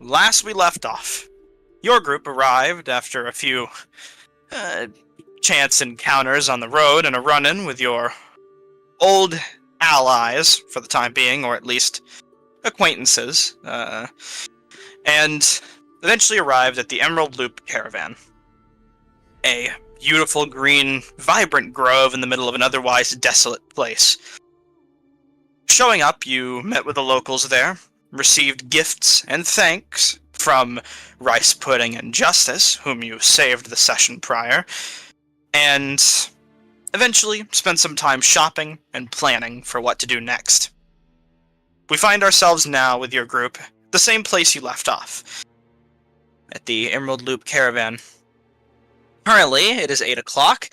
last we left off, your group arrived after a few uh, chance encounters on the road and a run-in with your old allies, for the time being, or at least acquaintances, and eventually arrived at the Emerald Loop Caravan, a beautiful green, vibrant grove in the middle of an otherwise desolate place. Showing up, you met with the locals there, received gifts and thanks from Rice Pudding and Justice, whom you saved the session prior, and eventually spent some time shopping and planning for what to do next. We find ourselves now with your group, the same place you left off, at the Emerald Loop Caravan. Currently, it is 8 o'clock.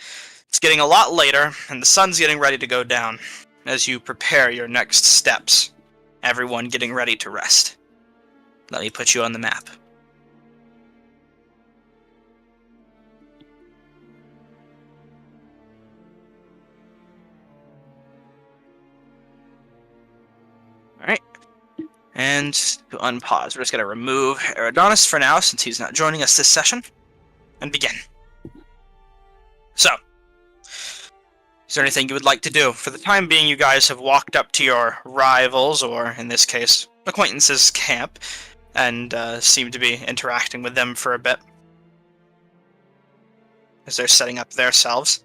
It's getting a lot later, and the sun's getting ready to go down as you prepare your next steps. Everyone getting ready to rest. Let me put you on the map. Alright. And to unpause, we're just going to remove Eridonis for now, since he's not joining us this session, and begin. So, is there anything you would like to do? For the time being, you guys have walked up to your rivals, or in this case, acquaintances' camp, and seem to be interacting with them for a bit, as they're setting up themselves.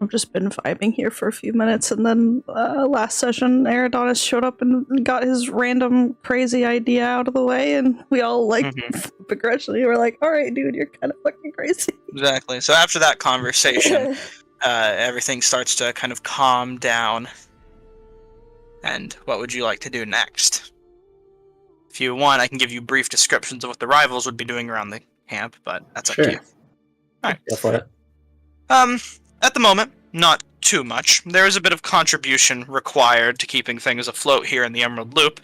I've just been vibing here for a few minutes, and then last session, Eridonis showed up and got his random crazy idea out of the way, and we all, begrudgingly were like, alright, dude, you're kind of fucking crazy. Exactly. So after that conversation, everything starts to kind of calm down. And what would you like to do next? If you want, I can give you brief descriptions of what the rivals would be doing around the camp, but that's up to you. Alright. Go for it. At the moment, not too much. There is a bit of contribution required to keeping things afloat here in the Emerald Loop.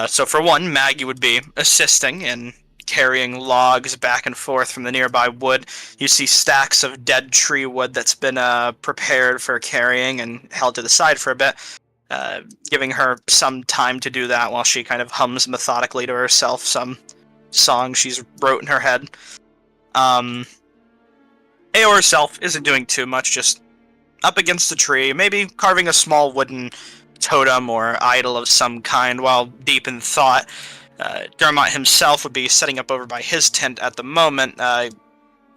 So for one, Maggie would be assisting in carrying logs back and forth from the nearby wood. You see stacks of dead tree wood that's been prepared for carrying and held to the side for a bit, giving her some time to do that while she kind of hums methodically to herself some song she's wrote in her head. Ao herself isn't doing too much, just up against the tree, maybe carving a small wooden totem or idol of some kind while deep in thought. Dermot himself would be setting up over by his tent at the moment.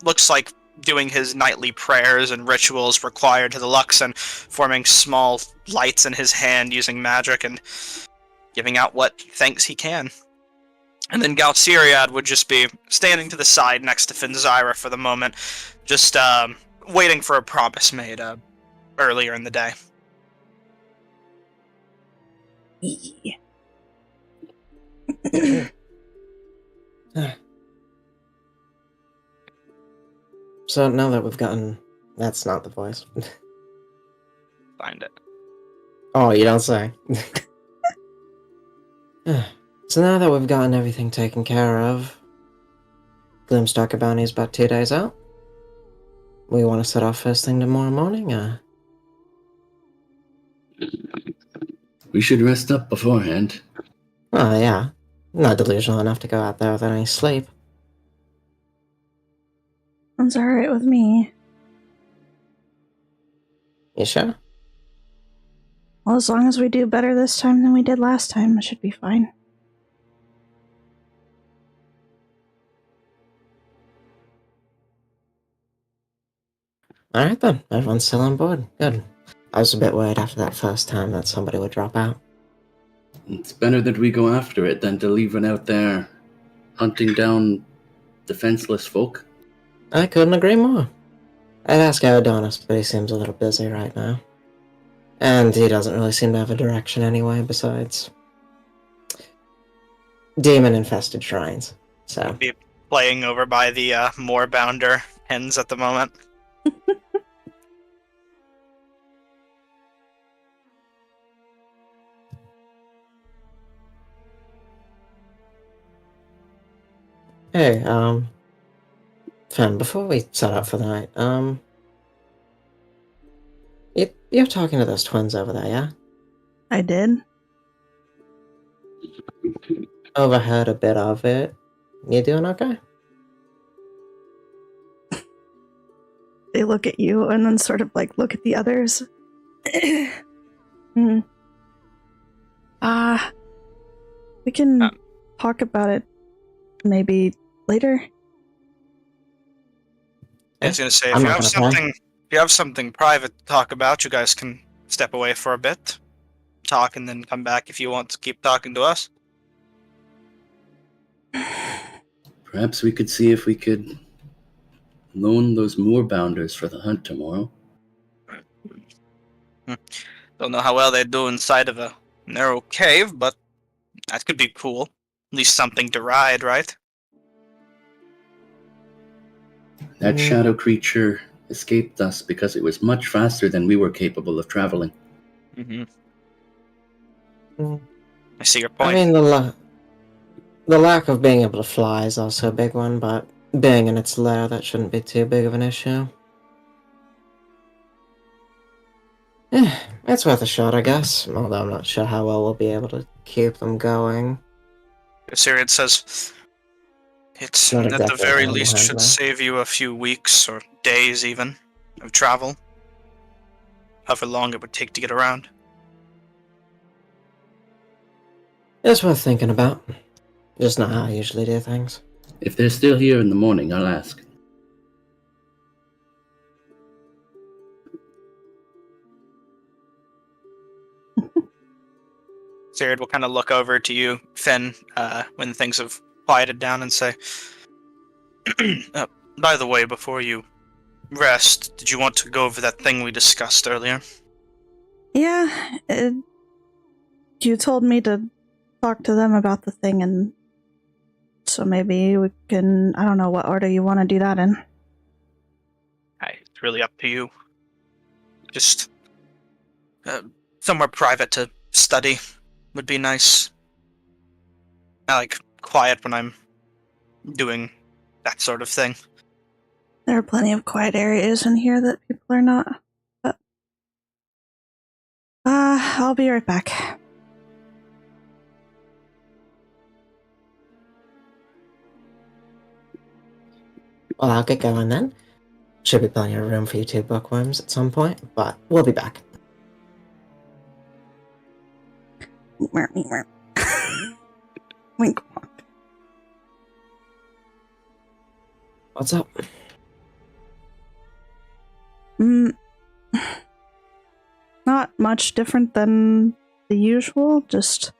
Looks like doing his nightly prayers and rituals required to the Luxon, forming small lights in his hand using magic and giving out what thanks he can. And then Galceriad would just be standing to the side next to Finzyra for the moment, just waiting for a promise made earlier in the day. Yeah. So now that we've gotten... That's not the voice. Find it. Oh, you don't say. So now that we've gotten everything taken care of, Gloomstalker Bounty is about 2 days out. We want to set off first thing tomorrow morning, We should rest up beforehand. Oh, yeah. Not delusional enough to go out there without any sleep. That's alright with me. You sure? Well, as long as we do better this time than we did last time, it should be fine. Alright then, everyone's still on board. Good. I was a bit worried after that first time that somebody would drop out. It's better that we go after it than to leave it out there hunting down defenseless folk. I couldn't agree more. I'd ask Adonis, but he seems a little busy right now. And he doesn't really seem to have a direction anyway, besides demon-infested shrines. So Be playing over by the Moorbounder hens at the moment. Hey, Fen, before we set up for the night, you're talking to those twins over there, yeah? I did. overheard a bit of it. You doing okay? They look at you and then sort of like look at the others. Hmm. We can talk about it maybe later. I was gonna say, I'm not gonna cry. if you have something private to talk about, you guys can step away for a bit, talk, and then come back if you want to keep talking to us. Perhaps we could see if we could loan those moorbounders for the hunt tomorrow. Don't know how well they do inside of a narrow cave, but that could be cool. At least something to ride, right? That shadow creature escaped us because it was much faster than we were capable of traveling. Mm-hmm. Mm. I see your I point. mean, the lack of being able to fly is also a big one, but being in its lair, that shouldn't be too big of an issue. It's worth a shot, I guess, although I'm not sure how well we'll be able to keep them going. Syrian says, it's Not at the exactly very an animal least should handler. save you a few weeks or days even of travel. However long it would take to get around. It's worth thinking about. Just not how I usually do things. If they're still here in the morning, I'll ask. Syrian will kind of look over to you, Finn, when things have quieted down and say, by the way, before you rest, did you want to go over that thing we discussed earlier? Yeah, you told me to talk to them about the thing, and so maybe we can. I don't know what order you want to do that in. It's really up to you. Just somewhere private to study would be nice. I like quiet when I'm doing that sort of thing. There are plenty of quiet areas in here that people are not. But I'll be right back. Well, I'll get going then. Should be plenty of room for you two bookworms at some point, but we'll be back. Wink, wink. What's up? Not much different than the usual, just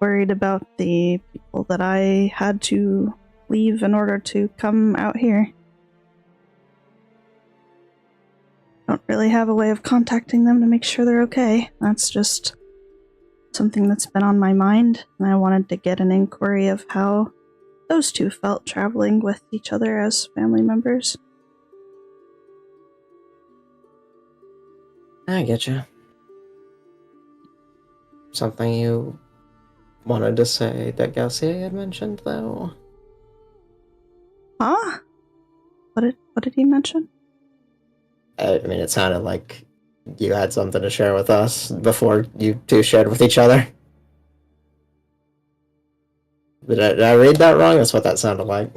worried about the people that I had to leave in order to come out here. Don't really have a way of contacting them to make sure they're okay. That's just something that's been on my mind, and I wanted to get an inquiry of how those two felt traveling with each other as family members. I get you. Something you wanted to say that Garcia had mentioned, though? Huh? What did he mention? I mean, it sounded like you had something to share with us before you two shared with each other. Did I read that wrong? That's what that sounded like.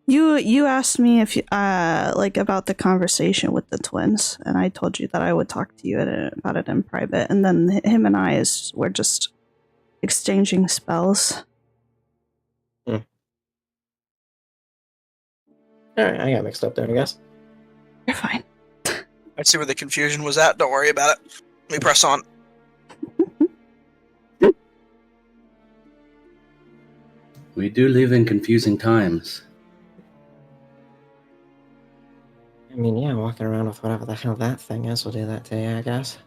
You asked me if like about the conversation with the twins, and I told you that I would talk to you about it in private, and then him and I were just exchanging spells. Alright, I got mixed up there, I guess. You're fine. I see where the confusion was at. Don't worry about it. Let me press on. We do live in confusing times. I mean, yeah, walking around with whatever the hell that thing is will do that to you, I guess.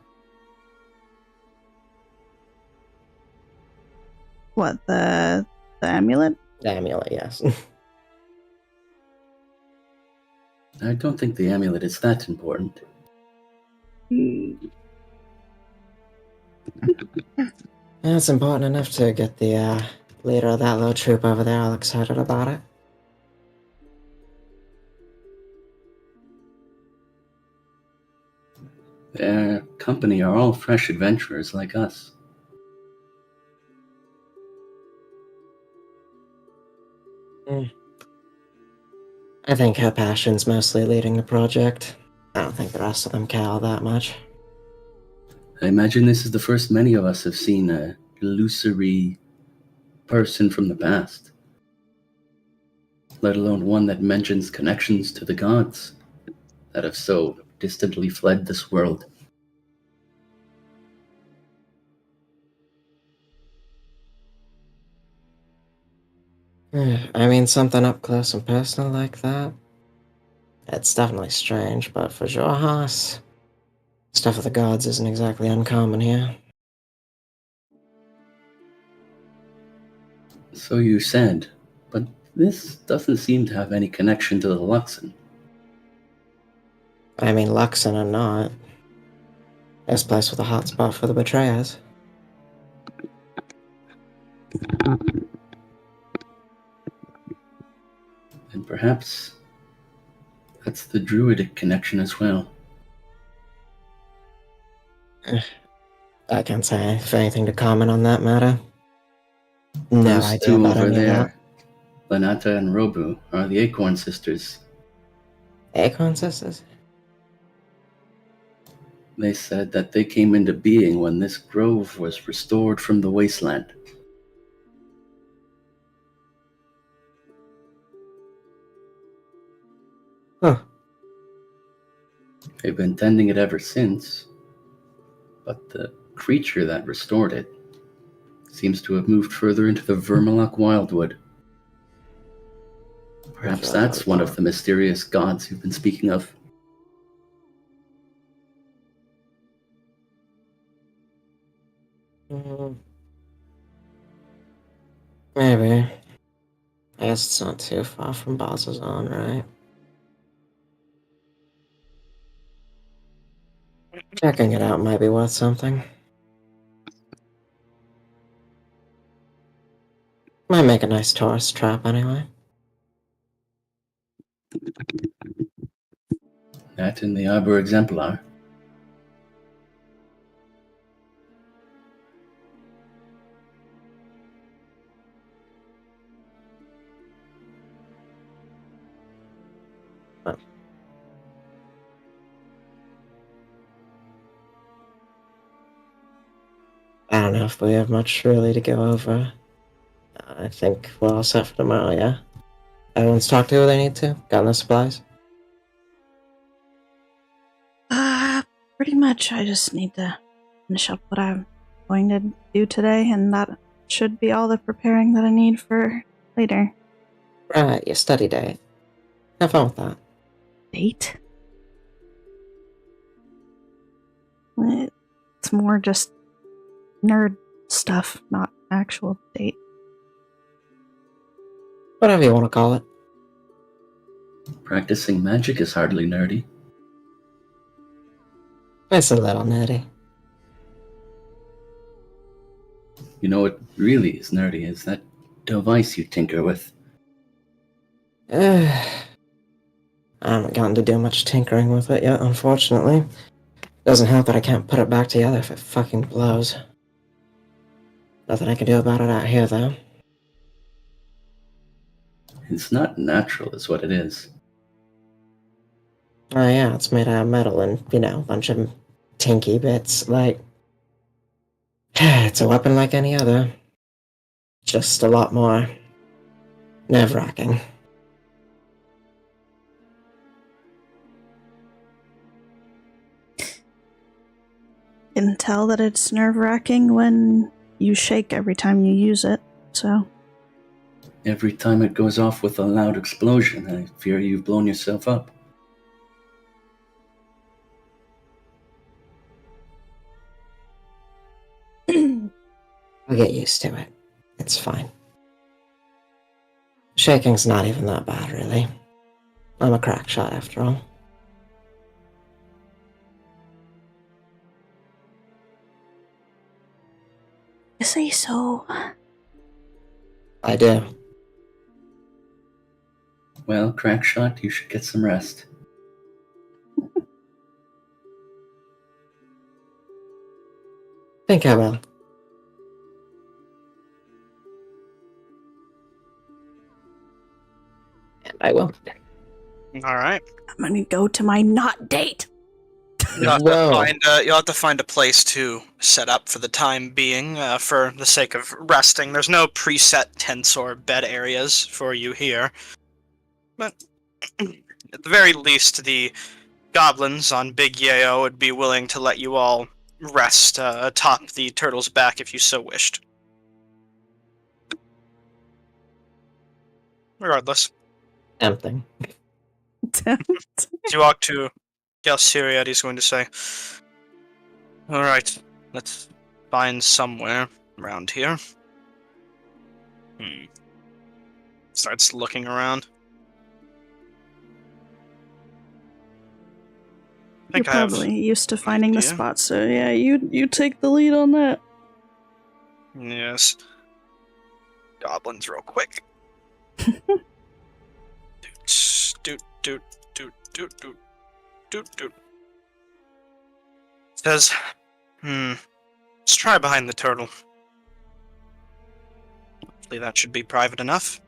What, the amulet? The amulet, yes. I don't think the amulet is that important. It's important enough to get the leader of that little troop over there all excited about it. Their company are all fresh adventurers like us. I think her passion's mostly leading the project. I don't think the rest of them care all that much. I imagine this is the first many of us have seen a illusory person from the past, let alone one that mentions connections to the gods that have so distantly fled this world. I mean, something up close and personal like that? It's definitely strange, but for Jorhas, stuff of the gods isn't exactly uncommon here. So you said, but this doesn't seem to have any connection to the Luxon. I mean, Luxon or not, this place was a hotspot for the betrayers. And perhaps that's the druidic connection as well. I can't say if anything to comment on that matter. No Those idea two about over any of that. there, Lanata and Robu, are the Acorn sisters. Acorn sisters? They said that they came into being when this grove was restored from the wasteland. Huh. They've been tending it ever since, but the creature that restored it seems to have moved further into the Vermalock Wildwood. Perhaps that's one of the mysterious gods you've been speaking of. Maybe. I guess it's not too far from Bazazan, right? Checking it out might be worth something. Might make a nice tourist trap anyway. That and the Arbor Exemplar. I don't know if we have much really to go over. I think we're all set for tomorrow, yeah? Everyone's talked to who they need to? Gotten the supplies? Pretty much. I just need to finish up what I'm going to do today, and that should be all the preparing that I need for later. Right, your study day. Have fun with that. Date? It's more just nerd stuff, not actual date. Whatever you want to call it. Practicing magic is hardly nerdy. It's a little nerdy. You know what really is nerdy is that device you tinker with. I haven't gotten to do much tinkering with it yet, unfortunately. Doesn't help that I can't put it back together if it fucking blows. Nothing I can do about it out here, though. It's not natural, is what it is. Oh yeah, it's made out of metal and, a bunch of tinky bits, like... It's a weapon like any other. Just a lot more... nerve-wracking. Can tell that it's nerve-wracking when you shake every time you use it, so... Every time it goes off with a loud explosion, I fear you've blown yourself up. I'll get used to it. It's fine. Shaking's not even that bad, really. I'm a crack shot, after all. You say so. I do. Well, Crackshot, you should get some rest. Think I will. I will. All right. I'm gonna go to my not date. Whoa. You'll have to find a place to set up for the time being, for the sake of resting. There's no preset tents or bed areas for you here, but at the very least, the goblins on Big Yayo would be willing to let you all rest atop the turtle's back if you so wished. Regardless, Tempting. as you walk to Galsiriad, he's going to say, "Alright, let's find somewhere around here." Starts looking around. I You're think I have probably used to finding the idea. spot, so yeah, you take the lead on that. Yes. Goblins real quick. Doot. Says, let's try behind the turtle. Hopefully that should be private enough.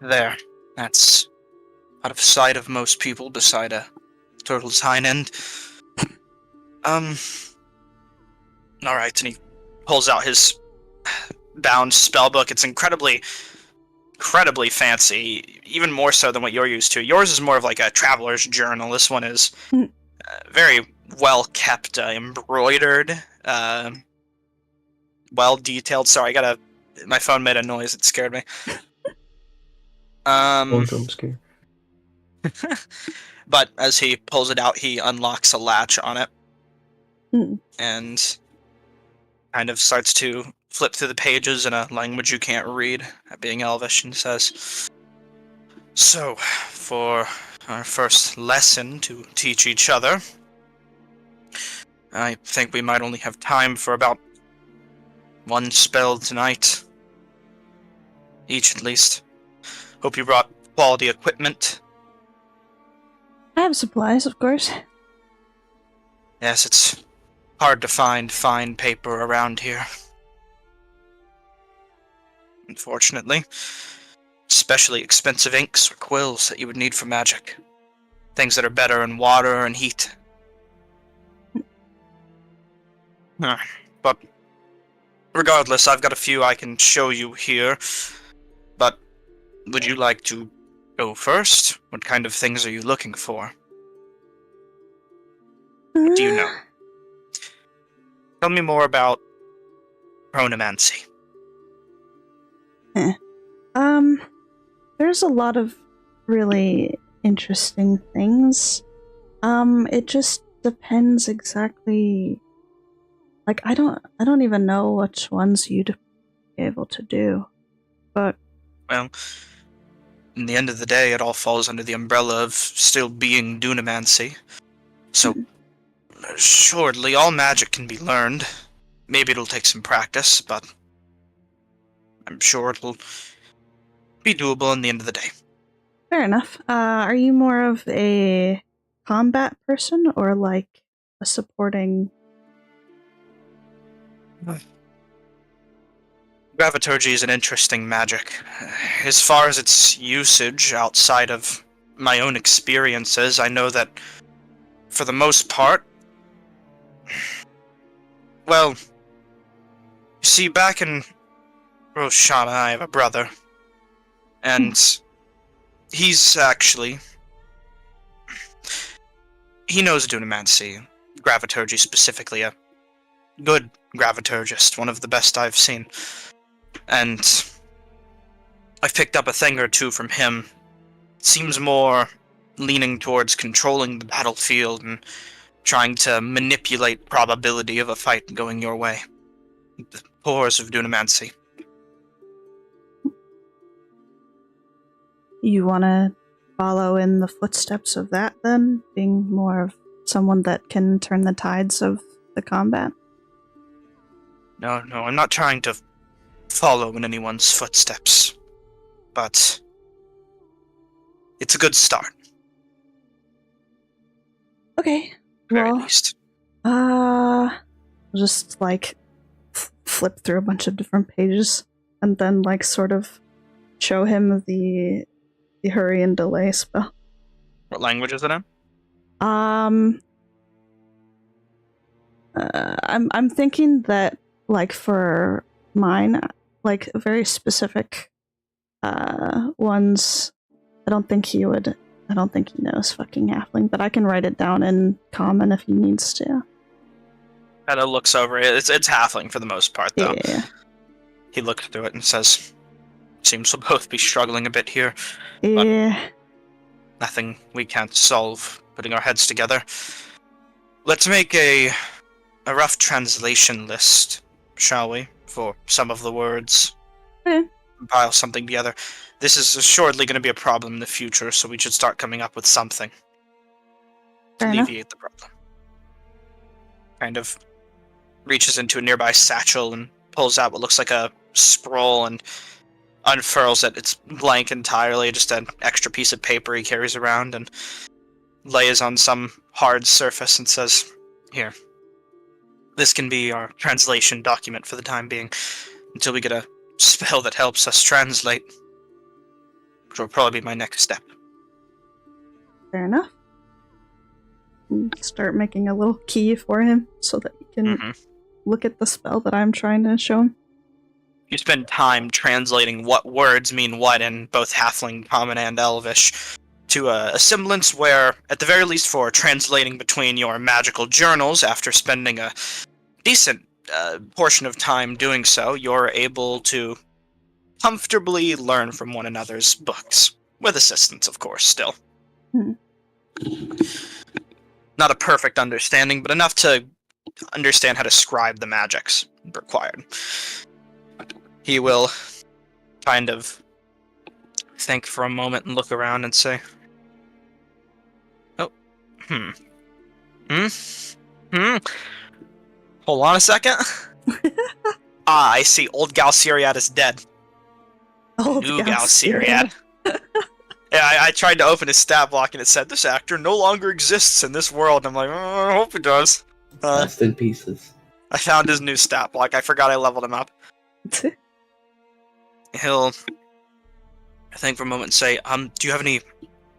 There. That's out of sight of most people beside a turtle's hind end. Alright, and he pulls out his bound spellbook. It's incredibly fancy, even more so than what you're used to. Yours is more of like a traveler's journal. This one is very well kept, embroidered, well detailed. Sorry, my phone made a noise. It scared me. Jump scare. But as he pulls it out, he unlocks a latch on it and kind of starts to flip through the pages in a language you can't read, being Elvish, and says, "So, for our first lesson to teach each other, I think we might only have time for about one spell tonight. Each, at least. Hope you brought quality equipment." I have supplies, of course. Yes, it's hard to find fine paper around here. Unfortunately. Especially expensive inks or quills that you would need for magic. Things that are better in water and heat. But regardless, I've got a few I can show you here. But would you like to go first? What kind of things are you looking for? What do you know? Tell me more about chronomancy. There's a lot of really interesting things. It just depends exactly. Like, I don't even know which ones you'd be able to do. But Well, in the end of the day, it all falls under the umbrella of still being dunamancy. So, assuredly, all magic can be learned. Maybe it'll take some practice, but I'm sure it'll be doable in the end of the day. fair enough. Are you more of a combat person or like a supporting? Graviturgy is an interesting magic. As far as its usage outside of my own experiences, I know that, for the most part, well, you see, back in Roshana, I have a brother, and he's actually, he knows dunamancy, graviturgy specifically, a good graviturgist, one of the best I've seen. And I've picked up a thing or two from him. Seems more leaning towards controlling the battlefield and trying to manipulate probability of a fight going your way. The pores of dunamancy. You want to follow in the footsteps of that then? Being more of someone that can turn the tides of the combat? No, I'm not trying to follow in anyone's footsteps. But it's a good start, Okay. at the very Well, least. just like flip through a bunch of different pages and then like sort of show him the hurry and delay spell. What language is it in? I'm thinking that like for mine, like very specific ones. I don't think he knows fucking halfling, but I can write it down in common if he needs to. Kind of looks over it. It's halfling for the most part, though. Yeah. He looks through it and says, "Seems we'll both be struggling a bit here. Yeah. Nothing we can't solve putting our heads together. Let's make a rough translation list, shall we, for some of the words? Okay. Compile something together. This is assuredly going to be a problem in the future, so we should start coming up with something to Fair enough. alleviate the problem." Kind of reaches into a nearby satchel and pulls out what looks like a scroll and unfurls it. It's blank entirely, just an extra piece of paper he carries around and lays on some hard surface and says, "Here. This can be our translation document for the time being, until we get a spell that helps us translate, which will probably be my next step." Fair enough. Start making a little key for him so that he can look at the spell that I'm trying to show him. You spend time translating what words mean what in both Halfling, Common, and Elvish to a semblance where, at the very least for translating between your magical journals, after spending a decent portion of time doing so, you're able to comfortably learn from one another's books. With assistance, of course, still. Not a perfect understanding, but enough to understand how to scribe the magics required. He will kind of think for a moment and look around and say, "Oh, hold on a second." I see. Old Galciriad is dead. New Galciriad. Yeah, I tried to open his stat block and it said, "This actor no longer exists in this world." I'm like, I hope it does. Rest in pieces. I found his new stat block. I forgot I leveled him up. He'll think for a moment and say, "Do you have any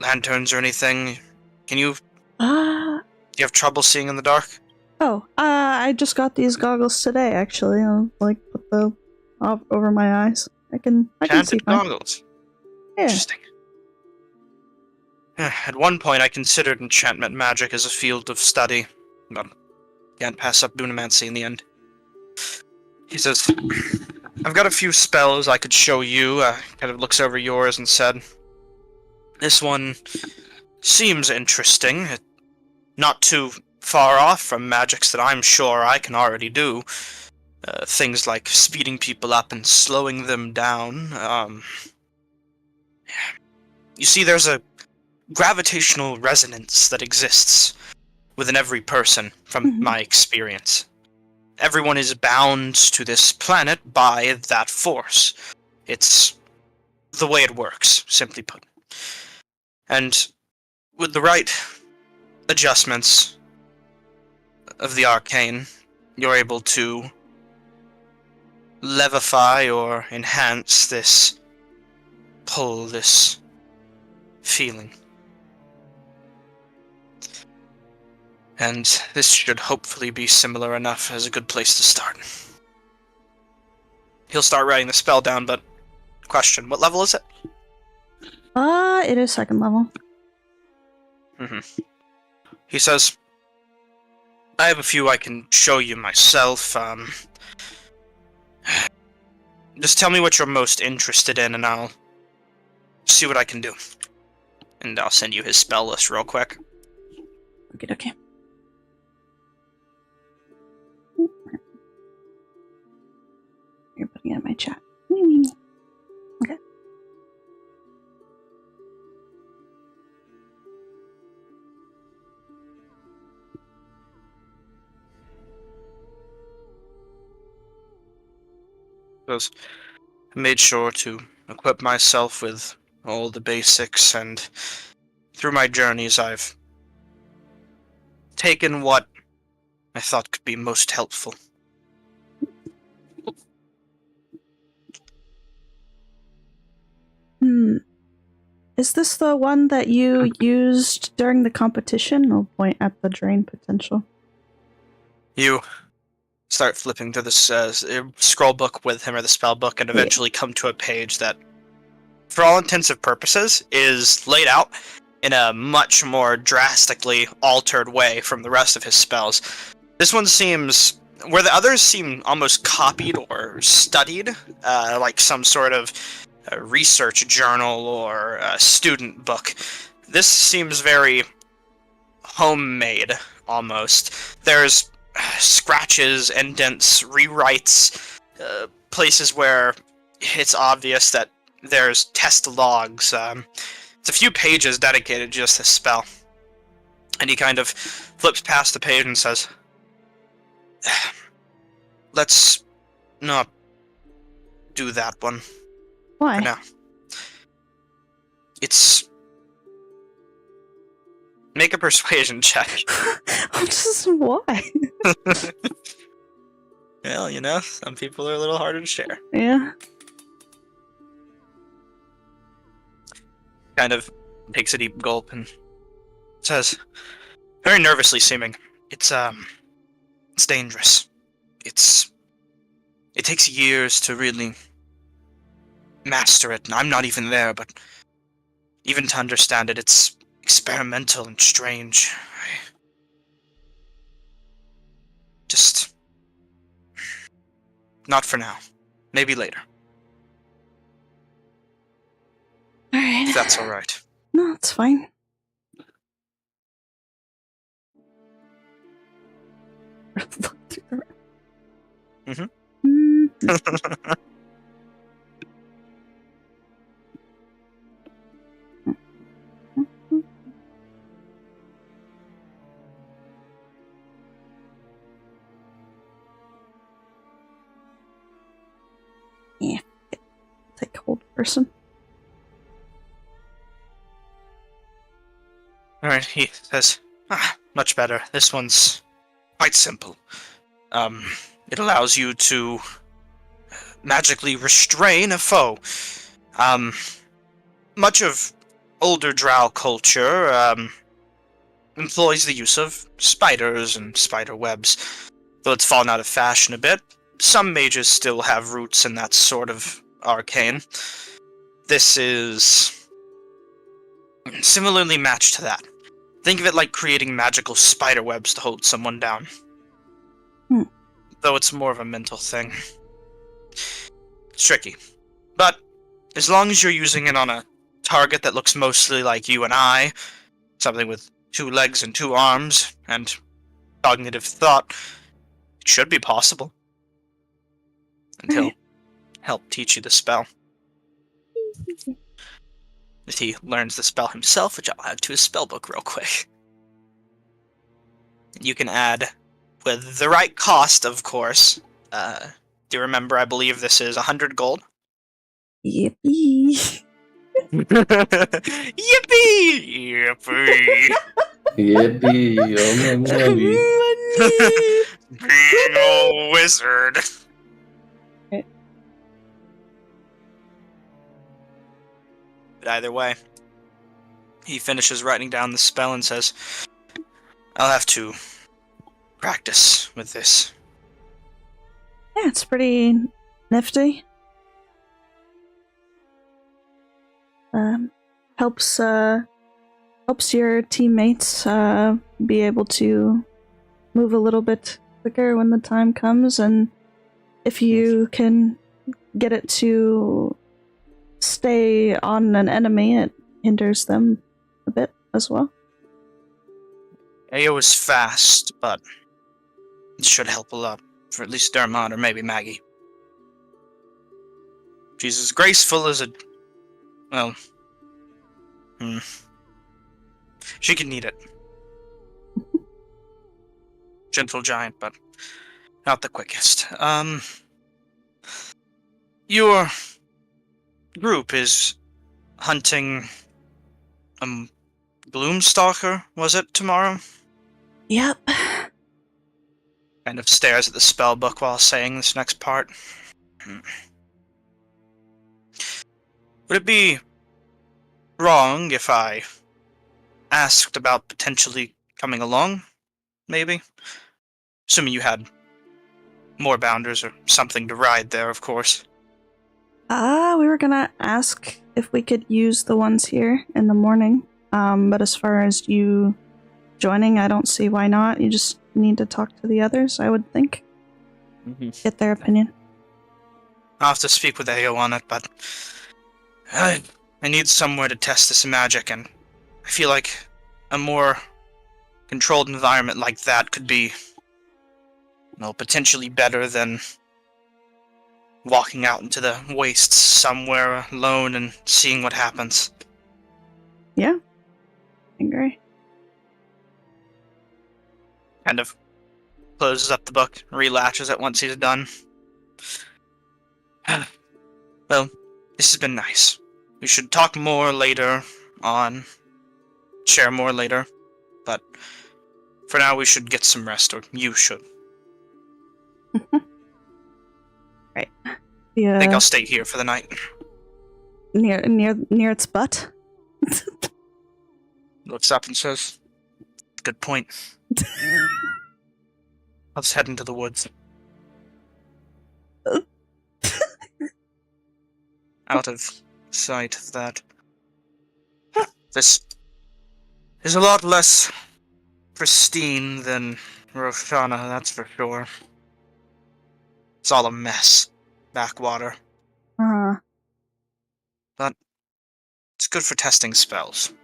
lanterns or anything? Can you... Do you have trouble seeing in the dark?" I just got these goggles today, actually. I'll, like, put the over my eyes. I can see fine. Goggles. Yeah. Interesting. At one point, I considered enchantment magic as a field of study, but can't pass up Dunamancy in the end. He says, "I've got a few spells I could show you." Kind of looks over yours and said, "This one seems interesting. Not too far off from magics that I'm sure I can already do. Things like speeding people up and slowing them down. You see, there's a gravitational resonance that exists within every person, from my experience. Everyone is bound to this planet by that force. It's the way it works, simply put. And with the right adjustments of the arcane, you're able to levify or enhance this pull, this feeling. And this should hopefully be similar enough as a good place to start." He'll start writing the spell down, but question, what level is it? It is 2nd level. He says, "I have a few I can show you myself. Just tell me what you're most interested in and I'll see what I can do." And I'll send you his spell list real quick. Okay. You're putting it in my chat. Okay. I made sure to equip myself with all the basics, and through my journeys I've taken what I thought could be most helpful. Is this the one that you used during the competition? I'll point at the drain potential. You start flipping through this scroll book with him, or the spell book, and eventually come to a page that, for all intents and purposes, is laid out in a much more drastically altered way from the rest of his spells. This one seems, where the others seem almost copied or studied, like some sort of research journal or a student book. This seems very homemade, almost. There's scratches, indents, rewrites, places where it's obvious that there's test logs. It's a few pages dedicated to just this spell. And he kind of flips past the page and says, let's not do that one Why? for now. It's... Make a persuasion check. Just why? Well, you know, some people are a little harder to share. Yeah. Kind of takes a deep gulp and says, very nervously seeming, it's dangerous. It takes years to really master it, and I'm not even there, but even to understand it, it's experimental and strange. Just not for now. Maybe later, Alright. if that's all right. No, it's fine. Mhm. Yeah. Take hold person. Alright, he says, much better. This one's quite simple. It allows you to magically restrain a foe. Much of older drow culture, employs the use of spiders and spider webs. Though it's fallen out of fashion a bit, some mages still have roots in that sort of arcane. This is similarly matched to that. Think of it like creating magical spider webs to hold someone down. Though it's more of a mental thing. It's tricky. But as long as you're using it on a target that looks mostly like you and I, something with 2 legs and 2 arms, and cognitive thought, it should be possible. And he'll help teach you the spell. If he learns the spell himself, which I'll add to his spellbook real quick. You can add, with the right cost, of course. Do you remember, I believe this is 100 gold? Yippee. Yippee! Yippee! Yippee, oh my money. Being a wizard. But either way, he finishes writing down the spell and says, I'll have to practice with this. Yeah, it's pretty nifty. Helps your teammates be able to move a little bit quicker when the time comes, and if you can get it to stay on an enemy, it hinders them a bit as well. AO is fast, but it should help a lot for at least Dermot or maybe Maggie. She's as graceful as a... well... She can need it. Gentle giant, but not the quickest. Your group is hunting Gloomstalker, was it, tomorrow? Yep. Kind of stares at the spell book while saying this next part. Would it be wrong if I asked about potentially coming along, maybe? Assuming you had more bounders or something to ride there, of course. We were gonna ask if we could use the ones here in the morning. But as far as you joining, I don't see why not. You just need to talk to the others, I would think. Get their opinion. I'll have to speak with AO on it, but I need somewhere to test this magic, and I feel like a more controlled environment like that could be, potentially better than walking out into the wastes somewhere alone and seeing what happens. Yeah. I agree. Kind of closes up the book, relatches it once he's done. Well, this has been nice. We should talk more later on, share more later, but for now we should get some rest, or you should. Right. I think I'll stay here for the night. Near its butt. Looks up and says, "Good point. Let's head into the woods." Out of sight of that. This is a lot less pristine than Roshana, that's for sure. It's all a mess. Backwater. But it's good for testing spells.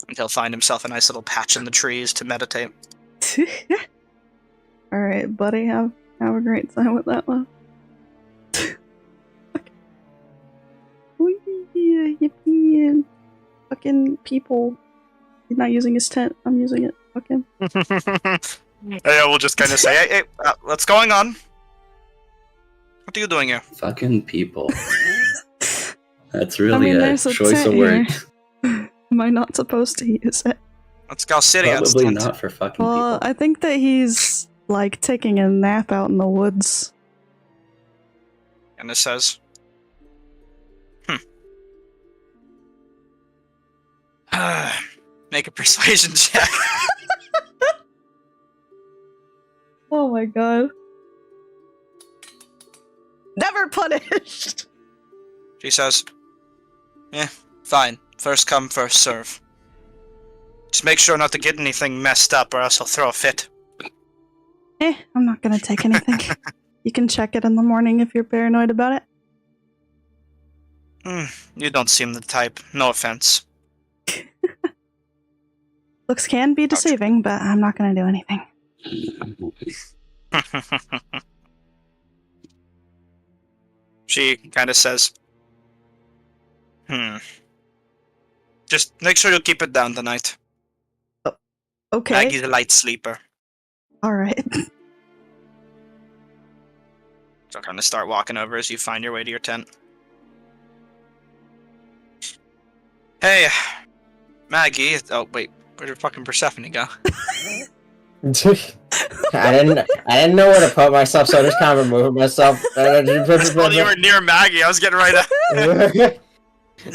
And he'll find himself a nice little patch in the trees to meditate. Alright, buddy, have a great time with that one. Yippee, fucking people. He's not using his tent, I'm using it. Fuck him. Yeah, we'll just kind of say, hey, what's going on? What are you doing here? Fucking people. That's really a there's choice tent of words. Am I not supposed to use it? Let's go city. Probably not for fucking Well, people. I think that he's, like, taking a nap out in the woods. And it says, make a persuasion check. Oh my god. Never punished! She says, fine. First come, first serve. Just make sure not to get anything messed up or else I'll throw a fit. I'm not gonna take anything. You can check it in the morning if you're paranoid about it. You don't seem the type. No offense. Looks can be deceiving, but I'm not gonna do anything. She kind of says, just make sure you keep it down tonight. Okay. Maggie's a light sleeper. Alright. So kind of start walking over as you find your way to your tent. Hey, Maggie. Oh, wait. Where did fucking Persephone go? I didn't know where to put myself, so I just kind of removed myself. Well, you were near Maggie. I was getting right at...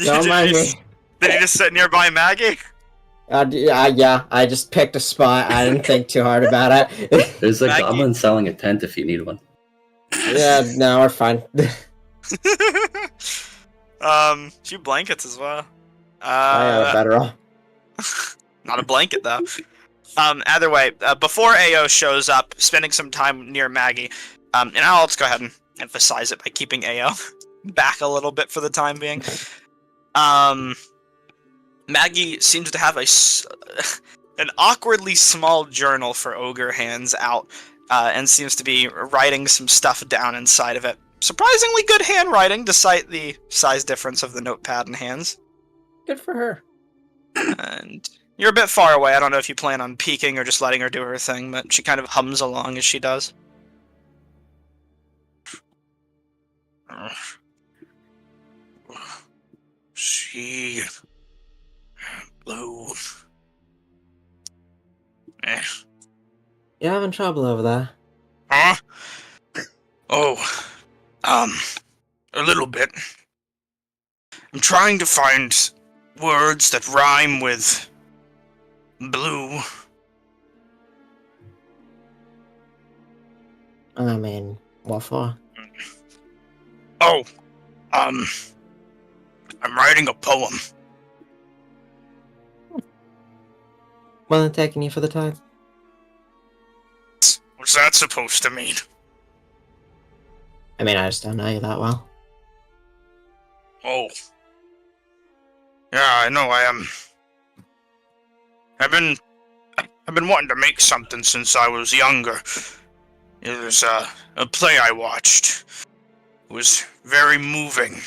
Don't mind me. Did you just sit nearby Maggie? Yeah, I just picked a spot. I didn't think too hard about it. There's a Maggie. goblin selling a tent if you need one. Yeah, no, we're fine. Few blankets as well. I got a better off. Not a blanket though. Either way, before AO shows up, spending some time near Maggie, and I'll just go ahead and emphasize it by keeping AO back a little bit for the time being. Maggie seems to have an awkwardly small journal for ogre hands out, and seems to be writing some stuff down inside of it. Surprisingly good handwriting, despite the size difference of the notepad and hands. Good for her. And you're a bit far away. I don't know if you plan on peeking or just letting her do her thing, but she kind of hums along as she does. She... Blue... Eh. You having trouble over there? Huh? Oh, a little bit. I'm trying to find words that rhyme with blue. I mean, what for? Oh, I'm writing a poem. Well, then taking you for the time. What's that supposed to mean? I mean, I just don't know you that well. Oh. Yeah, I know I am. I've been wanting to make something since I was younger. It was a play I watched. It was very moving.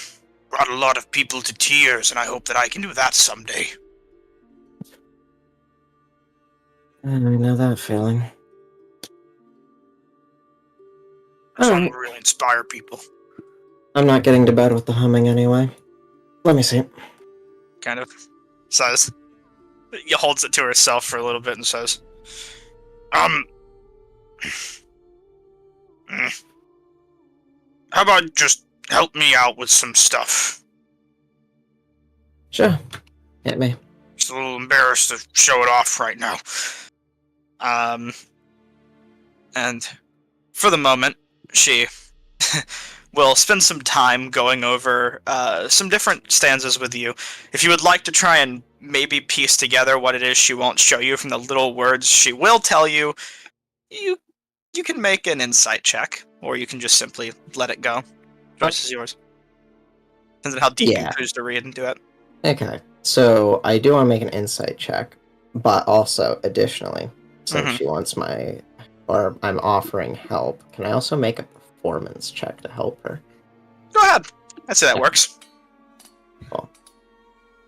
Brought a lot of people to tears, and I hope that I can do that someday. I know that feeling. That's one Alright. to really inspire people. I'm not getting to bed with the humming anyway. Let me see. Kind of says. He holds it to herself for a little bit and says, How about just help me out with some stuff? Sure. Hit me. Just a little embarrassed to show it off right now. And for the moment, she will spend some time going over some different stanzas with you. If you would like to try and maybe piece together what it is she won't show you from the little words she will tell you, you can make an insight check, or you can just simply let it go. Choice is yours. Depends on how deep you choose to read into it. Okay. So, I do want to make an insight check, but also, additionally, since she wants or I'm offering help, can I also make a performance check to help her? Go ahead. I'd say that works. Cool.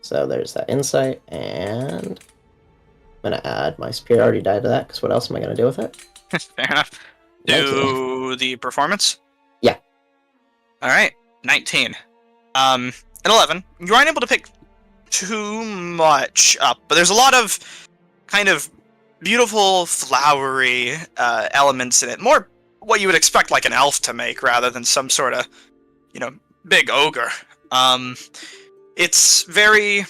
So there's that insight, and I'm going to add my spirit. I already died to that, because what else am I going to do with it? Fair enough. Do the performance? Yeah. Alright, 19. An 11. You aren't able to pick too much up, but there's a lot of kind of beautiful, flowery elements in it. More what you would expect like an elf to make, rather than some sort of, big ogre. It's very...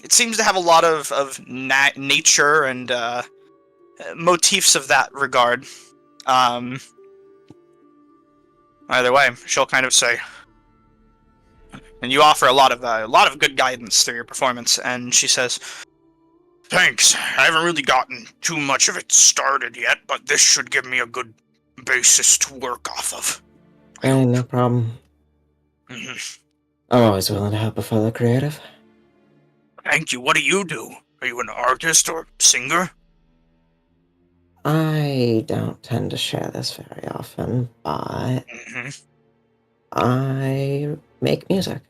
It seems to have a lot of nature and motifs of that regard. Either way, she'll kind of say, and you offer a lot of good guidance through your performance, and she says, "Thanks. I haven't really gotten too much of it started yet, but this should give me a good basis to work off of." Hey, no problem. Mm-hmm. I'm always willing to help a fellow creative. Thank you. What do you do? Are you an artist or singer? I don't tend to share this very often, but I make music.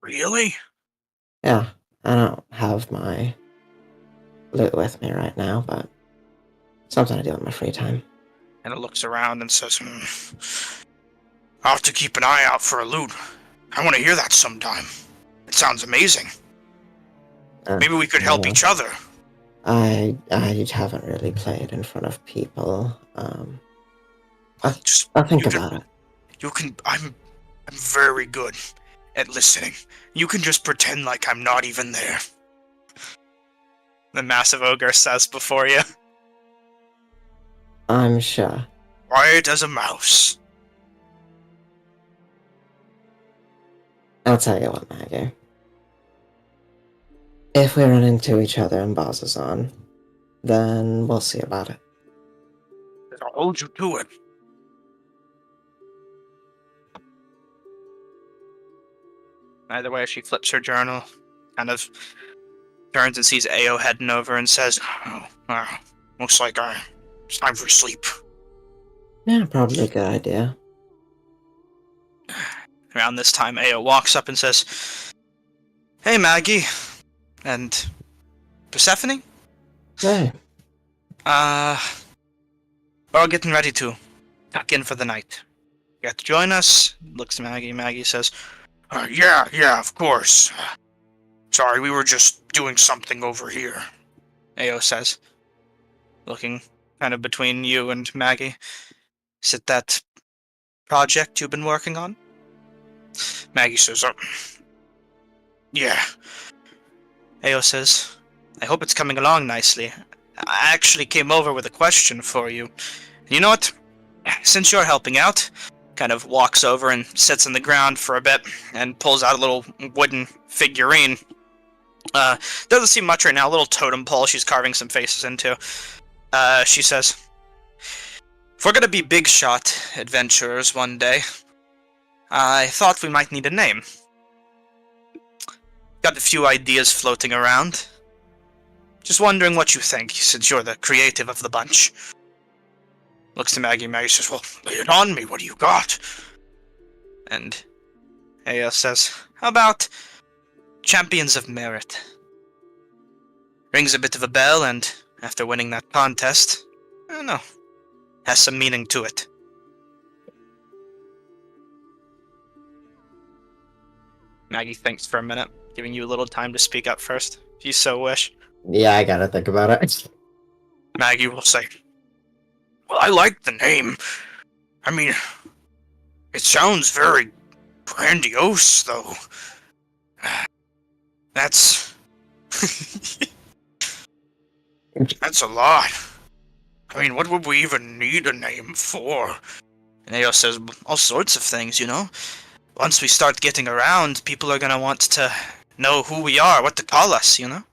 Really? Yeah, I don't have my lute with me right now, but something I do in my free time. And it looks around and says, I'll have to keep an eye out for a lute. I want to hear that sometime. It sounds amazing. Maybe we could help each other. I haven't really played in front of people. I'll think about it. You can. I'm very good at listening. You can just pretend like I'm not even there. The massive ogre says before you. I'm sure. Quiet as a mouse. I'll tell you what, Maggie. If we run into each other in Bazazan, then we'll see about it. I'll hold you to it. Either way, she flips her journal, kind of turns and sees Ao heading over and says, looks like it's time for sleep. Yeah, probably a good idea. Around this time, Ao walks up and says, "Hey, Maggie. And Persephone? Hey. We're all getting ready to tuck in for the night. You got to join us." Looks to Maggie. Maggie says, Yeah, of course. Sorry, we were just doing something over here, Ao says, looking kind of between you and Maggie. Is it that project you've been working on? Maggie says, yeah. Ao says, I hope it's coming along nicely. I actually came over with a question for you. You know what? Since you're helping out, kind of walks over and sits on the ground for a bit and pulls out a little wooden figurine. Doesn't seem much right now, a little totem pole she's carving some faces into. She says, if we're gonna be big shot adventurers one day, I thought we might need a name. Got a few ideas floating around. Just wondering what you think, since you're the creative of the bunch. Looks to Maggie. Maggie says, well, lay it on me, what do you got? And Aya says, how about Champions of Merit? Rings a bit of a bell, and after winning that contest, I don't know, has some meaning to it. Maggie thinks for a minute, giving you a little time to speak up first, if you so wish. Yeah, I gotta think about it. Maggie will say, well, I like the name. I mean, it sounds very grandiose, though. That's... That's a lot. I mean, what would we even need a name for? And Ao says, all sorts of things, you know? Once we start getting around, people are gonna want to know who we are, what to call us, you know?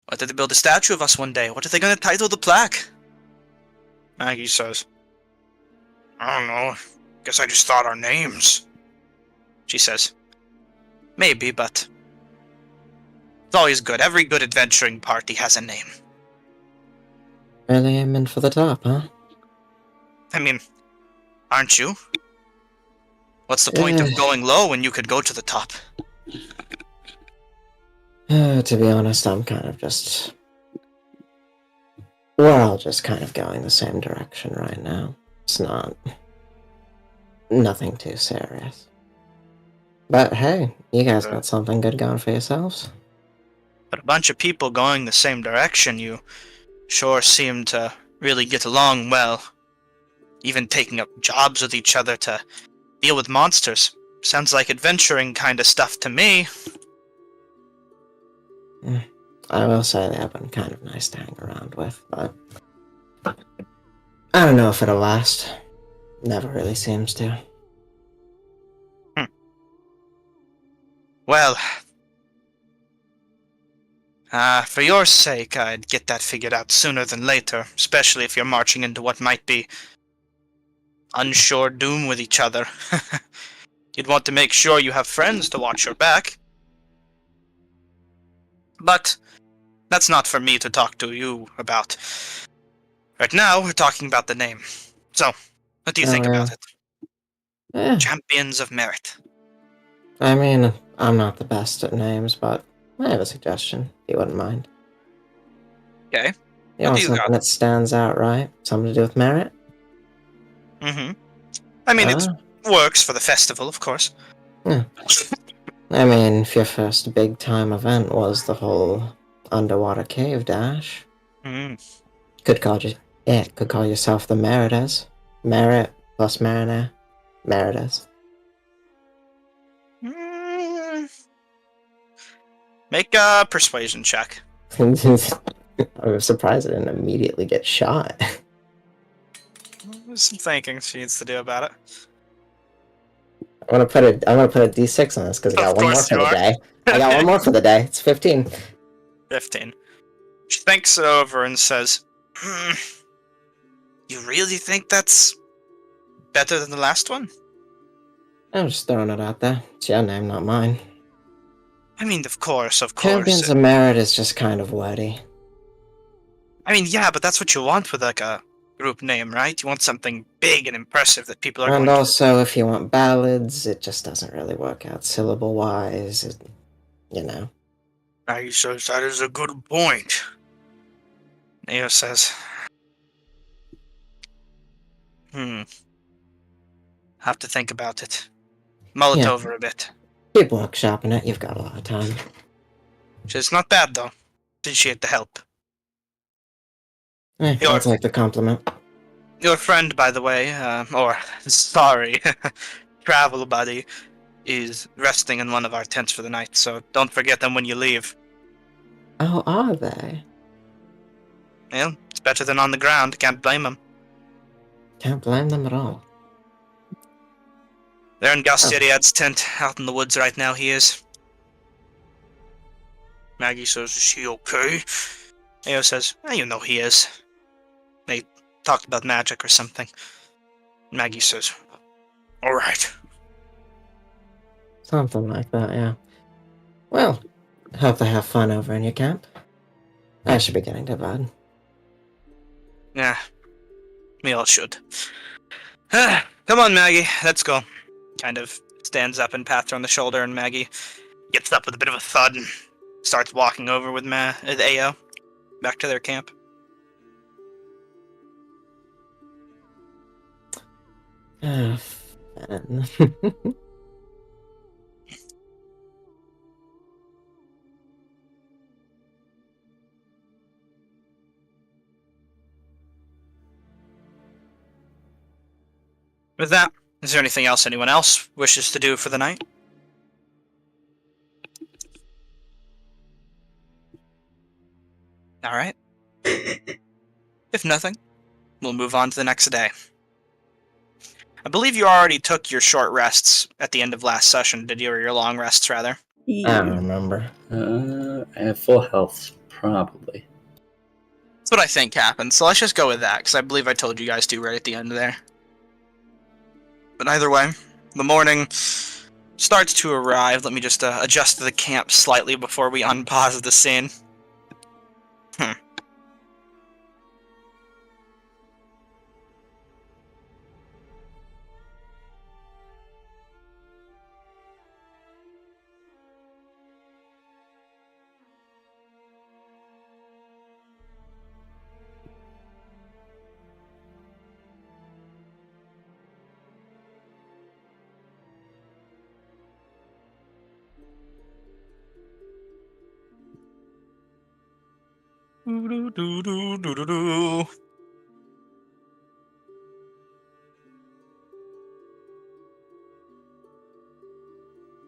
What if they build a statue of us one day? What are they gonna title the plaque? Maggie says, I don't know. Guess I just thought our names. She says, maybe, but it's always good. Every good adventuring party has a name. Really aiming for the top, huh? I mean, aren't you? What's the point of going low when you could go to the top? To be honest, I'm kind of just... We're all just kind of going the same direction right now. It's not... Nothing too serious. But hey, you guys got something good going for yourselves. But a bunch of people going the same direction, you sure seem to really get along well. Even taking up jobs with each other to deal with monsters. Sounds like adventuring kind of stuff to me. I will say they have been kind of nice to hang around with, but... I don't know if it'll last. Never really seems to. Well, for your sake, I'd get that figured out sooner than later, especially if you're marching into what might be unsure doom with each other. You'd want to make sure you have friends to watch your back. But that's not for me to talk to you about. Right now, we're talking about the name. So, what do you think about it? Yeah. Champions of Merit. I mean, I'm not the best at names, but I have a suggestion, if you wouldn't mind. Okay. You want something that stands out, right? Something to do with merit? Mm-hmm. I mean, it works for the festival, of course. Yeah. I mean, if your first big-time event was the whole underwater cave dash, could call yourself the Meritas. Merit plus Mariner. Meritas. Make a persuasion check. I was surprised I didn't immediately get shot. There's some thinking she needs to do about it. I'm gonna put a D6 on this because I got one more for the day. I got one more for the day. It's 15. 15. She thinks it over and says, you really think that's better than the last one? I'm just throwing it out there. It's your name, not mine. I mean, of course. Champions of Merit is just kind of wordy. I mean, yeah, but that's what you want with, like, a group name, right? You want something big and impressive that people are going to... And also, if you want ballads, it just doesn't really work out syllable-wise, you know. He says, that is a good point. Neo says, have to think about it. Mull it Yeah. over a bit. Keep workshopping it. You've got a lot of time. Which is not bad, though. Appreciate the help. I'll take the compliment. Your friend, by the way, sorry, travel buddy, is resting in one of our tents for the night, so don't forget them when you leave. Oh, are they? Well, it's better than on the ground, can't blame them. Can't blame them at all. They're in Galsteriad's tent, out in the woods right now, he is. Maggie says, is he okay? Ao says, you know he is. They talked about magic or something. Maggie says, alright. Something like that, yeah. Well, hope they have fun over in your camp. I should be getting to bed. Yeah, we all should. Come on, Maggie, let's go. Kind of stands up and pats her on the shoulder, and Maggie gets up with a bit of a thud and starts walking over with Ao back to their camp. Fun. With that, is there anything else anyone else wishes to do for the night? Alright. If nothing, we'll move on to the next day. I believe you already took your short rests at the end of last session, did you? Or your long rests, rather? I don't remember. I have full health, probably. That's what I think happened, so let's just go with that, because I believe I told you guys to right at the end there. But either way, the morning starts to arrive. Let me just adjust the camp slightly before we unpause the scene.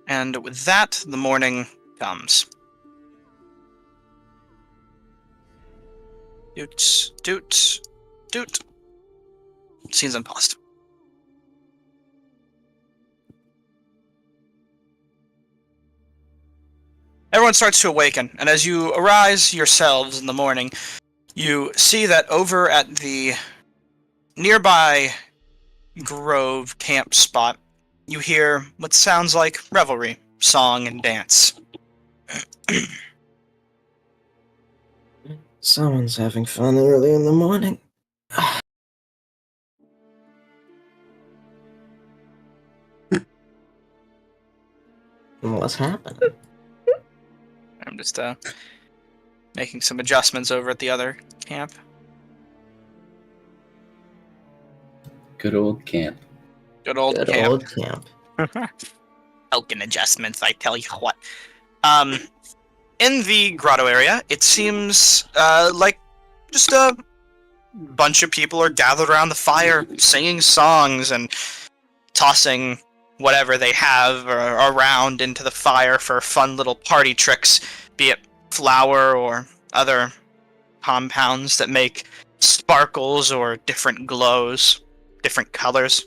And with that, the morning comes. Doot, doot, doot. Scene's unpaused. Everyone starts to awaken, and as you arise yourselves in the morning, you see that over at the nearby grove camp spot, you hear what sounds like revelry, song, and dance. Someone's having fun early in the morning. What's happening? I'm just making some adjustments over at the other camp. Good old camp. Good old Good camp. old camp. Token adjustments, I tell you what. In the grotto area, it seems like just a bunch of people are gathered around the fire, singing songs and tossing whatever they have around into the fire for fun little party tricks, be it flour or other compounds that make sparkles or different glows, different colors,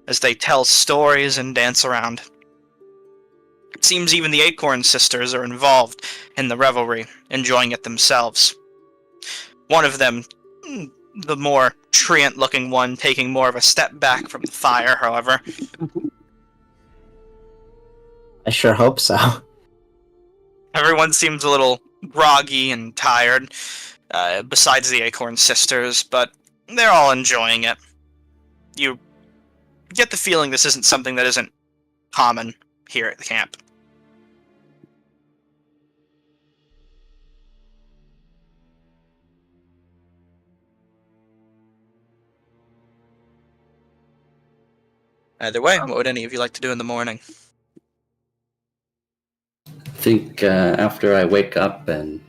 as they tell stories and dance around. It seems even the Acorn sisters are involved in the revelry, enjoying it themselves. One of them, the more treant-looking one, taking more of a step back from the fire, however. I sure hope so. Everyone seems a little groggy and tired, besides the Acorn sisters, but they're all enjoying it. You get the feeling this isn't something that isn't common here at the camp. Either way, what would any of you like to do in the morning? I think after I wake up and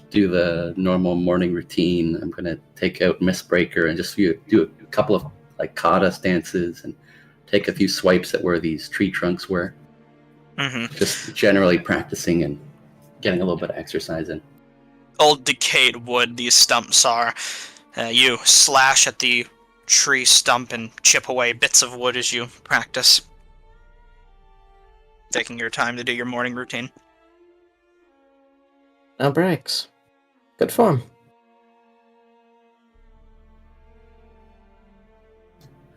do the normal morning routine, I'm gonna take out Mistbreaker and just do a couple of like kata stances and take a few swipes at where these tree trunks were. Mm-hmm. Just generally practicing and getting a little bit of exercise in. Old decayed wood these stumps are. You slash at the tree stump and chip away bits of wood as you practice. Taking your time to do your morning routine. No breaks. Good form.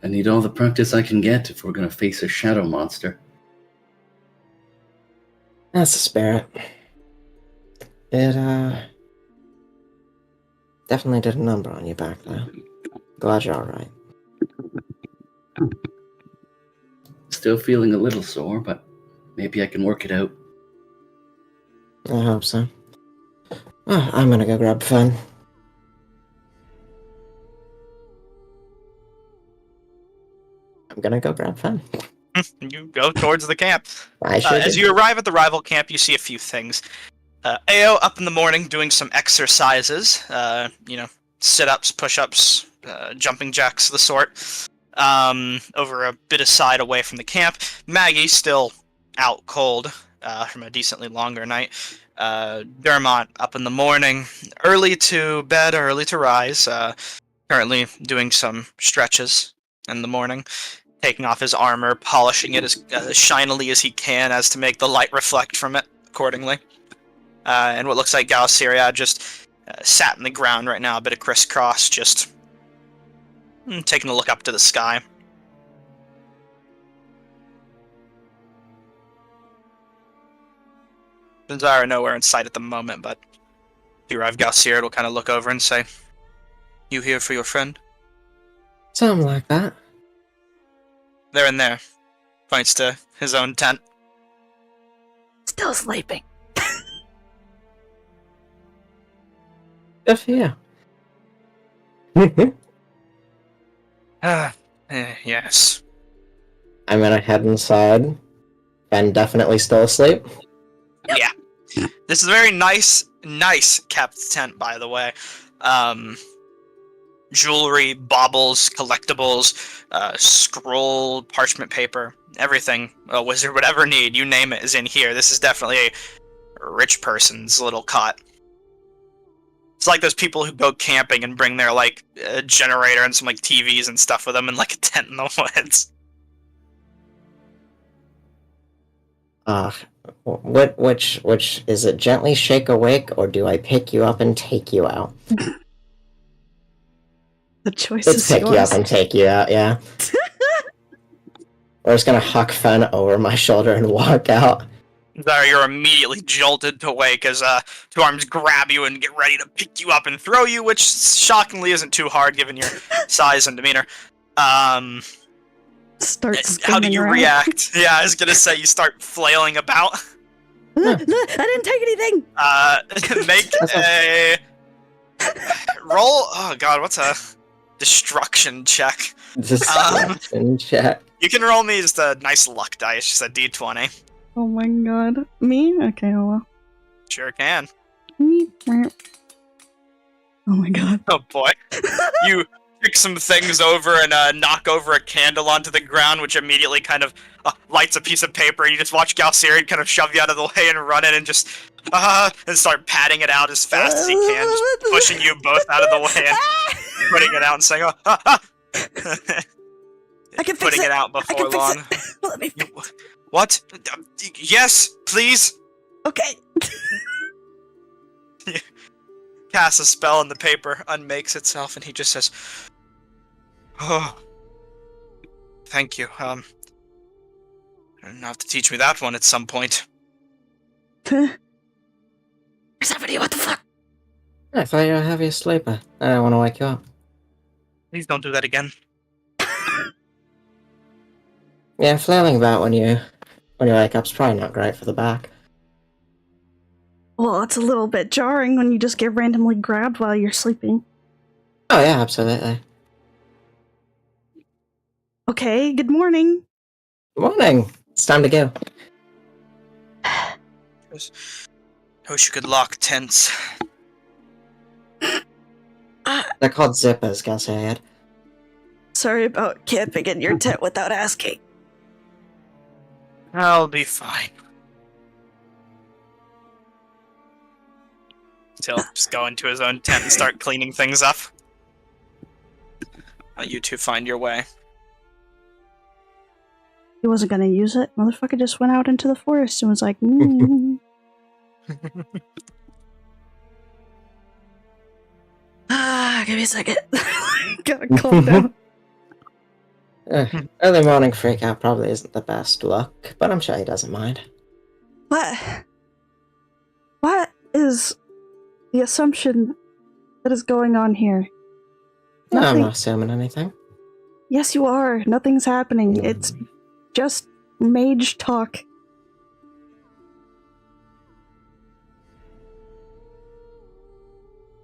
I need all the practice I can get if we're gonna face a shadow monster. That's the spirit. It, definitely did a number on you back there. Glad you're alright. Still feeling a little sore, but maybe I can work it out. I hope so. Oh, I'm gonna go grab Fen. You go towards the camp. I sure As did. you arrive at the rival camp, you see a few things. Ao up in the morning doing some exercises. Sit-ups, push-ups, jumping jacks, the sort. Over a bit aside away from the camp. Maggie still out cold from a decently longer night. Dermot up in the morning, early to bed, early to rise. Currently doing some stretches in the morning, taking off his armor, polishing it as shinily as he can, as to make the light reflect from it accordingly. And what looks like Galceria just sat in the ground right now, a bit of crisscross, just taking a look up to the sky. Zanzara nowhere in sight at the moment, but if you arrive Galceria will kind of look over and say, "You here for your friend?" Something like that. They're in there. Points to his own tent. Still sleeping. Good for you. Yes. I'm gonna head inside. Ben definitely still asleep. Yeah. This is a very nice kept tent, by the way. Jewelry, baubles, collectibles, scroll, parchment paper, everything a wizard would ever need, you name it, is in here. This is definitely a rich person's little cot. It's like those people who go camping and bring their, like, generator and some, like, TVs and stuff with them in, like, a tent in the woods. Which is it? Gently shake awake, or do I pick you up and take you out? The choice Let's is pick you yours. up and take you out, yeah. We're just gonna huck Fen over my shoulder and walk out. There, you're immediately jolted to wake as two arms grab you and get ready to pick you up and throw you, which shockingly isn't too hard given your size and demeanor. Start How do spinning you around. react? Yeah, I was gonna say you start flailing about. I didn't take anything. Make a roll. Oh god, what's a destruction check? Distraction check. You can roll me just a nice luck dice, just a d20. Oh my god. Me? Okay, well. Sure can. Me. Oh my god. Oh boy. You pick some things over and knock over a candle onto the ground, which immediately kind of lights a piece of paper, and you just watch Galceria kind of shove you out of the way and run in and just and start patting it out as fast as he can, just pushing you both out of the way and putting it out and saying, I can fix putting it out I before can fix long. it. Let me. What? Yes, please. Okay. Casts a spell and the paper unmakes itself, and he just says, "Oh, thank you. You'll have to teach me that one at some point." Somebody, what the fuck? I thought you were a heavy sleeper. I don't want to wake you up. Please don't do that again. Yeah, flailing about when you wake up's probably not great for the back. Well, it's a little bit jarring when you just get randomly grabbed while you're sleeping. Oh yeah, absolutely. Okay, good morning. Morning. It's time to go. I wish you could lock tents. They're called zippers, Gashead. Sorry about camping in your tent without asking. I'll be fine. He'll just go into his own tent and start cleaning things up. You two find your way. He wasn't gonna use it. Motherfucker just went out into the forest and was like, Give me a second. Gotta calm down. Early morning freakout probably isn't the best look, but I'm sure he doesn't mind. What is the assumption that is going on here? No, I'm Nothing. not assuming anything. Yes, you are. Nothing's happening. It's just mage talk.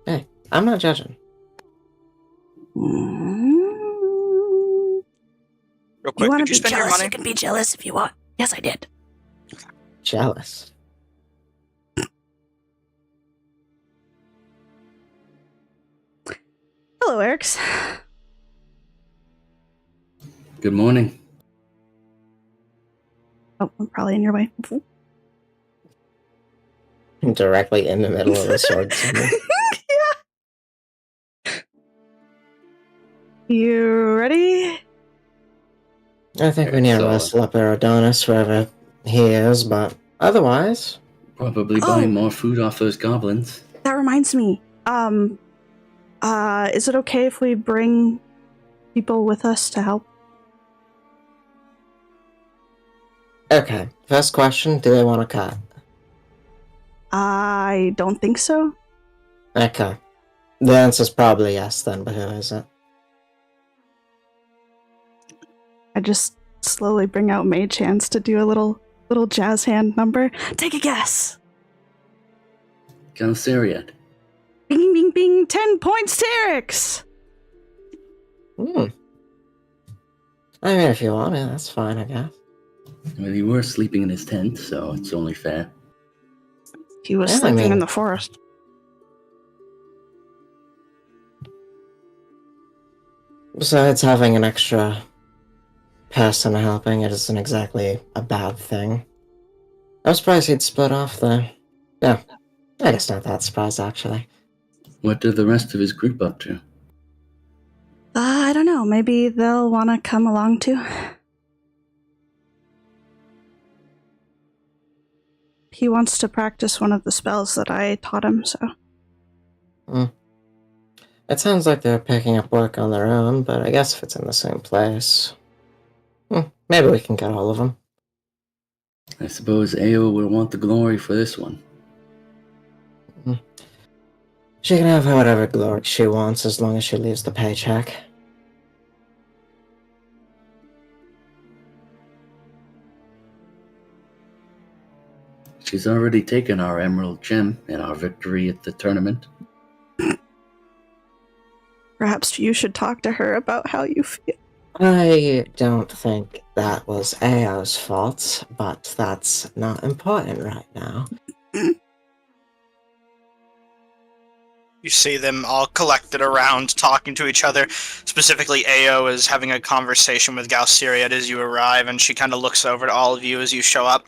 Hey, I'm not judging. Mm. Real quick, You want did to you be spend your jealous? money? You can be jealous if you want. Yes, I did. Jealous. Hello, Eric's. Good morning. Oh, I'm probably in your way. Directly in the middle of the sword. Yeah. You ready? I think we need to wrestle up Adonis wherever he is, but otherwise... Probably buying more food off those goblins. That reminds me. Is it okay if we bring people with us to help? Okay, first question, do they want a cut? I don't think so. Okay. The answer's probably yes then, but who is it? I just slowly bring out mage hands to do a little jazz hand number. Take a guess. Galceriad. Bing, bing, bing. 10 points to Eric's. I mean, if you want it, that's fine, I guess. Well, you were sleeping in his tent, so it's only fair. He was Yeah, sleeping in the forest. Besides having an extra person helping, it isn't exactly a bad thing. I was surprised he'd split off, though. Yeah, I guess not that surprised, actually. What are the rest of his group up to? I don't know. Maybe they'll want to come along too. He wants to practice one of the spells that I taught him, so. It sounds like they're picking up work on their own, but I guess if it's in the same place... maybe we can get all of them. I suppose Ao will want the glory for this one. She can have whatever glory she wants as long as she leaves the paycheck. She's already taken our emerald gem in our victory at the tournament. Perhaps you should talk to her about how you feel. I don't think that was Ao's fault, but that's not important right now. You see them all collected around, talking to each other. Specifically, Ao is having a conversation with Galceriad as you arrive, and she kind of looks over to all of you as you show up.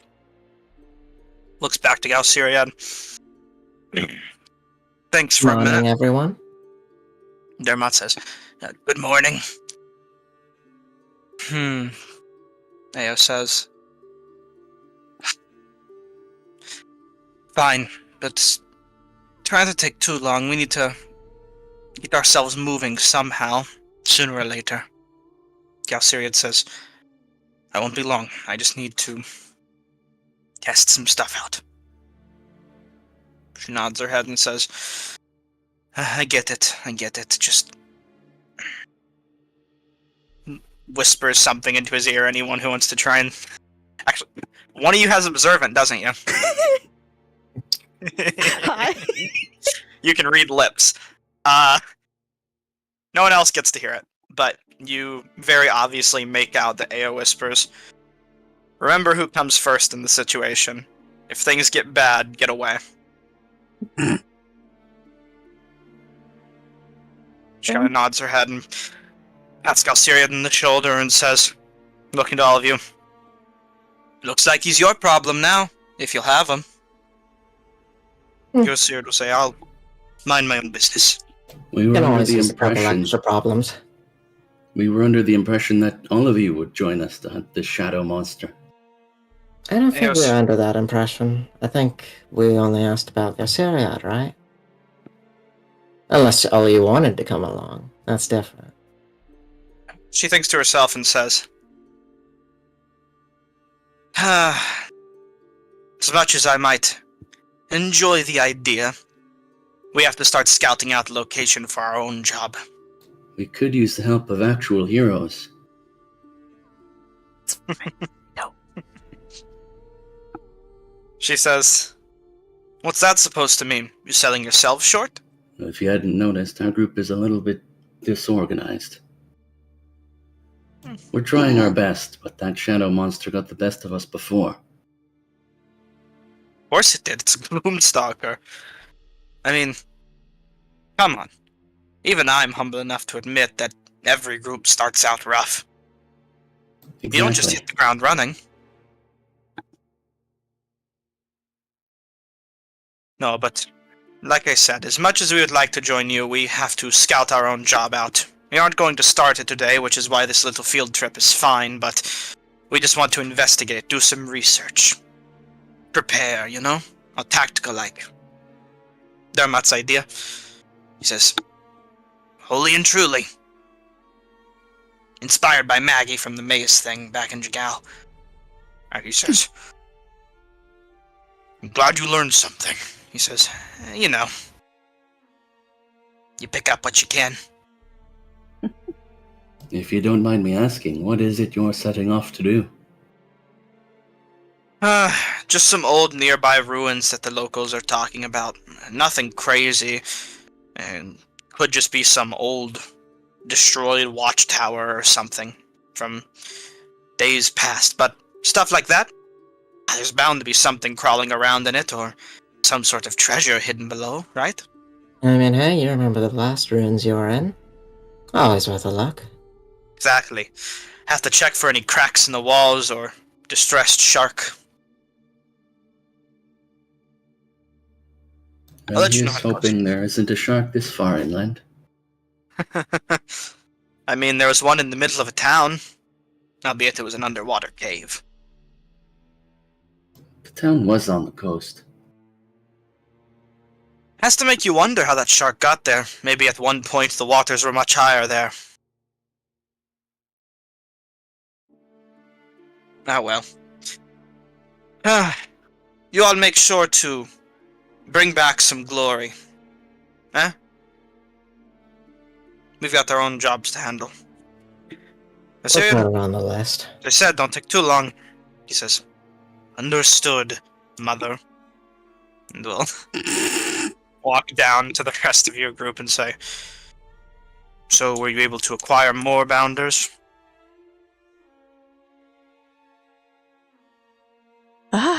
Looks back to Galceriad. Thanks for a minute. Morning, everyone. Dermot says, good morning. Ao says, fine, but try not to take too long. We need to get ourselves moving somehow, sooner or later. Galceriad says, I won't be long. I just need to test some stuff out. She nods her head and says, I get it. Just whispers something into his ear. Anyone who wants to try and... Actually, one of you has Observant, doesn't you? Hi. You can read lips. No one else gets to hear it, but you very obviously make out that Ao whispers, Remember who comes first in the situation. If things get bad, get away. She kind of nods her head and pats Galceria on the shoulder and says, looking to all of you, looks like he's your problem now, if you'll have him. Galceria will say, I'll mind my own business. We were Can under always the use a couple impression extra problems. that all of you would join us to hunt this shadow monster. I don't think Yes. we're under that impression. I think we only asked about Galceria, right? Unless all you wanted to come along. That's different. She thinks to herself and says, as much as I might enjoy the idea, we have to start scouting out the location for our own job. We could use the help of actual heroes. No. She says, what's that supposed to mean? You selling yourself short? If you hadn't noticed, our group is a little bit disorganized. We're trying our best, but that shadow monster got the best of us before. Of course it did. It's a Gloomstalker. I mean, come on. Even I'm humble enough to admit that every group starts out rough. Exactly. You don't just hit the ground running. No, but like I said, as much as we would like to join you, we have to scout our own job out. We aren't going to start it today, which is why this little field trip is fine, but we just want to investigate, do some research. Prepare, you know? How tactical-like. Dermot's idea. He says, wholly and truly. Inspired by Maggie from the maze thing back in Jagal. And he says, I'm glad you learned something. He says, you know. You pick up what you can. If you don't mind me asking, what is it you're setting off to do? Just some old nearby ruins that the locals are talking about. Nothing crazy. And could just be some old, destroyed watchtower or something from days past. But stuff like that, there's bound to be something crawling around in it, or some sort of treasure hidden below, right? I mean, hey, you remember the last ruins you were in? Always worth a look. Exactly. Have to check for any cracks in the walls or distressed shark. I'll let you know Here's how it goes. hoping there isn't a shark this far inland. I mean, there was one in the middle of a town, albeit it was an underwater cave. The town was on the coast. Has to make you wonder how that shark got there. Maybe at one point the waters were much higher there. Ah well. You all make sure to bring back some glory. Eh? We've got our own jobs to handle. I We'll put it on the list. said, don't take too long. He says, understood, mother. And we'll walk down to the rest of your group and say, so were you able to acquire more bounders?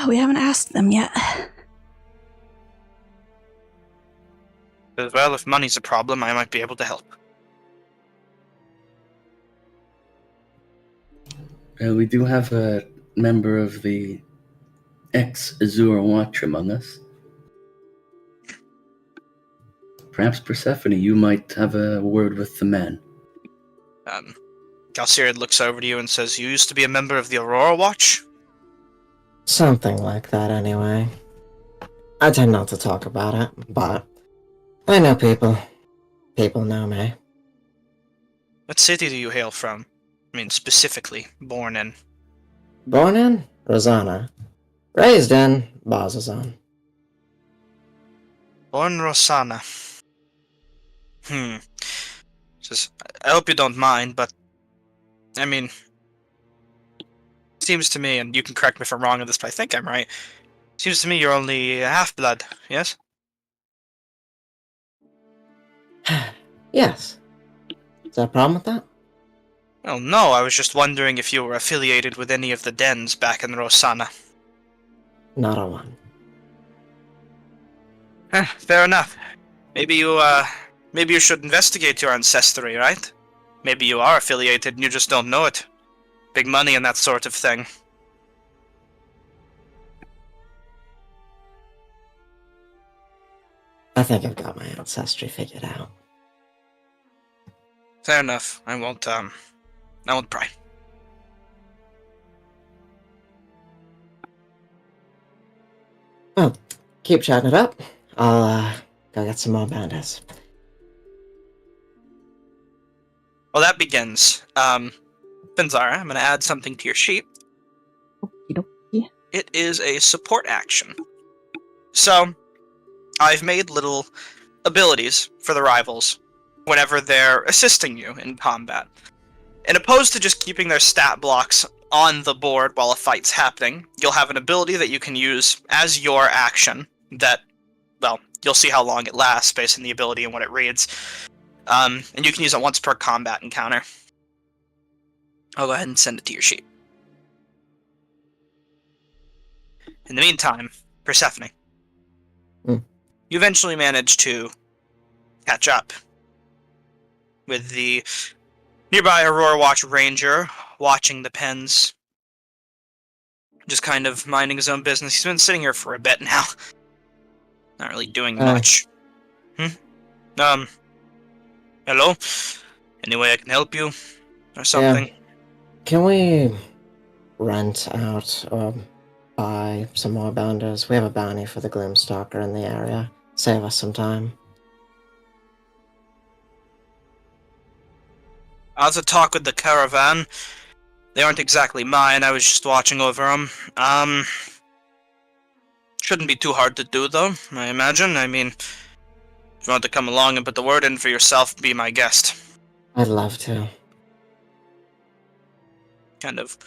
We haven't asked them yet. As well, if money's a problem, I might be able to help. We do have a member of the ex-Azure Watch among us. Perhaps, Persephone, you might have a word with the man. Galceria looks over to you and says, you used to be a member of the Aurora Watch? Something like that, anyway. I tend not to talk about it, but I know people. People know me. What city do you hail from? I mean, specifically, born in. Born in Rosanna. Raised in Bazazan. Born Rosanna. Says, I hope you don't mind, but I mean, seems to me, and you can correct me if I'm wrong on this, but I think I'm right. Seems to me you're only half-blood, yes? Yes. Is there a problem with that? Well, no, I was just wondering if you were affiliated with any of the dens back in Rosana. Not a one. Fair enough. Maybe you should investigate your ancestry, right? Maybe you are affiliated and you just don't know it. Big money and that sort of thing. I think I've got my ancestry figured out. Fair enough. I won't pry. Well, keep chatting it up. I'll go get some more bandits. Well, that begins. Benzara, I'm going to add something to your sheet. Okie-dokie. It is a support action. So, I've made little abilities for the rivals whenever they're assisting you in combat. And opposed to just keeping their stat blocks on the board while a fight's happening, you'll have an ability that you can use as your action that, well, you'll see how long it lasts based on the ability and what it reads. And you can use it once per combat encounter. I'll go ahead and send it to your sheet. In the meantime, Persephone. Hmm. You eventually manage to catch up with the nearby Aurora Watch Ranger, watching the pens. Just kind of minding his own business. He's been sitting here for a bit now. Not really doing much. Hello? Any way I can help you? Or something? Yeah. Can we rent out or buy some more bounders? We have a bounty for the Gloomstalker in the area. Save us some time. I'll have to talk with the caravan. They aren't exactly mine, I was just watching over them. Shouldn't be too hard to do, though, I imagine. I mean, if you want to come along and put the word in for yourself, be my guest. I'd love to. Kind of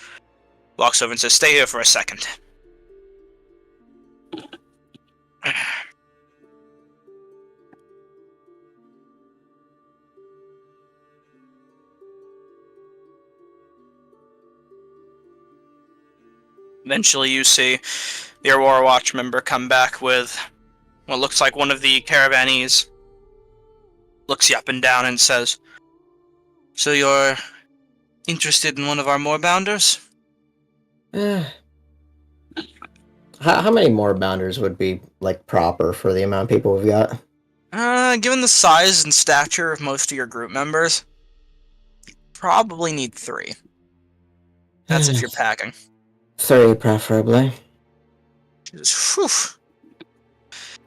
walks over and says, stay here for a second. Eventually you see the Aurora Watch member come back with what looks like one of the caravanees. Looks you up and down and says, so you're interested in one of our moorbounders? How many more bounders would be, like, proper for the amount of people we've got? Given the size and stature of most of your group members, you probably need 3. That's if you're packing. 3, preferably. Whew,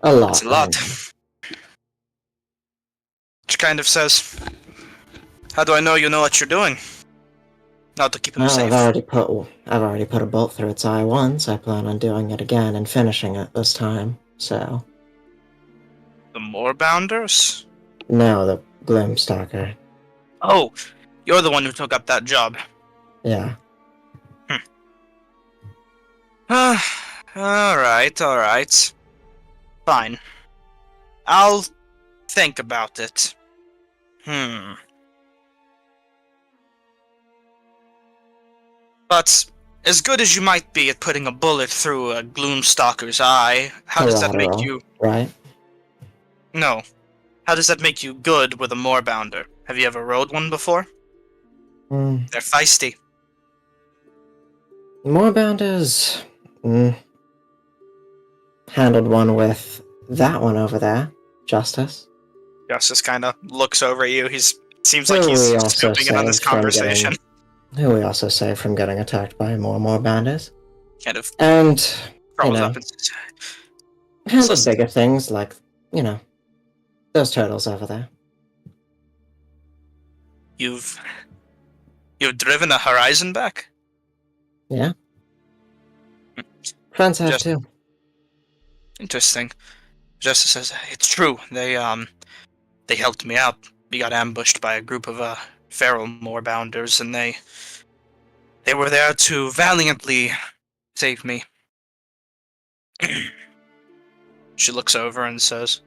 A lot. that's a lot. She kind of says, how do I know you know what you're doing? Not to keep him Well, safe. I've already put a bolt through its eye once. I plan on doing it again and finishing it this time. So The moorbounders? no, the Gloomstalker. Oh, you're the one who took up that job. Yeah. Alright. Fine. I'll think about it. But, as good as you might be at putting a bullet through a Gloomstalker's eye, how does that make Collateral, you... right? No. How does that make you good with a moorbounder? Have you ever rode one before? Hmm. They're feisty. Moorbounders. Handled one with that one over there, Justice. Justice kind of looks over at you. Seems Who like he's we also scooping in on this saved from conversation. Who we also saved from getting attacked by more moorbounders. Kind of And, crawls up and says, handled So- bigger things like, those turtles over there. You've driven a Horizon back? Yeah. Friends have Just- too. Interesting. Justice says, it's true. They helped me out. We got ambushed by a group of feral moorbounders, and they were there to valiantly save me. She looks over and says,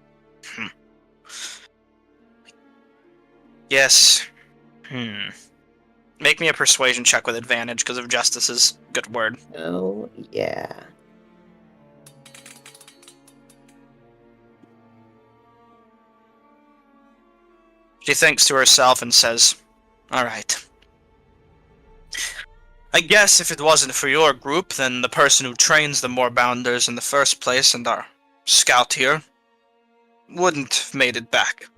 Yes. Make me a persuasion check with advantage because of Justice's good word. Oh, yeah. She thinks to herself and says, "Alright. I guess if it wasn't for your group, then the person who trains the Moorbounders in the first place and our scout here wouldn't have made it back.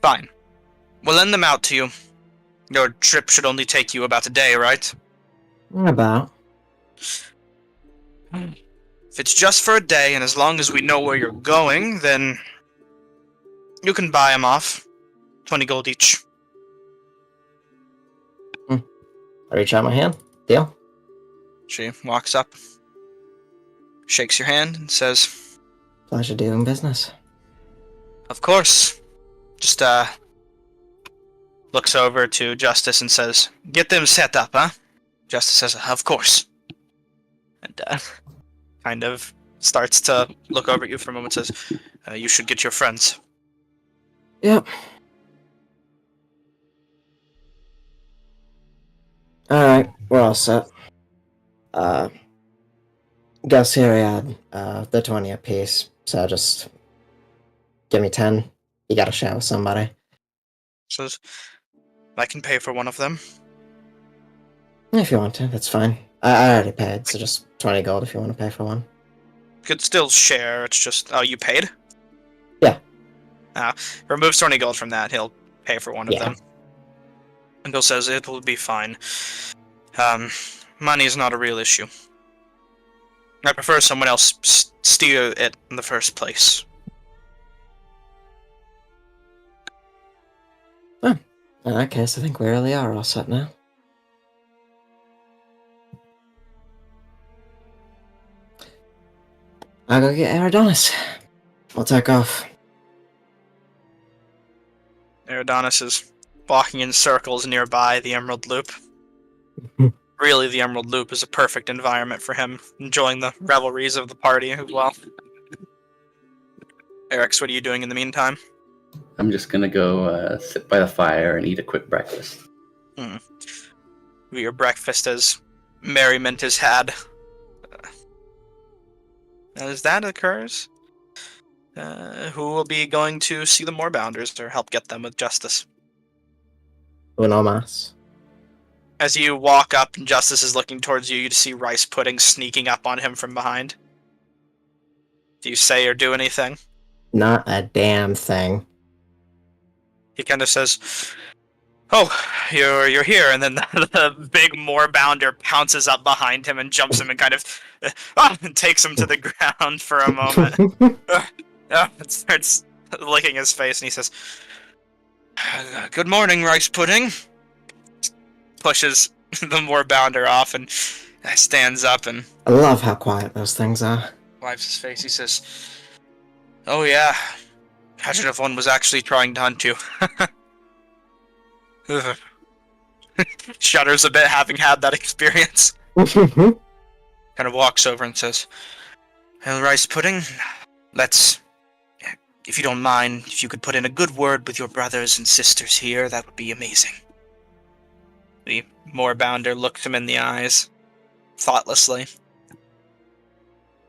Fine. We'll lend them out to you. Your trip should only take you about a day, right? About. If it's just for a day, and as long as we know where you're going, then you can buy them off. 20 gold each." I reach out my hand. Deal? She walks up, shakes your hand, and says, Pleasure doing business. "Of course." Just, looks over to Justice and says, "Get them set up, huh?" Justice says, "Of course." And, kind of starts to look over at you for a moment and says, "You should get your friends." Yep. Alright, we're all set. Gus here had the 20 apiece, so just give me 10. You gotta share with somebody. Says, "I can pay for one of them." If you want to, that's fine. I already paid, so just 20 gold if you want to pay for one. Could still share, it's just, oh, you paid? Yeah. Removes 20 gold from that, he'll pay for one of Yeah. them. And Bill says, "It will be fine. Money is not a real issue. I prefer someone else steer it in the first place." In that case, I think we really are all set now. I'll go get Eridonis. We'll take off. Eridonis is walking in circles nearby the Emerald Loop. Really, the Emerald Loop is a perfect environment for him, enjoying the revelries of the party as well. Eric's, what are you doing in the meantime? I'm just gonna go sit by the fire and eat a quick breakfast. Your breakfast as merriment is had. As that occurs, who will be going to see the Moorbounders or help get them with Justice? Uno mas. As you walk up and Justice is looking towards you, you see Rice Pudding sneaking up on him from behind. Do you say or do anything? Not a damn thing. He kind of says, "Oh, you're here," and then the big Moorbounder pounces up behind him and jumps him and kind of and takes him to the ground for a moment. And starts licking his face, and he says, "Good morning, Rice Pudding." Pushes the Moorbounder off and stands up and I love how quiet those things are. wipes his face. He says, "Oh yeah, imagine if one was actually trying to hunt you." Shudders a bit, having had that experience. Kind of walks over and says, "Well, Rice Pudding, let's, if you don't mind, if you could put in a good word with your brothers and sisters here, that would be amazing." The Moorbounder looks him in the eyes, thoughtlessly.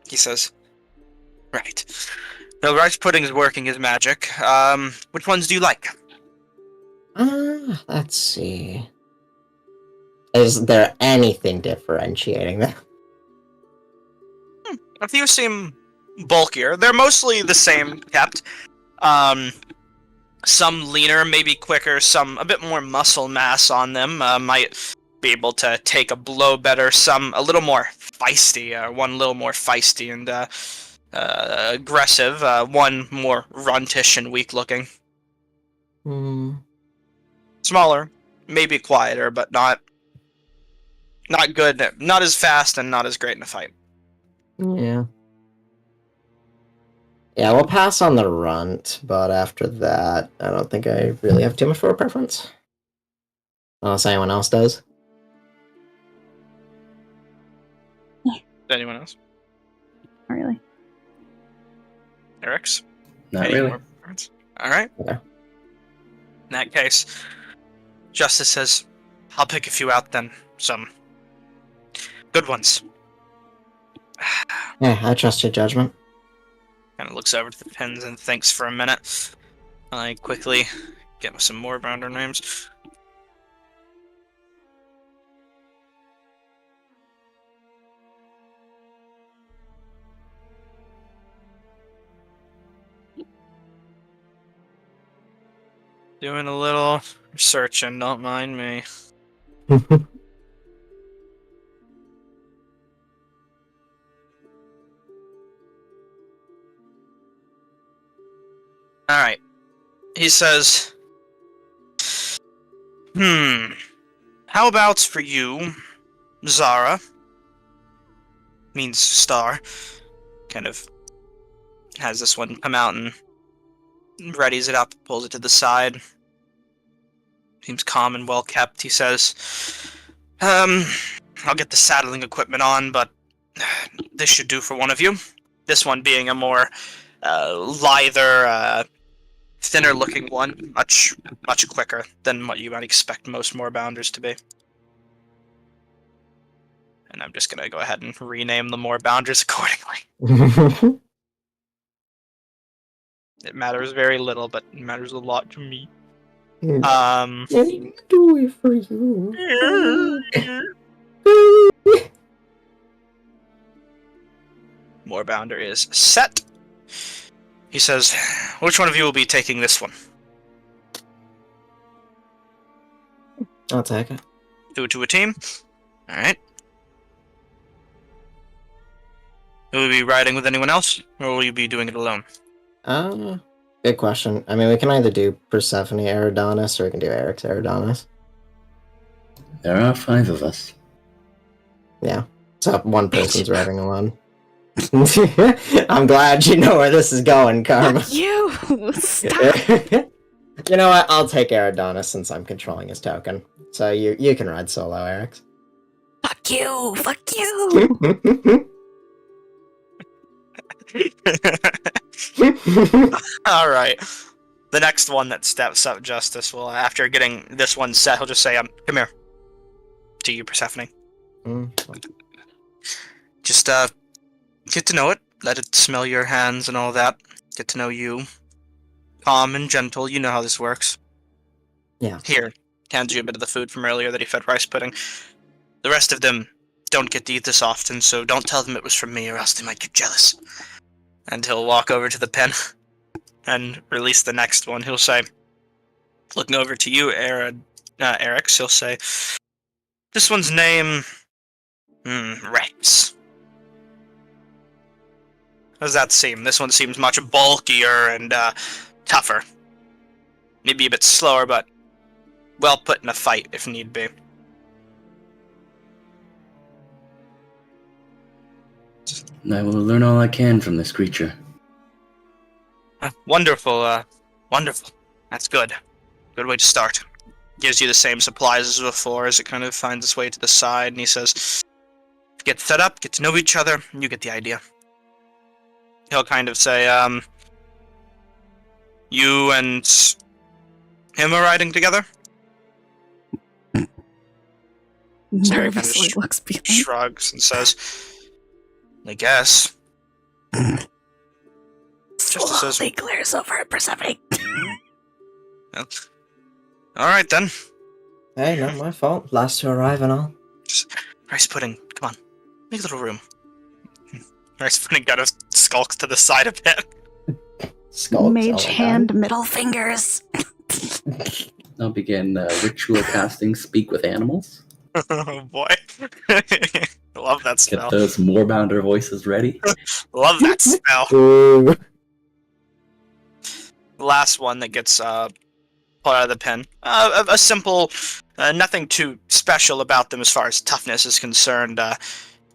He says, "Right. Well, Rice Pudding's working his magic. Which ones do you like?" Let's see. Is there anything differentiating them? A few seem bulkier. They're mostly the same kept. Some leaner, maybe quicker, some a bit more muscle mass on them. Might be able to take a blow better. Some a little more feisty. One a little more feisty and aggressive. One more runtish and weak looking. Smaller, maybe quieter, but not good. Not as fast and not as great in a fight. Yeah. Yeah, we'll pass on the runt, but after that, I don't think I really have too much for a preference. Unless anyone else does. Anyone else? Not really. Eric's? Not Any really. more preference? All right. Okay. In that case, Justice says, I'll pick a few out then. Some good ones. Yeah, I trust your judgment. Kind of looks over to the pins and thinks for a minute. I quickly get some more bounder names. Doing a little searching, don't mind me. Alright. He says, how about for you, Zara? Means star. Kind of has this one come out and readies it up, pulls it to the side. Seems calm and well kept. He says, I'll get the saddling equipment on, but this should do for one of you. This one being a more lither, thinner looking one, much quicker than what you might expect most moorbounders to be. And I'm just gonna go ahead and rename the moorbounders accordingly. It matters very little, but it matters a lot to me. Do it for you. Moorbounder is set. He says, which one of you will be taking this one? I'll take it. Do it to a team. Alright. Will you be riding with anyone else, or will you be doing it alone? Good question. I mean, we can either do Persephone Eridanis or we can do Eric's Eridanis. There are 5 of us. Yeah. So one person's riding alone. I'm glad you know where this is going, Karma. Fuck you! Stop! You know what? I'll take Eridanis since I'm controlling his token. So you can ride solo, Eric. Fuck you! Fuck you! Alright. The next one that steps up, Justice, will, after getting this one set, he'll just say, come here. To you, Persephone. Just, get to know it. Let it smell your hands and all that. Get to know you. Calm and gentle, you know how this works. Yeah. Here, hands you a bit of the food from earlier that he fed rice pudding. The rest of them don't get to eat this often, so don't tell them it was from me or else they might get jealous. And he'll walk over to the pen and release the next one. He'll say, looking over to you, Eric, he'll say, this one's name, Rex. How does that seem? This one seems much bulkier and tougher. Maybe a bit slower, but well put in a fight if need be. I will learn all I can from this creature. Wonderful, wonderful. That's good. Good way to start. Gives you the same supplies as before as it kind of finds its way to the side, and he says, get set up, get to know each other, and you get the idea. He'll kind of say, you and him are riding together? Nervously looks behind. Shrugs and says, I guess. Slowly glares over at Persephone. Well, alright then. Hey, not my fault. Last to arrive and all. Just rice pudding, come on. Make a little room. Rice pudding kind of skulks to the side a bit. Skulks Mage all hand, middle fingers. I'll begin ritual casting Speak with Animals. Oh boy. Love that Get spell. those Moorbounder voices ready. Love that spell. Ooh. Last one that gets pulled out of the pen. A simple, nothing too special about them as far as toughness is concerned.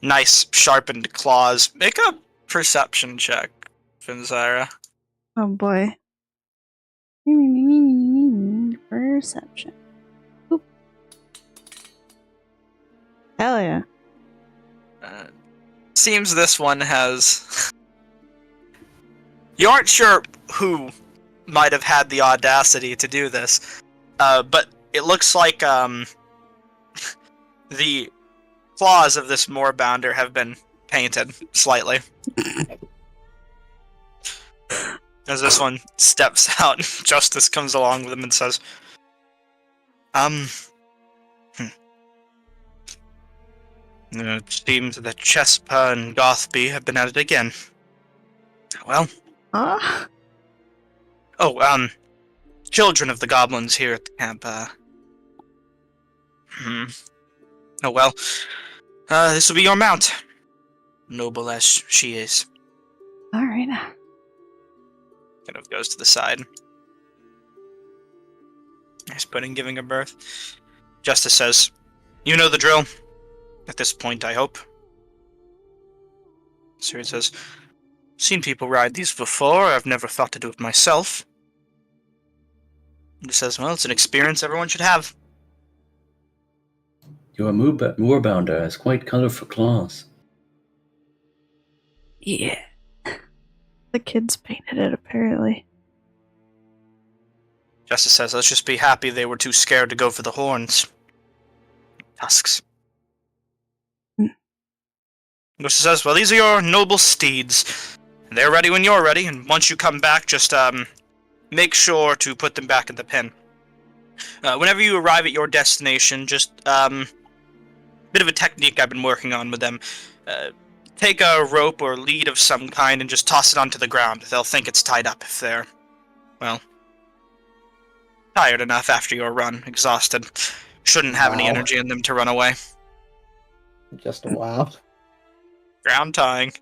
Nice sharpened claws. Make a perception check, Finzyra. Oh boy. Perception. Oop. Hell yeah. Seems this one has... You aren't sure who might have had the audacity to do this, but it looks like the claws of this moorbounder have been painted slightly. As this one steps out, Justice comes along with him and says, It seems that Chespa and Gothby have been at it again. Well, children of the goblins here at the camp, Oh well, this will be your mount, noble as she is. Alright. Kind of goes to the side. Nice pudding giving her birth. Justice says, you know the drill. At this point, I hope. Siri says, seen people ride these before. I've never thought to do it myself. He says, well, it's an experience everyone should have. Your moorbounder has quite colorful claws. Yeah. The kids painted it, apparently. Justice says, let's just be happy they were too scared to go for the horns. Tusks. Justice says, well, these are your noble steeds. They're ready when you're ready, and once you come back, just make sure to put them back in the pen. Whenever you arrive at your destination, just bit of a technique I've been working on with them. Take a rope or lead of some kind and just toss it onto the ground. They'll think it's tied up if they're, well, tired enough after your run, exhausted. Shouldn't have any energy in them to run away. Just wow. Ground tying.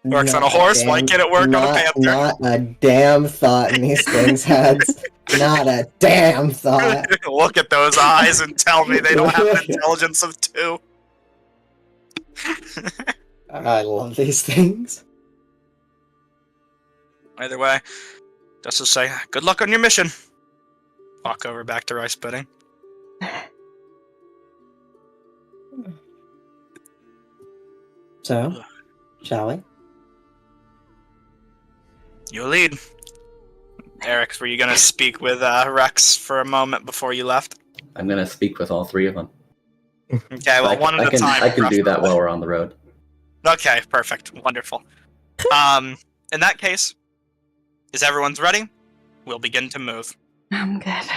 Works on a horse, why can't it work on a panther? Not a damn thought in these things' heads. Not a damn thought. Look at those eyes and tell me they don't have an intelligence of 2. I love these things. Either way, just to say, good luck on your mission. Walk over back to rice pudding. So, shall we? You lead. Eric, were you going to speak with Rex for a moment before you left? I'm going to speak with all 3 of them. Okay, well, one at a time. I can do that while we're on the road. Okay, perfect. Wonderful. In that case, is everyone's ready? We'll begin to move. I'm good.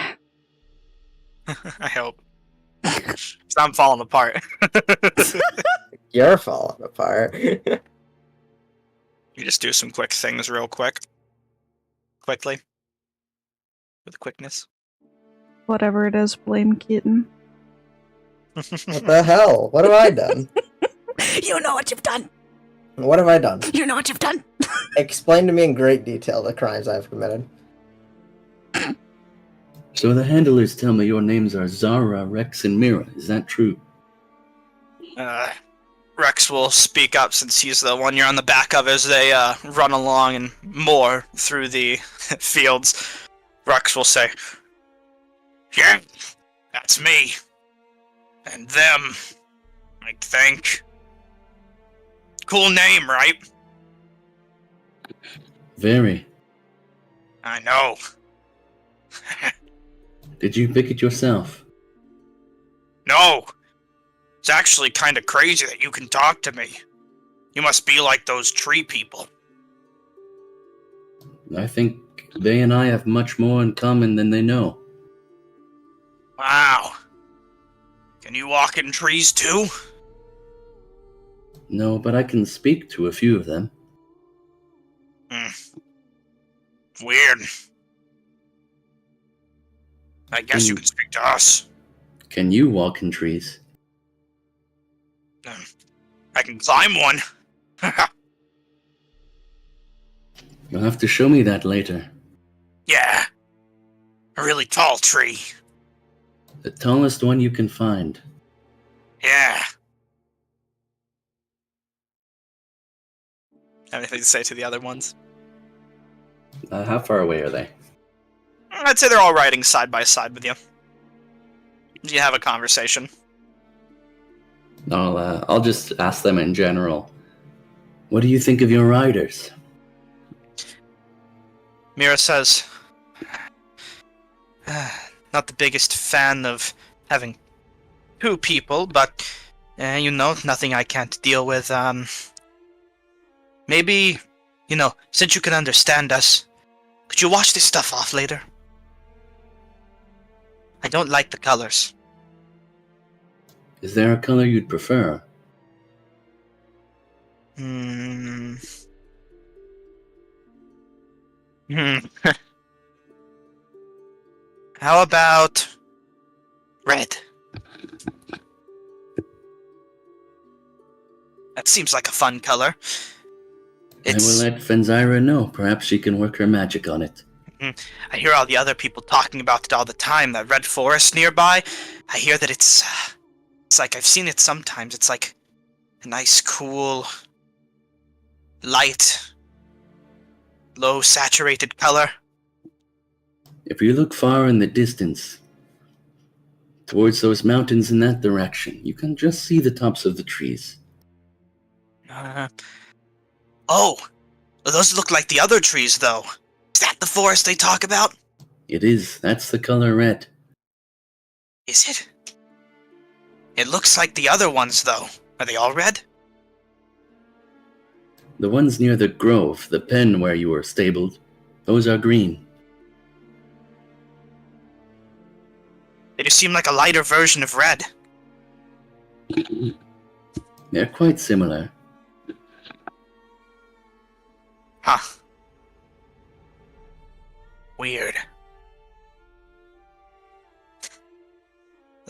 I hope. 'Cause I'm falling apart. You're falling apart. You just do some quick things real quick. Quickly. With quickness. Whatever it is, blame Keaton. What the hell? What have I done? You know what you've done! What have I done? You know what you've done! Explain to me in great detail the crimes I've committed. So the handlers tell me your names are Zara, Rex, and Mira. Is that true? Rex will speak up since he's the one you're on the back of as they run along and more through the fields. Rex will say, yeah, that's me. And them, I think. Cool name, right? Very. I know. Did you pick it yourself? No. It's actually kind of crazy that you can talk to me. You must be like those tree people. I think they and I have much more in common than they know. Wow. Can you walk in trees too? No, but I can speak to a few of them. Weird. I guess you can speak to us. Can you walk in trees? I can climb one. You'll have to show me that later. Yeah. A really tall tree. The tallest one you can find. Yeah. Anything to say to the other ones? How far away are they? I'd say they're all riding side by side with you. You have a conversation. I'll just ask them in general. What do you think of your riders? Mira says, not the biggest fan of having two people, but, nothing I can't deal with. Maybe, since you can understand us, could you wash this stuff off later? I don't like the colors. Is there a color you'd prefer? Hmm. How about red? That seems like a fun color. I will let Fenzira know. Perhaps she can work her magic on it. I hear all the other people talking about it all the time, that red forest nearby. I hear that it's like, I've seen it sometimes, it's like a nice, cool, light, low saturated color. If you look far in the distance, towards those mountains in that direction, you can just see the tops of the trees. Oh, those look like the other trees, though. Is that the forest they talk about? It is. That's the color red. Is it? It looks like the other ones, though. Are they all red? The ones near the grove, the pen where you were stabled, those are green. They just seem like a lighter version of red. They're quite similar. Huh. Weird.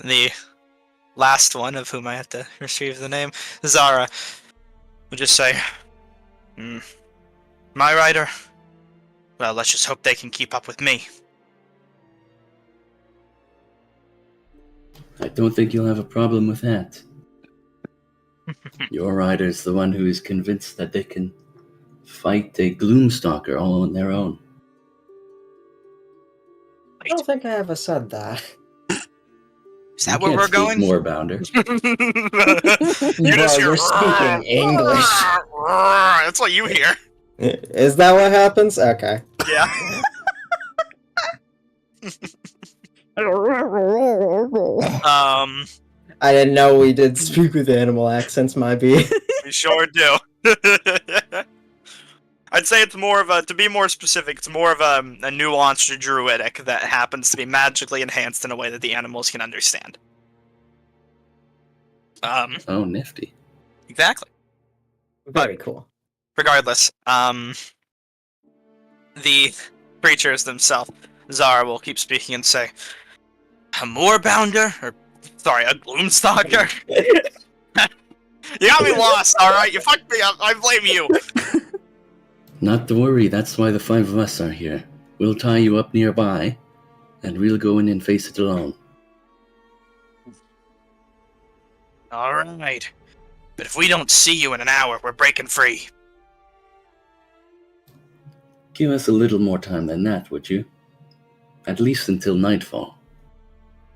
The last one, of whom I have to retrieve the name, Zara, will just say, my rider? Well, let's just hope they can keep up with me. I don't think you'll have a problem with that. Your rider's the one who is convinced that they can fight a Gloomstalker all on their own. I don't think I ever said that. Is that where we're going? More Bounder. You're speaking English. That's what you hear. Is that what happens? Okay. Yeah. I didn't know we did speak with animal accents, might be. We sure do. I'd say it's more of to be more specific, it's more of a nuanced druidic that happens to be magically enhanced in a way that the animals can understand. Oh, nifty. Exactly. Very cool. Regardless, the creatures themselves, Zara will keep speaking and say, a moorbounder? Or, sorry, a gloomstalker? You got me lost, alright? You fucked me up. I blame you. Not to worry, that's why the five of us are here. We'll tie you up nearby, and we'll go in and face it alone. Alright. But if we don't see you in an hour, we're breaking free. Give us a little more time than that, would you? At least until nightfall.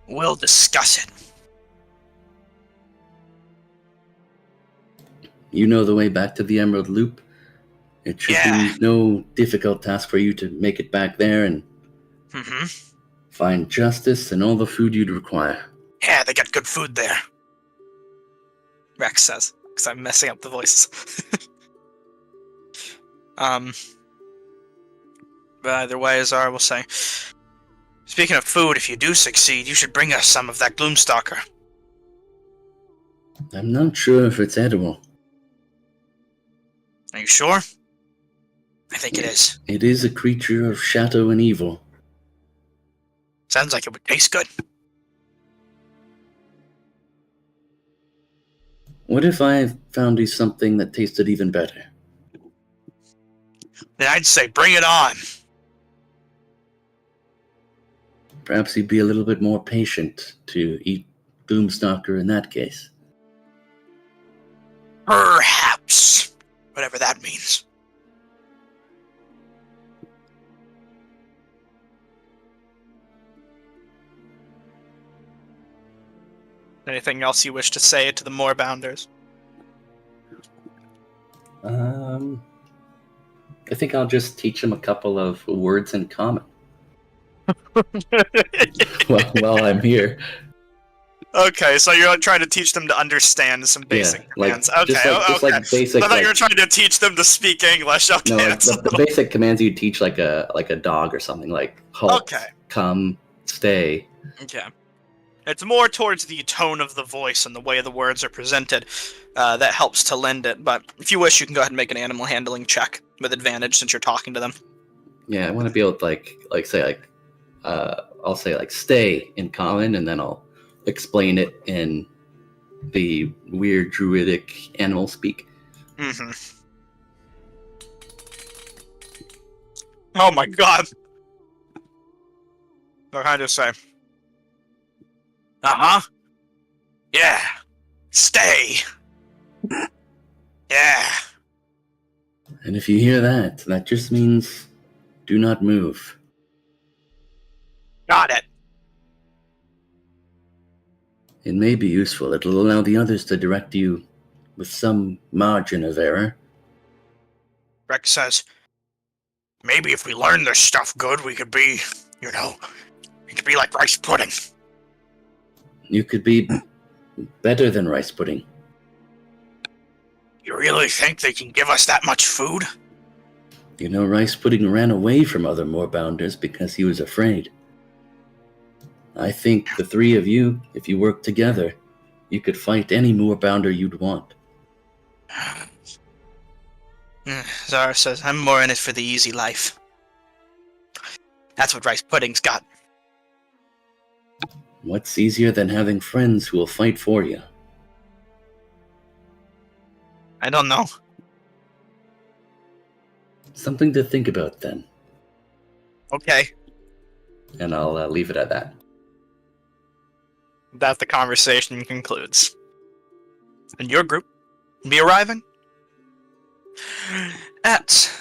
We'll discuss it. You know the way back to the Emerald Loop? It should be no difficult task for you to make it back there and find justice and all the food you'd require. Yeah, they got good food there. Rex says, because I'm messing up the voices. But either way, Zara will say, speaking of food, if you do succeed, you should bring us some of that Gloomstalker. I'm not sure if it's edible. Are you sure? I think it is. It is a creature of shadow and evil. Sounds like it would taste good. What if I found you something that tasted even better? Then I'd say bring it on. Perhaps you'd be a little bit more patient to eat Gloomstalker in that case. Perhaps. Whatever that means. Anything else you wish to say to the Moorbounders? I think I'll just teach them a couple of words in common. Well, I'm here. Okay, so you're trying to teach them to understand some basic commands. Okay, just like basic. I thought you were like, trying to teach them to speak English. Okay, no, like the basic commands you teach like a dog or something, like halt, Okay. come, stay. Okay. It's more towards the tone of the voice and the way the words are presented that helps to lend it. But if you wish, you can go ahead and make an animal handling check with advantage since you're talking to them. Yeah, I want to be able to say I'll say like stay in common, and then I'll explain it in the weird druidic animal speak. Mm-hmm. Oh my god. What can I just say? Uh-huh. Yeah. Stay. Yeah. And if you hear that, that just means do not move. Got it. It may be useful. It'll allow the others to direct you with some margin of error. Rex says, maybe if we learn this stuff good, we could be, we could be like rice pudding. You could be better than rice pudding. You really think they can give us that much food? You know, rice pudding ran away from other moorbounders because he was afraid. I think the three of you, if you work together, you could fight any moorbounder you'd want. Zara says, I'm more in it for the easy life. That's what rice pudding's got. What's easier than having friends who will fight for you? I don't know. Something to think about then. Okay. And I'll leave it at that. That the conversation concludes. And your group will be arriving at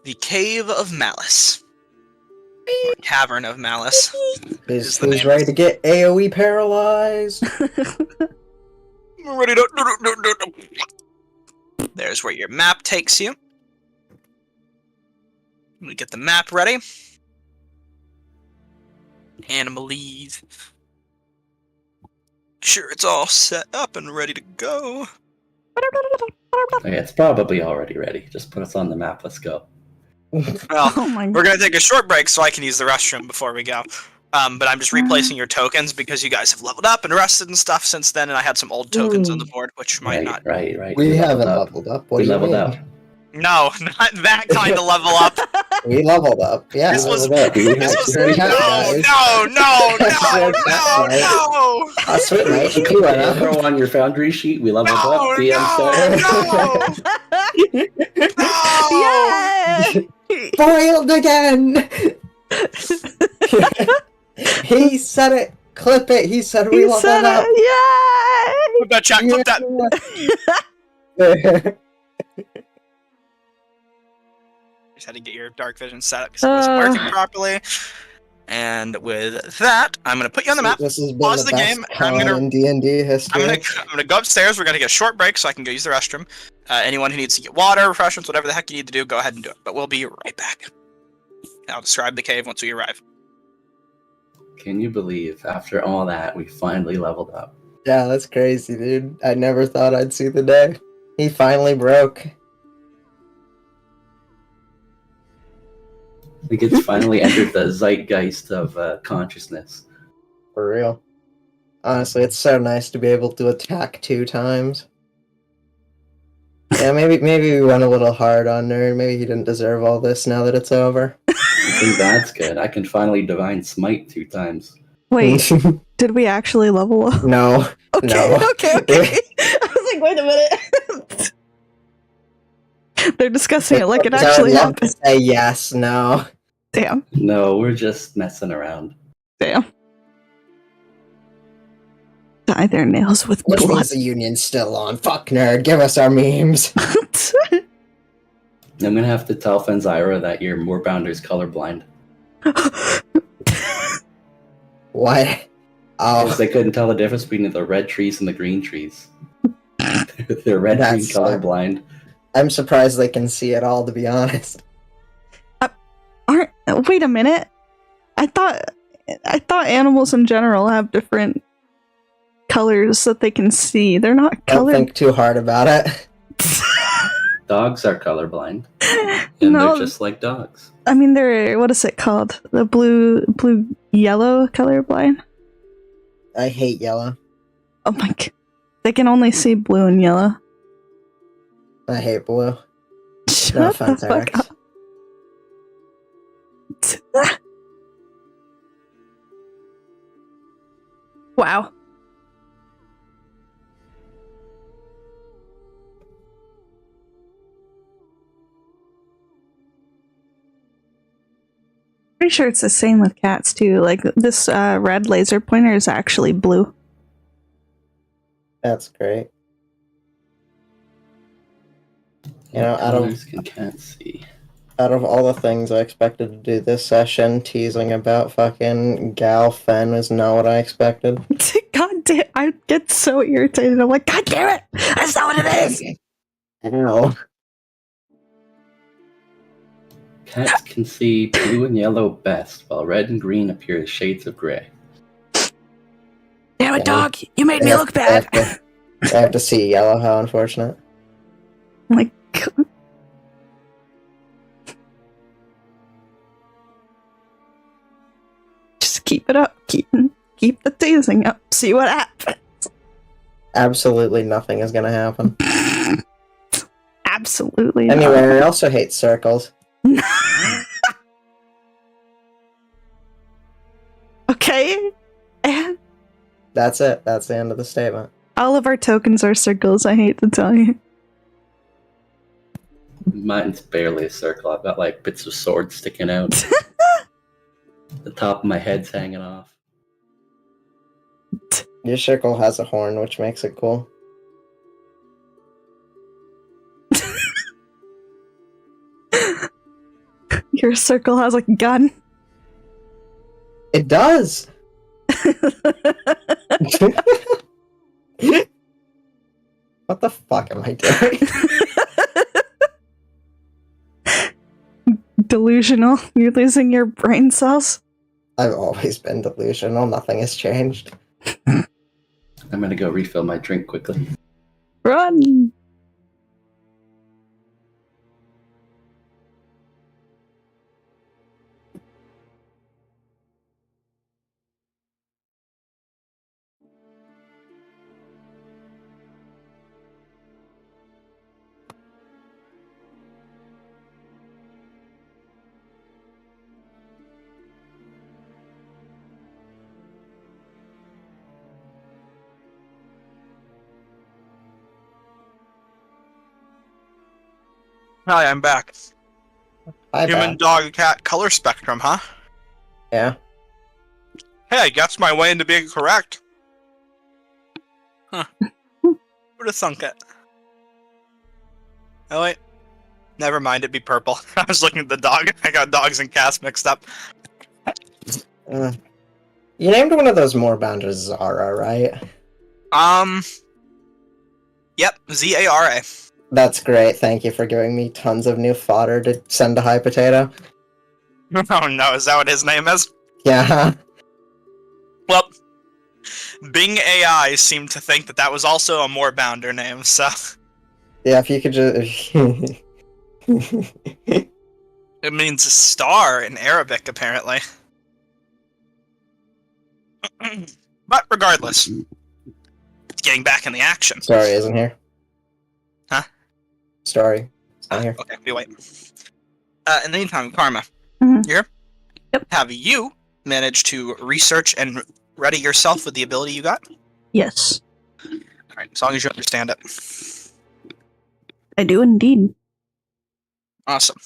the Cave of Malice. Or Cavern of Malice. Who's ready to get AoE paralyzed? Ready to... There's where your map takes you. We get the map ready. Animalese. Sure, it's all set up and ready to go. Okay, it's probably already ready. Just put us on the map. Let's go. Well, Oh my we're gonna take a short break so I can use the restroom before we go. But I'm just replacing your tokens because you guys have leveled up and rested and stuff since then, and I had some old tokens on the board, which might not. Right. We haven't leveled up. What We do you leveled mean? up. No, not that kind of level up. We leveled up. Yeah, This was- leveled up. This was Very happy, no. Oh, sweet, mate. You Hey, went up. throw on your foundry sheet. We leveled No, up. DM said. Yeah! Foiled again! He said it. Clip it. He said we He leveled said up. it! Clip that, chat. Clip that. Just had to get your dark vision set up because it wasn't working properly. And with that, I'm gonna put you on the map. This has been Pause the the best game. con in D&D history. I'm gonna go upstairs. We're gonna get a short break so I can go use the restroom. Anyone who needs to get water, refreshments, whatever the heck you need to do, go ahead and do it. But we'll be right back. I'll describe the cave once we arrive. Can you believe after all that we finally leveled up? Yeah, that's crazy, dude. I never thought I'd see the day. He finally broke. Like it's finally entered the zeitgeist of consciousness. For real. Honestly, it's so nice to be able to attack 2 times. Yeah, maybe we went a little hard on Nerd. Maybe he didn't deserve all this now that it's over. I think that's good. I can finally divine smite 2 times. Wait, did we actually level up? No. Okay, No. okay. I was like, wait a minute. They're discussing it like it actually I would love to happened. say yes, no. Damn. No, we're just messing around. Damn. Dye their nails with Which blood. means the union's still on. Fuck Nerd, give us our memes. I'm gonna have to tell Fenzira that your Moorbounder's colorblind. What? Because Oh, they couldn't tell the difference between the red trees and the green trees. They're red green That's colorblind. I'm surprised they can see it all, to be honest. Wait a minute. I thought animals in general have different colors that they can see. They're not Don't colored. think too hard about it. Dogs are colorblind, and No, they're just like dogs. I mean they're, what is it called? The blue yellow colorblind. I hate yellow. Oh my god. They can only see blue and yellow. I hate blue. Shut No the offense, fuck Eric. up. Wow. Pretty sure it's the same with cats too. Like this red laser pointer is actually blue. That's great. You know, What colors can cats see? out of all the things I expected to do this session, teasing about fucking Gal Fen is not what I expected. God damn, I get so irritated. I'm like, God damn it! That's not what it is! Ow. Cats can see blue and yellow best, while red and green appear as shades of gray. Damn it, dog! You made me They look have- bad! I have to see yellow, how unfortunate. Like, just keep it up. Keep the teasing up. See what happens. Absolutely nothing is gonna happen. Absolutely not. Anyway, I also hate circles. Okay. And That's it. That's the end of the statement. all of our tokens are circles, I hate to tell you. Mine's barely a circle. I've got like bits of sword sticking out. The top of my head's hanging off. Your circle has a horn, which makes it cool. Your circle has a gun. It does! What the fuck am I doing? Delusional. You're losing your brain cells. I've always been delusional. Nothing has changed. I'm gonna go refill my drink quickly. Run! Hi, I'm back. Hi, Human, Pat. dog, cat, color spectrum, huh? Yeah. Hey, I guessed my way into being correct. Huh. Who'd have thunk it? Oh wait. Never mind, it'd be purple. I was looking at the dog. I got dogs and cats mixed up. You named one of those Moorbound as Zara, right? Yep, Zara. That's great. Thank you for giving me tons of new fodder to send to High Potato. Oh no, is that what his name is? Yeah. Well, Bing AI seemed to think that that was also a Moorbounder name, so... Yeah, if you could just... It means star in Arabic, apparently. But regardless, getting back in the action. Story isn't here. Huh? Story. It's not here. Okay, we wait. In the meantime, Karma, Mhm. you here? Yep. Have you managed to research and ready yourself with the ability you got? Yes, Alright, as long as you understand it. I do indeed. Awesome.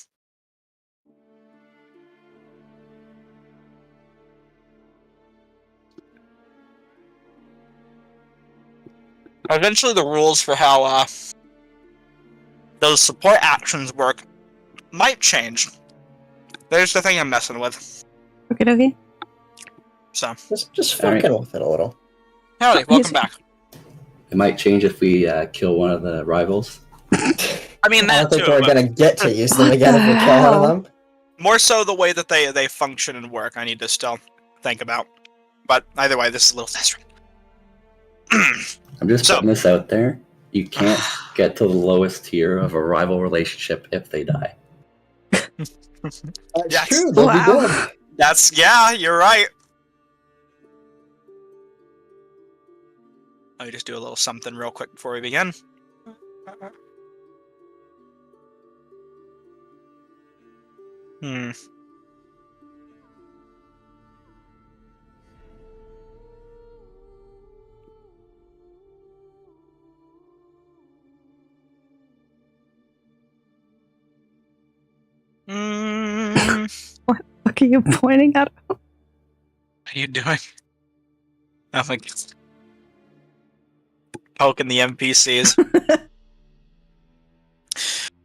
Eventually, the rules for how those support actions work might change. There's the thing I'm messing with. Okay. So, Just Alright. fucking with it a little. howdy, Yes. welcome back. It might change if we kill one of the rivals. I mean, I that don't think too, we're but gonna get to use them What again if the we kill one of hell? them. More so the way that they function and work, I need to still think about. But either way, this is a little faster. I'm just putting this out there. You can't get to the lowest tier of a rival relationship if they die. That's Yes. true. They'll be Wow. dead. Yeah, you're right. Let me just do a little something real quick before we begin. Hmm. What are you pointing at? What are you doing? Oh my god. Poking the NPCs.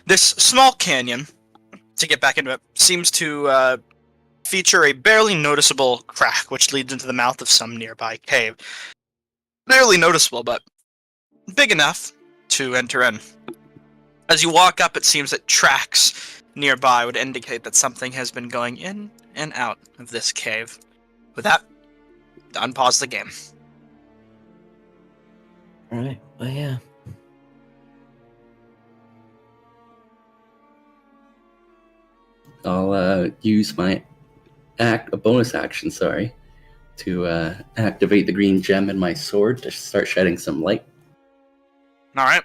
This small canyon, to get back into it, seems to feature a barely noticeable crack which leads into the mouth of some nearby cave. Barely noticeable, but big enough to enter in. As you walk up, it seems that tracks nearby would indicate that something has been going in and out of this cave. With that, unpause the game. Alright, well, yeah. I'll use my a bonus action, to activate the green gem in my sword to start shedding some light. Alright.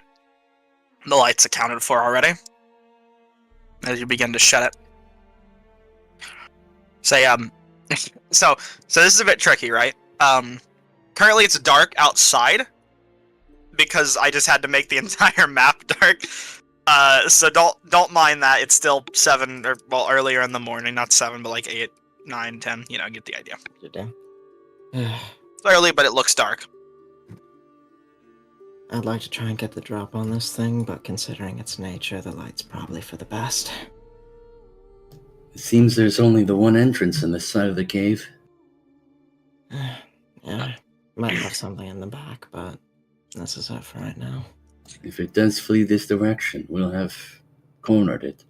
The light's accounted for already. As you begin to shed it. Say, so this is a bit tricky, right? Currently it's dark outside, because I just had to make the entire map dark. So don't mind that. It's still 7, or, well, earlier in the morning, not 7, but like 8, 9, 10, you know, get the idea. It's early, but it looks dark. I'd like to try and get the drop on this thing, but considering its nature, the light's probably for the best. It seems there's only the one entrance in this side of the cave. Yeah, might have something in the back, but this is it for right now. If it does flee this direction, we'll have cornered it.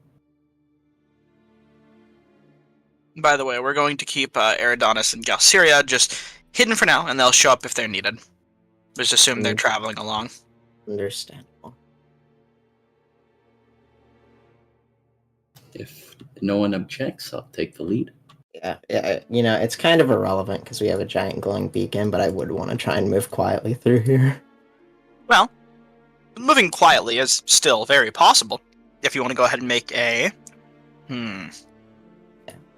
By the way, we're going to keep Eridonis and Galceria just hidden for now, and they'll show up if they're needed. Just assume they're traveling along. Understandable. If no one objects, I'll take the lead. Yeah, you know, it's kind of irrelevant because we have a giant glowing beacon, but I would want to try and move quietly through here. Well, moving quietly is still very possible. If you want to go ahead and make a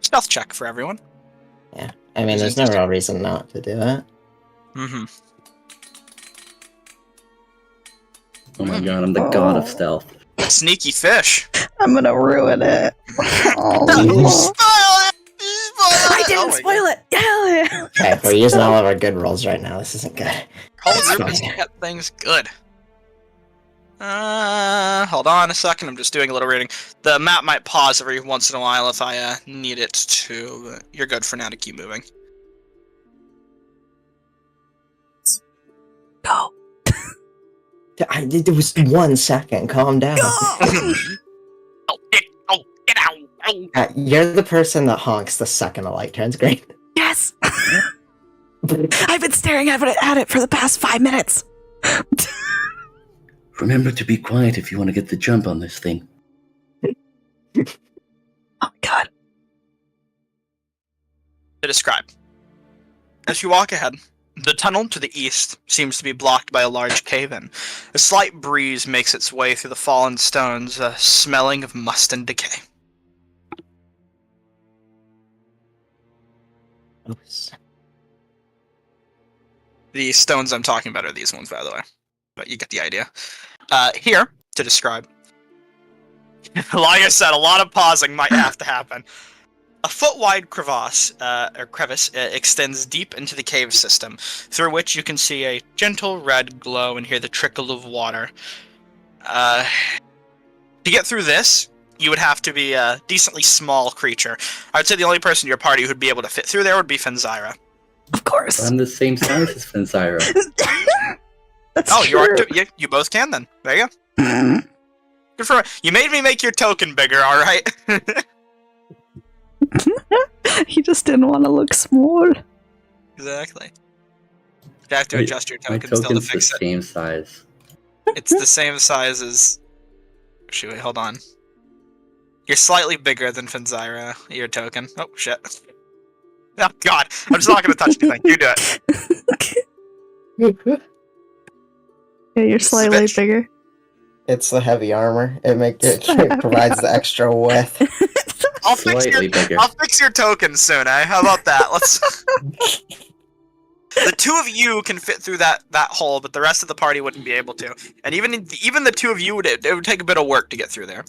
stealth check for everyone. Yeah, I mean, there's no real reason not to do it. Mm-hmm. Oh my god, I'm the god of stealth. Sneaky fish. I'm gonna ruin it. Oh. I didn't spoil it. Yeah. Okay, we're using all of our good rolls right now. This isn't good. Cold Rivers kept things good. Hold on a second. I'm just doing a little reading. The map might pause every once in a while if I need it to. But you're good for now to keep moving. Go. It was 1 second. Calm down. Get out! You're the person that honks the second the light turns green. Yes. I've been staring at it for the past 5 minutes. Remember to be quiet if you want to get the jump on this thing. Oh my god. To describe. As you walk ahead, the tunnel to the east seems to be blocked by a large cave-in. A slight breeze makes its way through the fallen stones, smelling of must and decay. Oops. The stones I'm talking about are these ones, by the way. But you get the idea. Here, to describe. Like I said, a lot of pausing might have to happen. A foot-wide crevice extends deep into the cave system, through which you can see a gentle red glow and hear the trickle of water. To get through this, you would have to be a decently small creature. I would say the only person in your party who'd be able to fit through there would be Fenzira. Of course. I'm the same size as Fenzira. That's Oh, true. you are. You both can then. There you go. Good for you. Made me make your token bigger. All right. He just didn't want to look small. Exactly. You have to Wait, adjust your my token still to token's the fix it. same size. It's the same size as. Shoot, wait, hold on. You're slightly bigger than Finzyra, your token. Oh, shit. Oh, God. I'm just not going to touch anything. You do it. Yeah, you're This is a slightly bit- bigger. It's the heavy armor. It provides the extra width. Slightly bigger. I'll fix your token soon, eh? How about that? Let's. The two of you can fit through that hole, but the rest of the party wouldn't be able to. And even the two of you it would take a bit of work to get through there.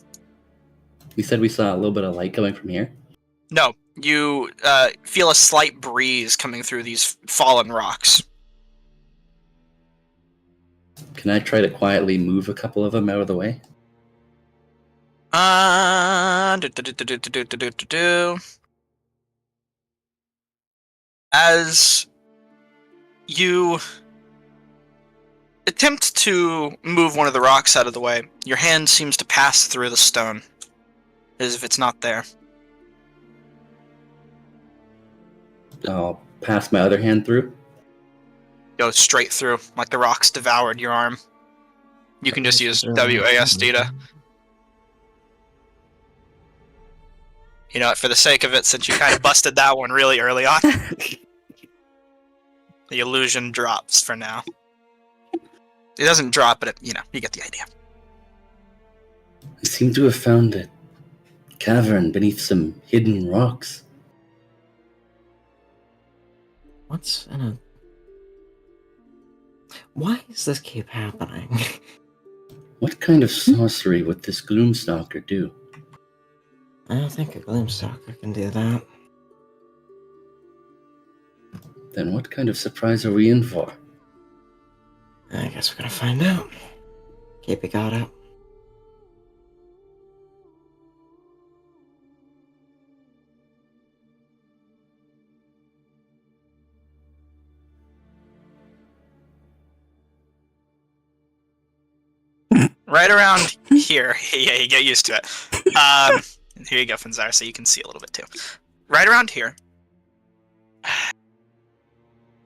You said we saw a little bit of light coming from here. No, you feel a slight breeze coming through these fallen rocks. Can I try to quietly move a couple of them out of the way? As you attempt to move one of the rocks out of the way, your hand seems to pass through the stone, as if it's not there. I'll pass my other hand through. Goes straight through, like the rocks devoured your arm. You can just use WASD to... You know what, for the sake of it, since you kind of busted that one really early on, the illusion drops for now. It doesn't drop, but you get the idea. I seem to have found a cavern beneath some hidden rocks. What's in a... Why does this keep happening? What kind of sorcery would this Gloomstalker do? I don't think a Gloomstalker can do that. Then what kind of surprise are we in for? I guess we're gonna find out. Keep your guard up. Right around here. Yeah, you get used to it. Here you go, Finzar, so you can see a little bit too. Right around here.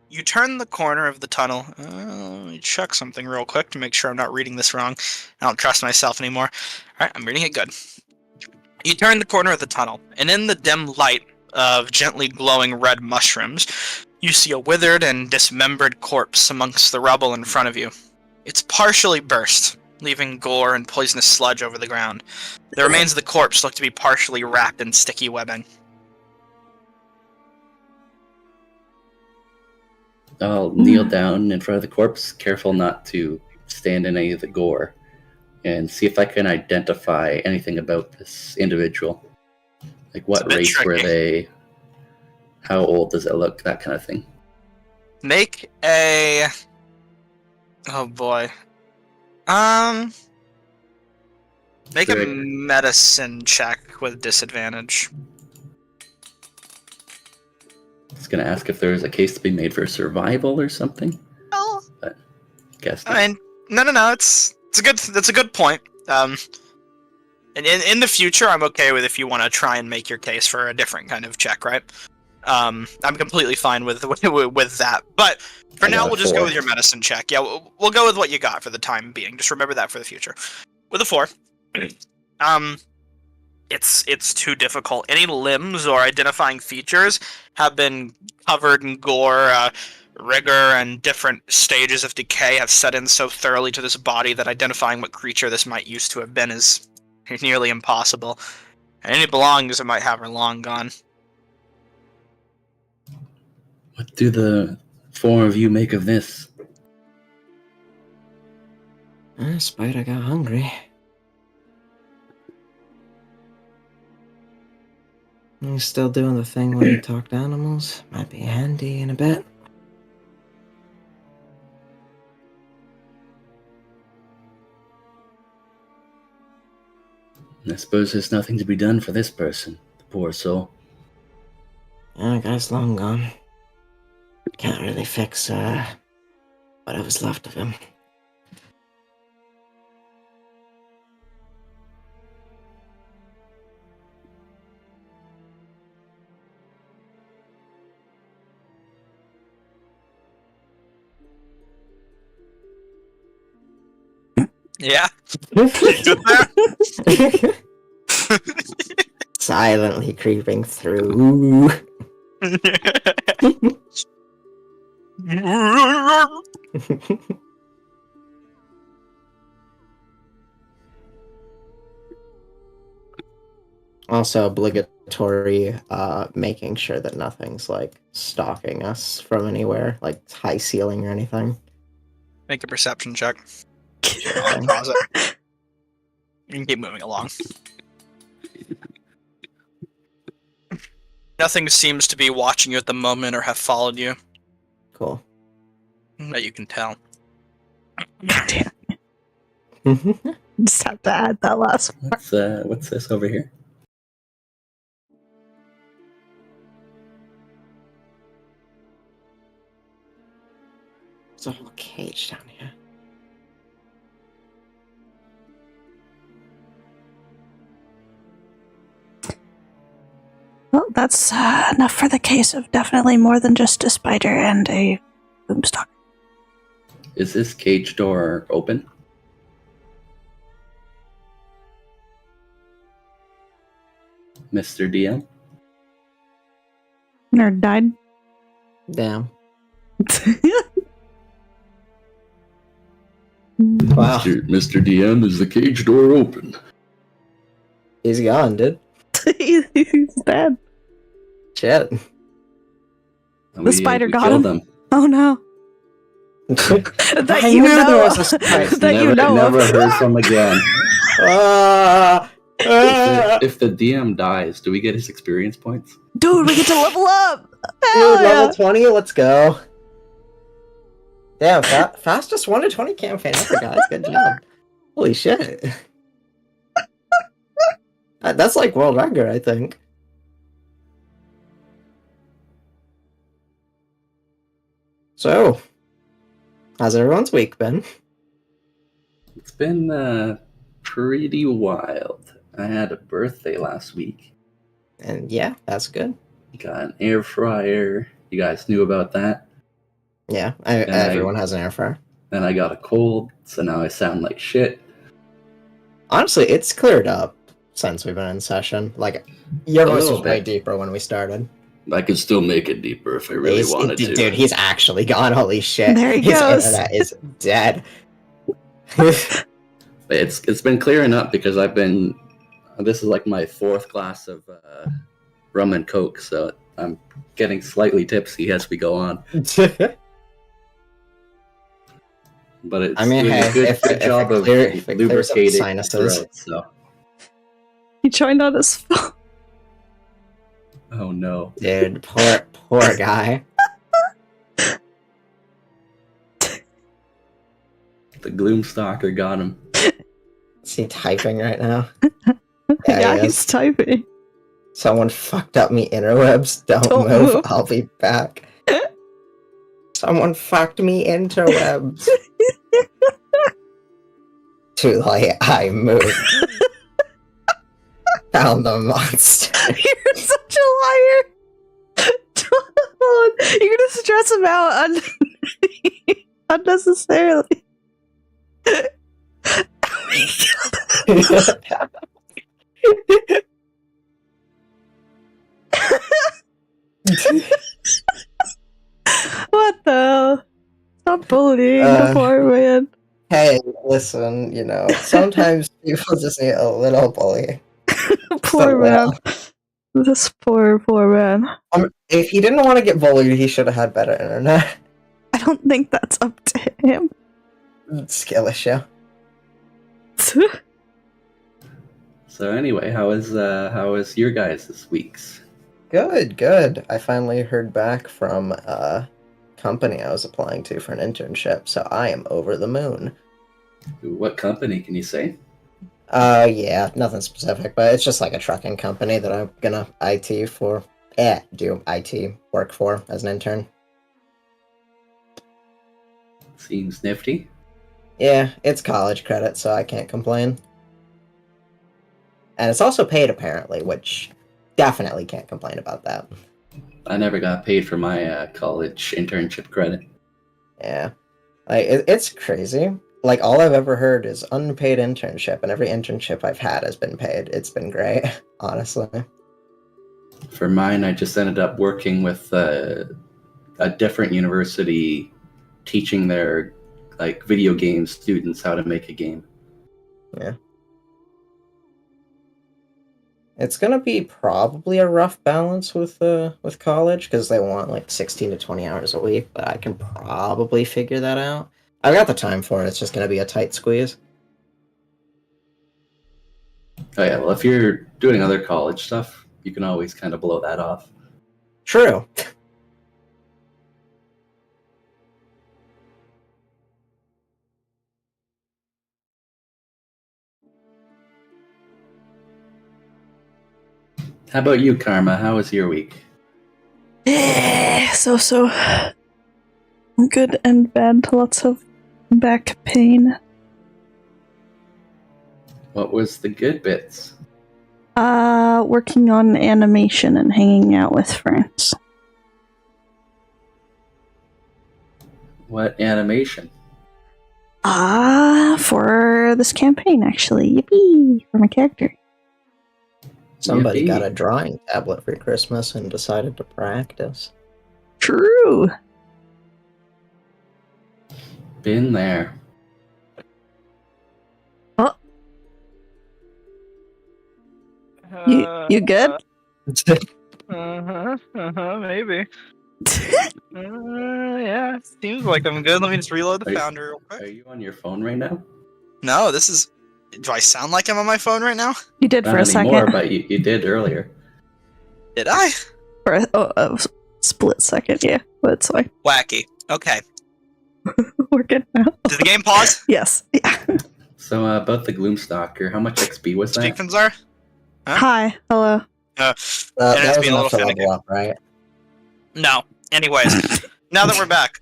You turn the corner of the tunnel. Let me check something real quick to make sure I'm not reading this wrong. I don't trust myself anymore. Alright, I'm reading it good. You turn the corner of the tunnel, and in the dim light of gently glowing red mushrooms, you see a withered and dismembered corpse amongst the rubble in front of you. It's partially burst, leaving gore and poisonous sludge over the ground. The remains of the corpse look to be partially wrapped in sticky webbing. I'll kneel down in front of the corpse, careful not to stand in any of the gore, and see if I can identify anything about this individual. Like, what race were they? How old does it look? That kind of thing. Make a... Oh boy. Make a medicine check with disadvantage. I was going to ask if there was a case to be made for survival or something. Well, But guess I mean, no. It's a good point. And in the future, I'm okay with if you want to try and make your case for a different kind of check, right? I'm completely fine with that. But for now, we'll just go with your medicine check. Yeah, we'll go with what you got for the time being. Just remember that for the future. With a 4, it's too difficult. Any limbs or identifying features have been covered in gore. Rigor and different stages of decay have set in so thoroughly to this body that identifying what creature this might used to have been is nearly impossible. And any belongings it might have are long gone. What do the 4 of you make of this? Spider got hungry. He's still doing the thing where he talked animals. Might be handy in a bit. I suppose there's nothing to be done for this person, the poor soul. Yeah, the guy's long gone. Can't really fix whatever's left of him. Yeah. Good there? Silently creeping through. Also obligatory making sure that nothing's like stalking us from anywhere, like high ceiling or anything. Make a perception check. I'll pause it. You can keep moving along. Nothing seems to be watching you at the moment or have followed you, Cool. that you can tell. Damn. Just have to add that last part. What's this over here? There's a whole cage down here. Well, that's enough for the case of definitely more than just a spider and a boomstalk. Is this cage door open? Mr. DM? Nerd died. Damn. Wow. Mr. DM, is the cage door open? He's gone, dude. He's dead. Shit. The spider got killed him? Oh no. That I you knew know. there was a spider. That you know never of. heard from again. If the DM dies, do we get his experience points? Dude, we get to level up! Dude, Hell yeah. level 20, let's go. Damn, fastest 1 to 20 campaign ever, guys. Good job. Holy shit. That's like world record, I think. So, how's everyone's week been? It's been pretty wild. I had a birthday last week. And yeah, that's good. Got an air fryer. You guys knew about that. Yeah, everyone has an air fryer. Then I got a cold, so now I sound like shit. Honestly, it's cleared up since we've been in session. Like, your voice little was way bit. deeper when we started. I could still make it deeper if I really wanted to. Dude, he's actually gone. Holy shit. There he His goes. internet is dead. It's been clearing up because this is like my 4th glass of rum and coke, so I'm getting slightly tipsy as we go on. But it's doing a good job of lubricating sinuses. throat, so. He joined on his phone. Oh no. Dude, poor guy. The Gloomstalker got him. Is he typing right now? Yeah, he he's is. typing. Someone fucked up me interwebs. Don't move. I'll be back. Someone fucked me interwebs. Too late. I moved. Found the monster. You're such a liar. You're gonna stress him out unnecessarily. What the hell? Stop bullying the poor man. Hey, listen, sometimes people just need a little bullying. Poor man. This poor man. If he didn't want to get bullied, he should have had better internet. I don't think that's up to him. Skill issue. So anyway, how was your guys this week's? Good. I finally heard back from a company I was applying to for an internship, so I am over the moon. What company can you say? Yeah, nothing specific, but it's just like a trucking company that I'm gonna do IT work for as an intern. Seems nifty. Yeah, it's college credit, so I can't complain. And it's also paid, apparently, which definitely can't complain about that. I never got paid for my college internship credit. Yeah. Like, it's crazy. Like, all I've ever heard is unpaid internship, and every internship I've had has been paid. It's been great, honestly. For mine, I just ended up working with a different university, teaching their like video game students how to make a game. Yeah. It's gonna be probably a rough balance with college because they want like 16 to 20 hours a week, but I can probably figure that out. I've got the time for it. It's just gonna be a tight squeeze. Oh yeah, well if you're doing other college stuff, you can always kind of blow that off. True. How about you, Karma? How was your week? So good and bad. Lots of back pain. What was the good bits? Working on animation and hanging out with friends. What animation? For this campaign, actually. Yippee! For my character. Somebody Yippee. got a drawing tablet for Christmas and decided to practice. True! Been there. You good? Maybe. Yeah, seems like I'm good. Let me just reload the Are you- founder real Are quick. you on your phone right now? No, this is. Do I sound like I'm on my phone right now? You did for Not a anymore, second. but you did earlier. Did I? For a split second, yeah. But it's fine. Wacky. Okay. We're good now. Did the game pause? Yes. Yeah. So about the Gloomstalker, how much XP was Speak, that? Finzar? Huh? Hi. Hello. Internet's That was being a enough little to finicky. level up, right? No. Anyways, now that we're back,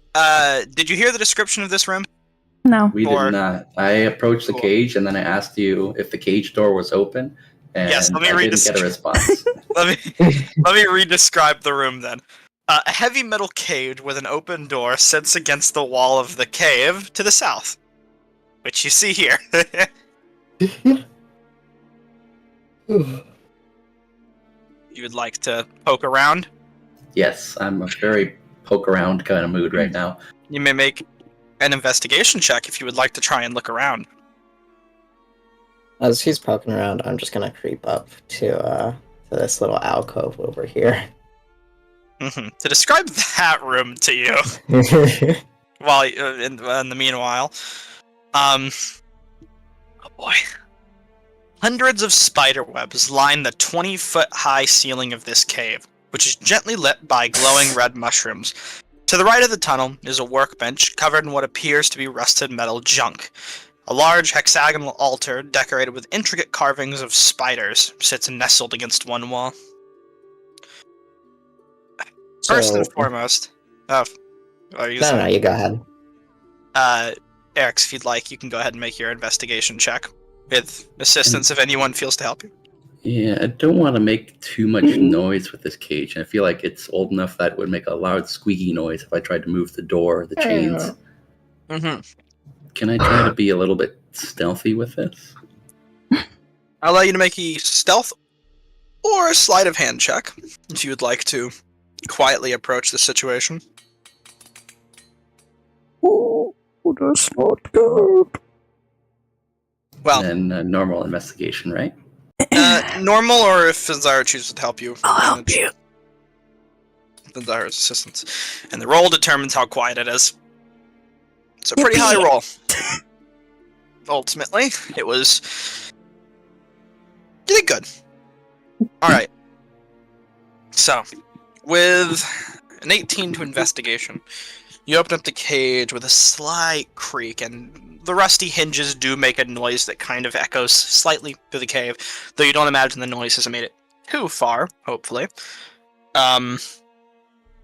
did you hear the description of this room? No. We Or- did not. I approached the Cool. cage and then I asked you if the cage door was open, and Yes, let me I read didn't this. get a response. Let me re-describe the room then. A heavy metal cage with an open door sits against the wall of the cave to the south, which you see here. You would like to poke around? Yes, I'm a very poke around kind of mood right now. You may make an investigation check if you would like to try and look around. As he's poking around, I'm just gonna creep up to this little alcove over here. To describe that room to you, while in the meanwhile, oh boy, hundreds of spider webs line the 20-foot high ceiling of this cave, which is gently lit by glowing red mushrooms. To the right of the tunnel is a workbench covered in what appears to be rusted metal junk. A large hexagonal altar decorated with intricate carvings of spiders sits nestled against one wall. First and foremost, are you No, you go ahead. Eric's, if you'd like, you can go ahead and make your investigation check with assistance if anyone feels to help you. Yeah, I don't want to make too much noise with this cage, and I feel like it's old enough that it would make a loud squeaky noise if I tried to move the door or the chains. Mm-hmm. Can I try to be a little bit stealthy with this? I'll allow you to make a stealth or a sleight of hand check if you would like to quietly approach the situation. Oh, that's not good. Well, And normal investigation, right? normal, or if Finzara chooses to help you. I'll help you. Finzara's assistance. And the roll determines how quiet it is. It's a pretty high roll. Ultimately, it was... You did good. Alright. So, with an 18 to investigation, you open up the cage with a slight creak, and the rusty hinges do make a noise that kind of echoes slightly through the cave, though you don't imagine the noise has made it too far, hopefully.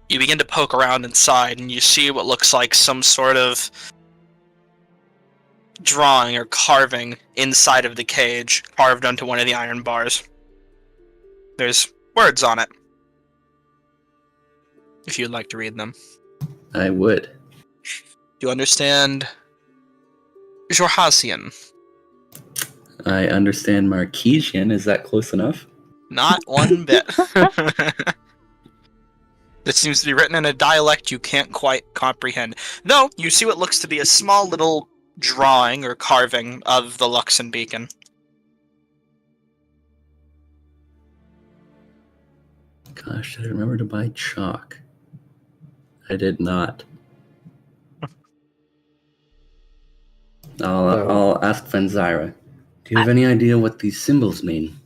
You begin to poke around inside, and you see what looks like some sort of drawing or carving inside of the cage, carved onto one of the iron bars. There's words on it, if you'd like to read them. I would. Do you understand Jorhasian? I understand Marquesian. Is that close enough? Not one bit. This seems to be written in a dialect you can't quite comprehend. Though, you see what looks to be a small little drawing or carving of the Luxon beacon. Gosh, did I remember to buy chalk? I did not. I'll ask Fenzira. Do you have any idea what these symbols mean?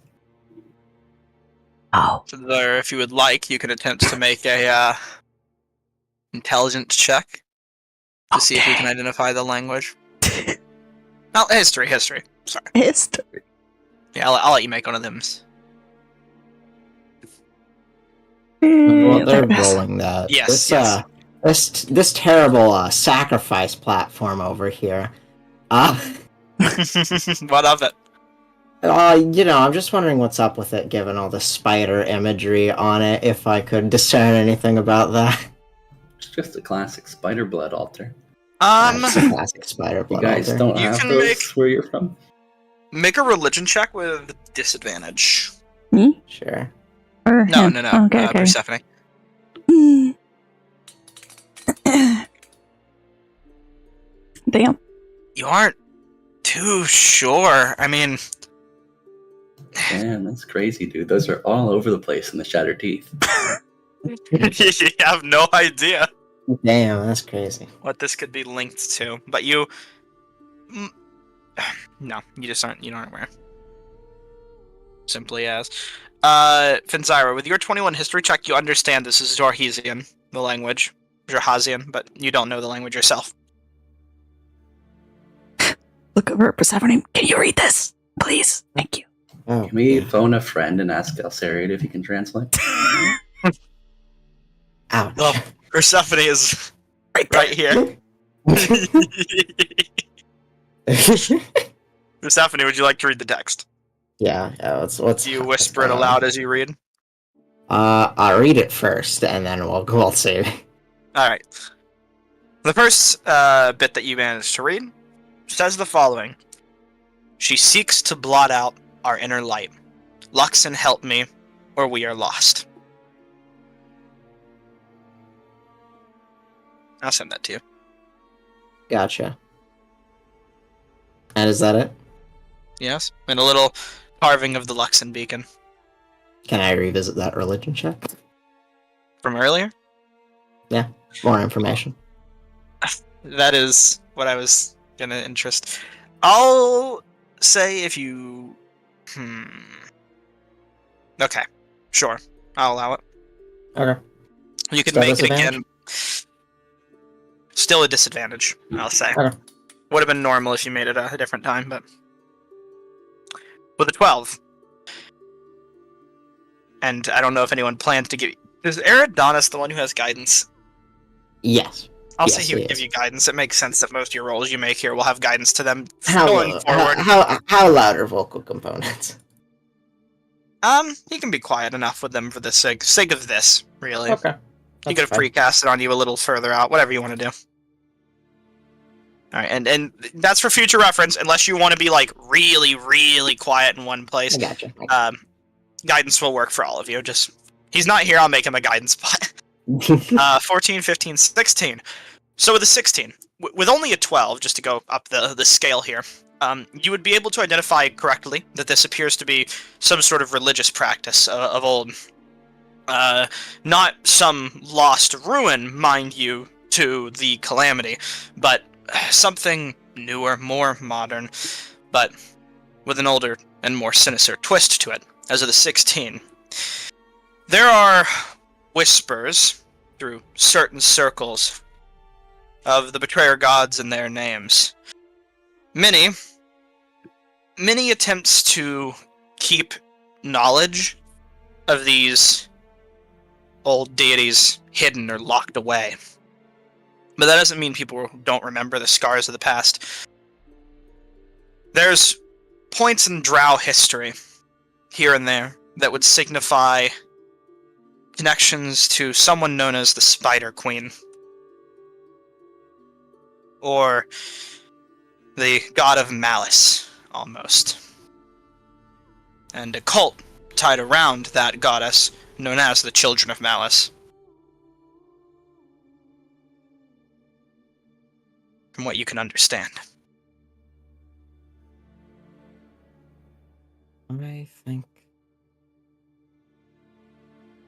Oh. So there, if you would like, you can attempt to make a intelligence check to see if you can identify the language. Oh, history. Sorry. History. Yeah, I'll let you make one of them. Well, they're There it is. rolling that. Yes, This terrible sacrifice platform over here. What of it? I'm just wondering what's up with it, given all the spider imagery on it, if I could discern anything about that. It's just a classic spider blood altar. That's a classic spider You blood guys altar. don't You have can those where you're from? Make a religion check with disadvantage. Sure. Or No, him. no. Okay, okay. Persephone. Damn. You aren't too sure. I mean, Damn, that's crazy, dude. Those are all over the place in the Shattered Teeth. you have no idea Damn, that's crazy. what this could be linked to, but you. No, you just aren't. You aren't aware. Simply as, Fenzira, with your 21 history check, you understand this is Jorhasian, the language, Jorhasian, but you don't know the language yourself. Look over at Persephone. Can you read this? Please. Thank you. Oh, Can we yeah. phone a friend and ask Elsariad if he can translate? Ouch. Well, Persephone is right here. Persephone, would you like to read the text? yeah, let's Do you whisper it aloud as you read? I'll read it first, and then we'll see. Alright. The first bit that you managed to read says the following. She seeks to blot out our inner light. Luxon, help me, or we are lost. I'll send that to you. Gotcha. And is that it? Yes? And a little carving of the Luxon beacon. Can I revisit that religion check? From earlier? More information. That is what I was gonna interest. I'll say if you... Okay, sure. I'll allow it. Okay. You can Still make it disadvantage? again. Still a disadvantage, I'll say. Okay. Would have been normal if you made it a different time, but... With a 12. And I don't know if anyone plans to give... Is Eridonis the one who has guidance? Yes. I'll Yes, say he would he give is. you guidance. It makes sense that most of your rolls you make here will have guidance to them How going low- forward. how loud are vocal components? He can be quiet enough with them for the sake of this, really. Okay. He could have precast it on you a little further out, whatever you want to do. Alright, and that's for future reference, unless you want to be, like, really, really quiet in one place. I gotcha. Guidance will work for all of you. Just, he's not here, I'll make him a guidance spot. 14, 15, 16. So with a 16, with only a 12, just to go up the scale here, you would be able to identify correctly that this appears to be some sort of religious practice of old. Not some lost ruin, mind you, to the calamity, but something newer, more modern, but with an older and more sinister twist to it, as of the 16. There are whispers through certain circles of the betrayer gods and their names. Many attempts to keep knowledge of these old deities hidden or locked away. But that doesn't mean people don't remember the scars of the past. There's points in drow history, here and there, that would signify connections to someone known as the Spider Queen. or the god of malice, almost. And a cult tied around that goddess, known as the Children of Malice. From what you can understand. I think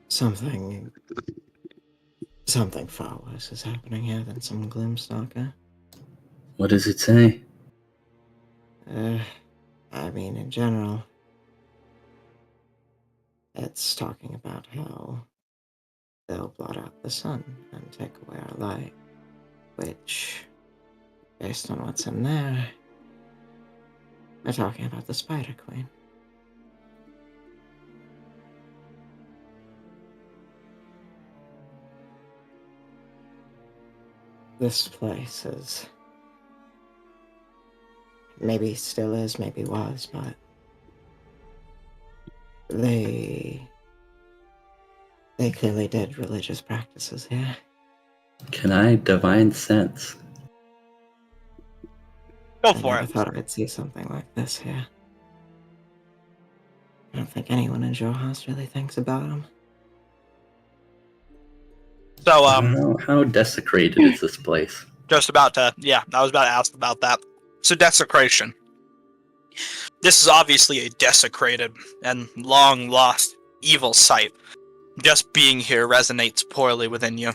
something far worse is happening here than some Gloomstalker. What does it say? I mean, in general, it's talking about how they'll blot out the sun and take away our light, which, based on what's in there, they're talking about the Spider Queen. This place is... maybe still is, maybe was, but... They clearly did religious practices here. Can I divine sense? Go I for never it. thought I'd see something like this here. I don't think anyone in Johas really thinks about him. So, How desecrated is this place? just about to, yeah, I was about to ask about that. So, desecration. This is obviously a desecrated and long-lost evil site. Just being here resonates poorly within you.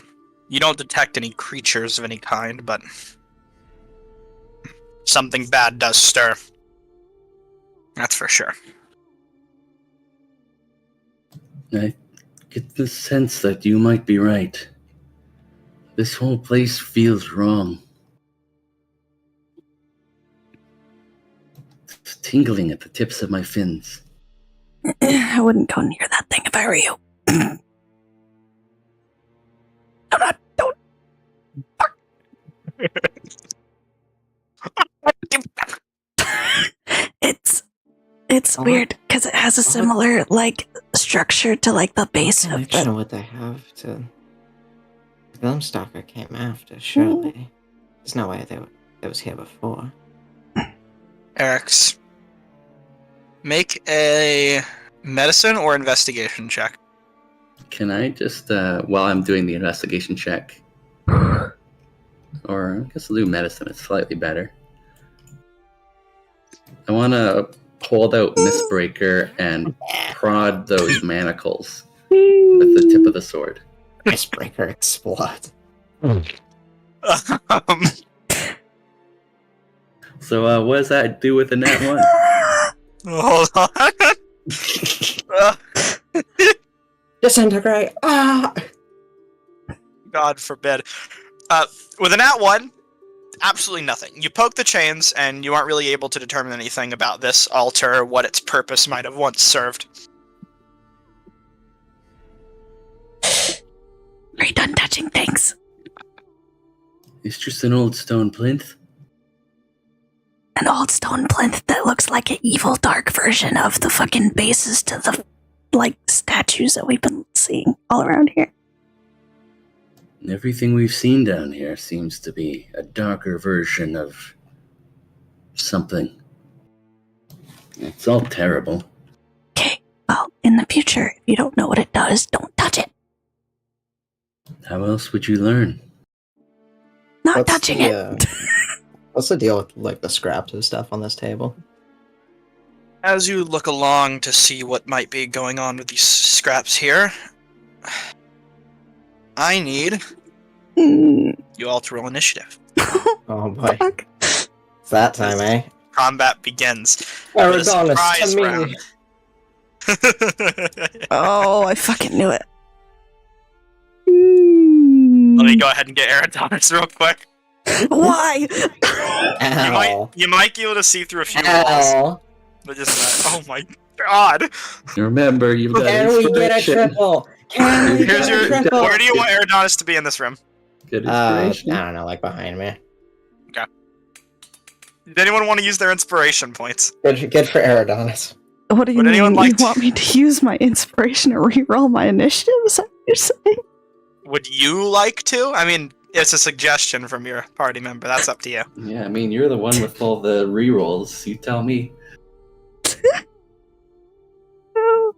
You don't detect any creatures of any kind, but something bad does stir. That's for sure. I get the sense that you might be right. This whole place feels wrong. It's tingling at the tips of my fins. I wouldn't go near that thing if I were you. Don't. It's weird because it has a similar structure to the base of Connection the. would they have to the Gloomstalker came after? Surely, there's no way it was here before. Eric's. Make a medicine or investigation check. Can I just, while I'm doing the investigation check, or I guess I'll do medicine, it's slightly better. I want to hold out Mistbreaker and prod those manacles with the tip of the sword. Icebreaker explodes. So, what does that do with the nat one? Hold on. Disintegrate! Ah! God forbid. With an at one, absolutely nothing. You poke the chains, and you aren't really able to determine anything about this altar or what its purpose might have once served. Are you done touching things? It's just an old stone plinth. An old stone plinth that looks like an evil dark version of the fucking bases to the statues that we've been seeing all around here. Everything we've seen down here seems to be a darker version of something. It's all terrible. Okay, well, in the future, if you don't know what it does, don't touch it. How else would you learn? Not touching it. What's the deal with the scraps and stuff on this table? As you look along to see what might be going on with these scraps here, I need you all to roll initiative. Oh boy. Fuck. It's that time, eh? Combat begins. Aragonus, Surprise to me. round. Oh, I fucking knew it. Let me go ahead and get Aragonus real quick. Why? Ow. You might be able to see through a few walls. Ow. But just oh my god. Remember, you've got Can we get a inspiration. triple? Can we Here's get a your triple? where do you want Aragonus to be in this room? Good I inspiration. don't know, behind me. Does anyone want to use their inspiration points? Good for Aragonus. What do you Would mean? anyone like You want me to use my inspiration to reroll my initiative? Is that what you're saying? Would you like to? I mean, It's a suggestion from your party member. That's up to you. Yeah, I mean, you're the one with all the rerolls. You tell me.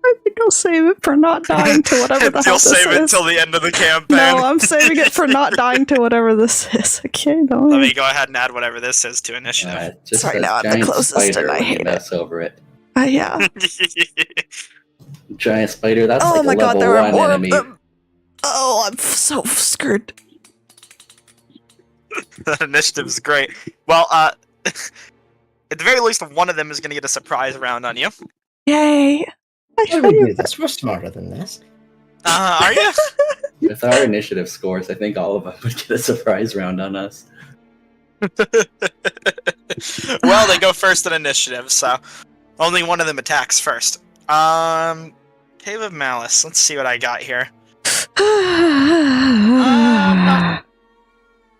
I think I'll save it for not dying to whatever the hell You'll this save it is. till the end of the campaign. No, I'm saving it for not dying to whatever this is. Okay, no. Let me go ahead and add whatever this is to initiative. Just Sorry, a now I'm the giant closest spider and I when you hate mess over it. Yeah. Giant spider, that's Oh like my a god, level there are 1 more enemy. of them. Oh, I'm so scared. That initiative's great. Well, at the very least, one of them is going to get a surprise round on you. Yay. I How do we do this? We're smarter than this. Are you? With our initiative scores, I think all of them would get a surprise round on us. Well, they go first in initiative, so only one of them attacks first. Cave of Malice. Let's see what I got here.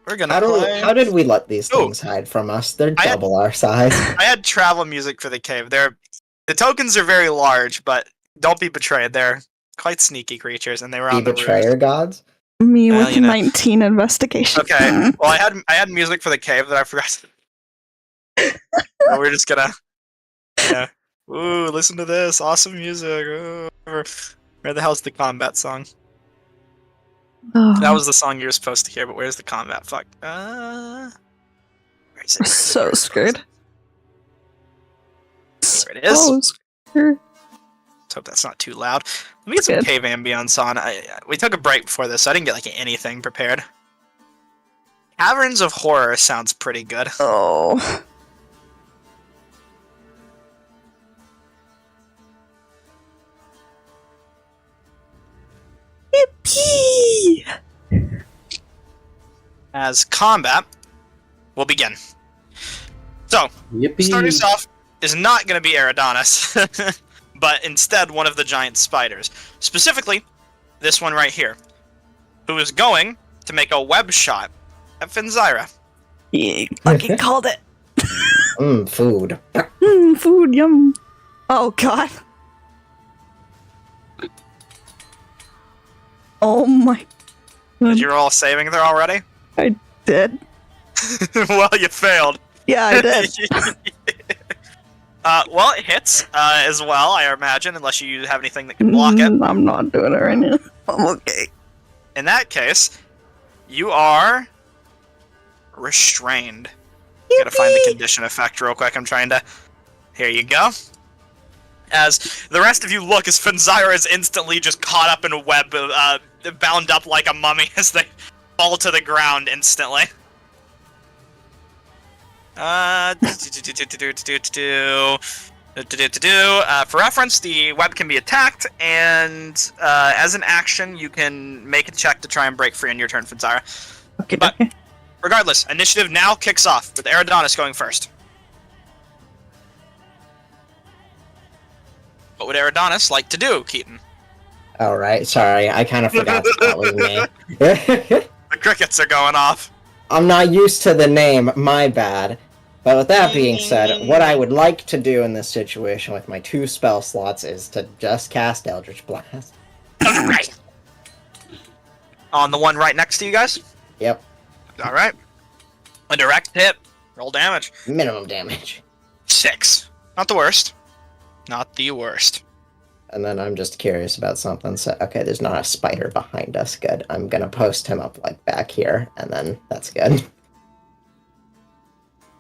We're gonna play. How did we let these Ooh. things hide from us? They're I had- double our size. I had travel music for the cave. The tokens are very large, but don't be betrayed. They're quite sneaky creatures, and they were The on the betrayer gods. Me Well, with you know. 19 investigation. Okay. Well, I had music for the cave that I forgot. But we're just gonna. Yeah. Ooh, listen to this awesome music. Ooh. Where the hell's the combat song? Oh, That was the song you were supposed to hear, but where's the combat? Fuck. Where is it? I'm so scared. There it is. So scared. Let's hope that's not too loud. Let me get some Good. cave ambience on. We took a break before this, so I didn't get like anything prepared. Caverns of Horror sounds pretty good. Oh. Yippee! As combat will begin. So, Yippee! starting us off is not going to be Eridanis, but instead one of the giant spiders. Specifically, this one right here, who is going to make a web shot at Finzyra. You fucking called it. Food. Food, yum. Oh god. Oh my. Did you roll saving there already? Did. Well, you failed. Yeah, I did. Well, it hits as well, I imagine, unless you have anything that can block it. I'm not doing it right now. I'm okay. In that case, you are restrained. Gotta find the condition effect real quick. I'm trying to. Here you go. As the rest of you look, as Finzyra is instantly just caught up in a web, bound up like a mummy as they fall to the ground instantly. For reference, the web can be attacked, and as an action, you can make a check to try and break free on your turn, Finzyra. Okay, But- okay. Regardless, initiative now kicks off, with Eridanis going first. What would Eridanis like to do, Keaton? Alright, sorry, I kind of forgot that was me. The crickets are going off. I'm not used to the name, my bad. But with that being said, what I would like to do in this situation with my 2 spell slots is to just cast Eldritch Blast. Alright. On the one right next to you guys? Yep, Alright. A direct hit. Roll damage. minimum damage. 6. Not the worst. Not the worst. And then I'm just curious about something, so okay, there's not a spider behind us, good. I'm gonna post him up, like, back here, and then that's good.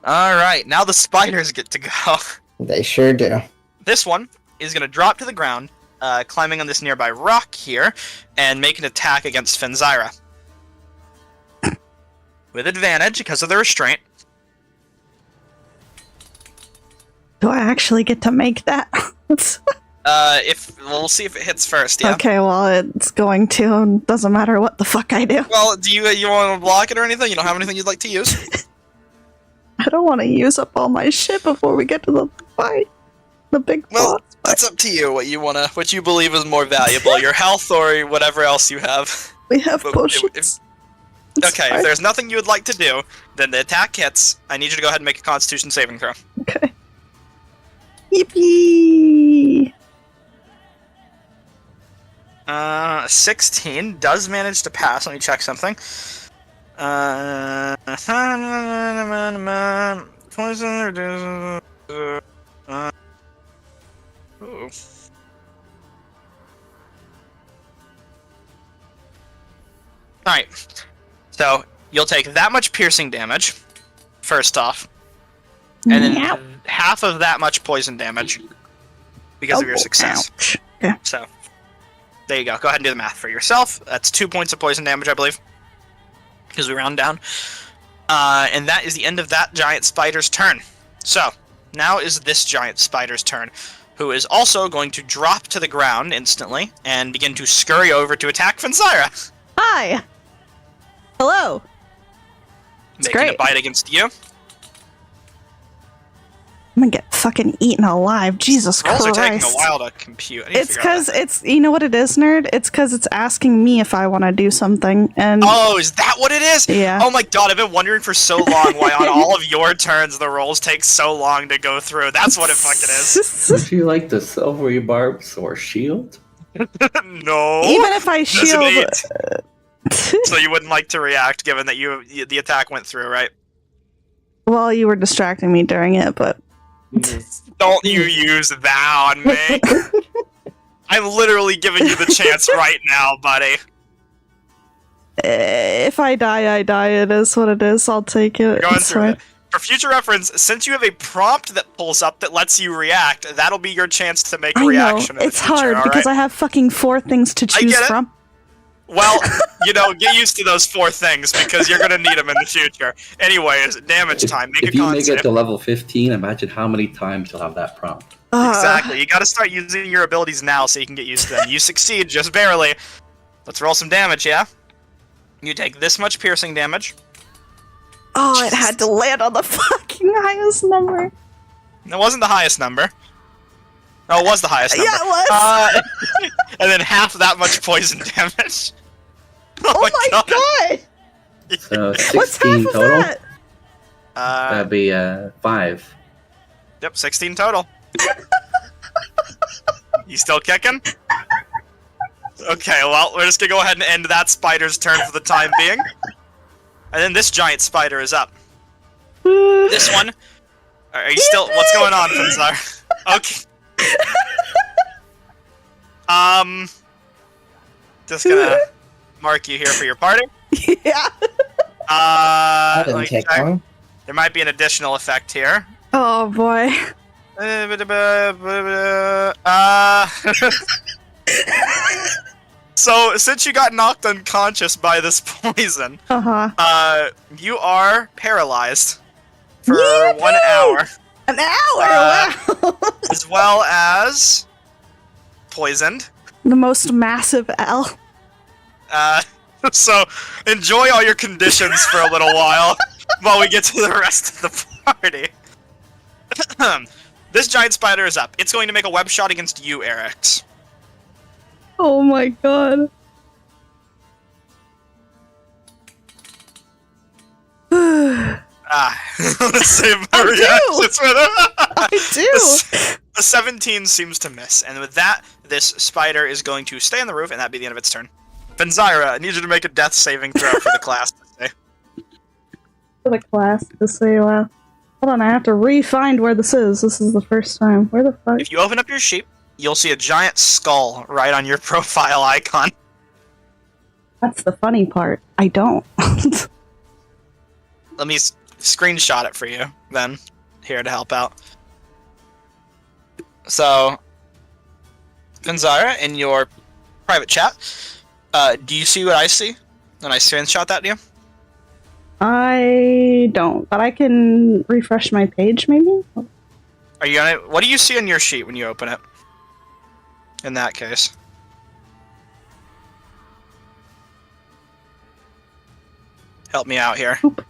Alright, now the spiders get to go. They sure do. This one is going to drop to the ground, climbing on this nearby rock here, and make an attack against Finzyra. With advantage, because of the restraint. Do I actually get to make that? We'll see if it hits first, yeah? Okay, well, it's going to, and doesn't matter what the fuck I do. Well, do you want to block it or anything? You don't have anything you'd like to use? I don't want to use up all my shit before we get to the fight. The big Well, boss. that's up to you, what you believe is more valuable, your health or whatever else you have. We have But potions. Okay, if there's nothing you would like to do, then the attack hits. I need you to go ahead and make a Constitution saving throw. Okay. Yippee! 16 does manage to pass. Let me check something. Poison reduces. Ooh. Alright. So, you'll take that much piercing damage, first off. And then Ow. half of that much poison damage because of your success. Ouch. Okay. So, there you go. Go ahead and do the math for yourself. That's 2 points of poison damage, I believe. Because we round down. And that is the end of that giant spider's turn. So, now is this giant spider's turn, who is also going to drop to the ground instantly and begin to scurry over to attack Fenzira. Hi. Hello. Making great. a bite against you. I'm gonna get fucking eaten alive. Jesus Rolls Christ. are taking a while to compute. I need to It's figure out because it's, you know what it is, nerd? It's because it's asking me if I want to do something. And Oh, is that what it is? yeah. Oh my god, I've been wondering for so long why on all of your turns the rolls take so long to go through. That's what it fucking is. Would you like the silvery barbs or shield? No. Even if I Doesn't shield. eat. So you wouldn't like to react given that the attack went through, right? Well, you were distracting me during it, but. Don't you use that on me. I'm literally giving you the chance right now, buddy. If I die, I die. It is what it is. I'll take it. You're going It's through fine. it. For future reference, since you have a prompt that pulls up that lets you react, that'll be your chance to make a I know. reaction in the It's future, hard all because right? I have fucking 4 things to choose get it. from. Well, get used to those 4 things because you're gonna need them in the future. Anyways, damage time. Make If a you con make it save. to level 15, imagine how many times you'll have that prompt. Exactly. You gotta start using your abilities now so you can get used to them. You succeed, just barely. Let's roll some damage, yeah? You take this much piercing damage. Oh, it had to land on the fucking highest number. It wasn't the highest number. Oh, it was the highest number. Yeah, it was. And then half that much poison damage. Oh my god! So What's 16 half of total. that? That'd be 5. Yep, 16 total. You still kicking? Okay, well, we're just gonna go ahead and end that spider's turn for the time being. And then this giant spider is up. This one. Are you still? What's going on, Fenzar? Okay. Just gonna mark you here for your party. Yeah. That didn't let me take check. long. There might be an additional effect here. Oh boy. So, since you got knocked unconscious by this poison, you are paralyzed for Yippee! 1 hour, An hour. Wow. as well as poisoned. The most massive L. So, enjoy all your conditions for a little while we get to the rest of the party. This giant spider is up. It's going to make a web shot against you, Erix. Oh my god. Let's save my I do! reactions for them. I do. The 17 seems to miss, and with that, this spider is going to stay on the roof, and that'd be the end of its turn. Fenzira, I need you to make a death saving throw for the class today. For the class to say, wow. Hold on, I have to re-find where this is. This is the first time. Where the fuck? If you open up your sheet, you'll see a giant skull right on your profile icon. That's the funny part. I don't. Let me screenshot it for you, then. Here to help out. So, Fenzira, in your private chat, do you see what I see? And I screenshot that to you? I don't, but I can refresh my page, maybe? Are you gonna? What do you see on your sheet when you open it? In that case. Help me out here. Oop.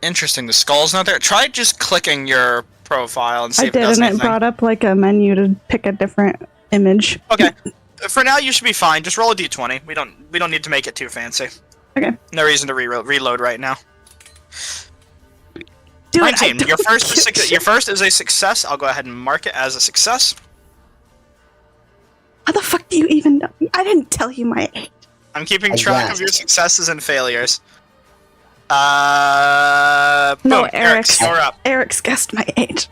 Interesting, the skull's not there. Try just clicking your profile and see I if it did, does and it anything. brought up like a menu to pick a different image. Okay. For now, you should be fine. Just roll a d20. We don't need to make it too fancy. Okay. No reason to reload right now. Dude, 19. Your first is a success. I'll go ahead and mark it as a success. How the fuck do you even know? I didn't tell you my age. I'm keeping I track of guessed. your successes and failures. No, Boom, Eric's. you're up. Eric's guessed my age.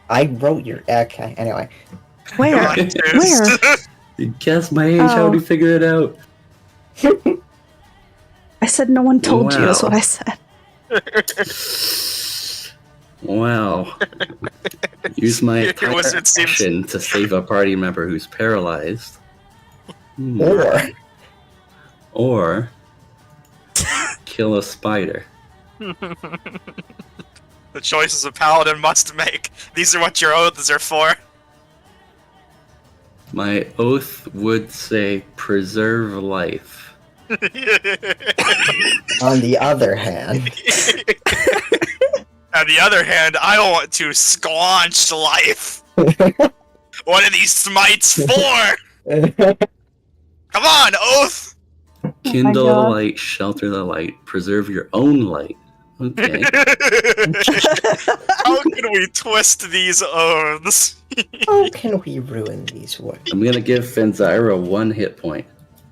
I wrote your. Okay, anyway. Where? Come on, Where? You guess my age, how do you figure it out? I said no one told you is Wow. what I said. Wow. Use my Your entire wizard seems- action to save a party member who's paralyzed. Or kill a spider. The choices a paladin must make. These are what your oaths are for. My oath would say preserve life. On the other hand, On the other hand, I want to squanch life. What are these smites for? Come on, oath! Kindle the God. light, shelter the light, preserve your own light. Okay. How can we twist these oaths? how can we ruin these words? I'm gonna give Fenzira 1 hit point.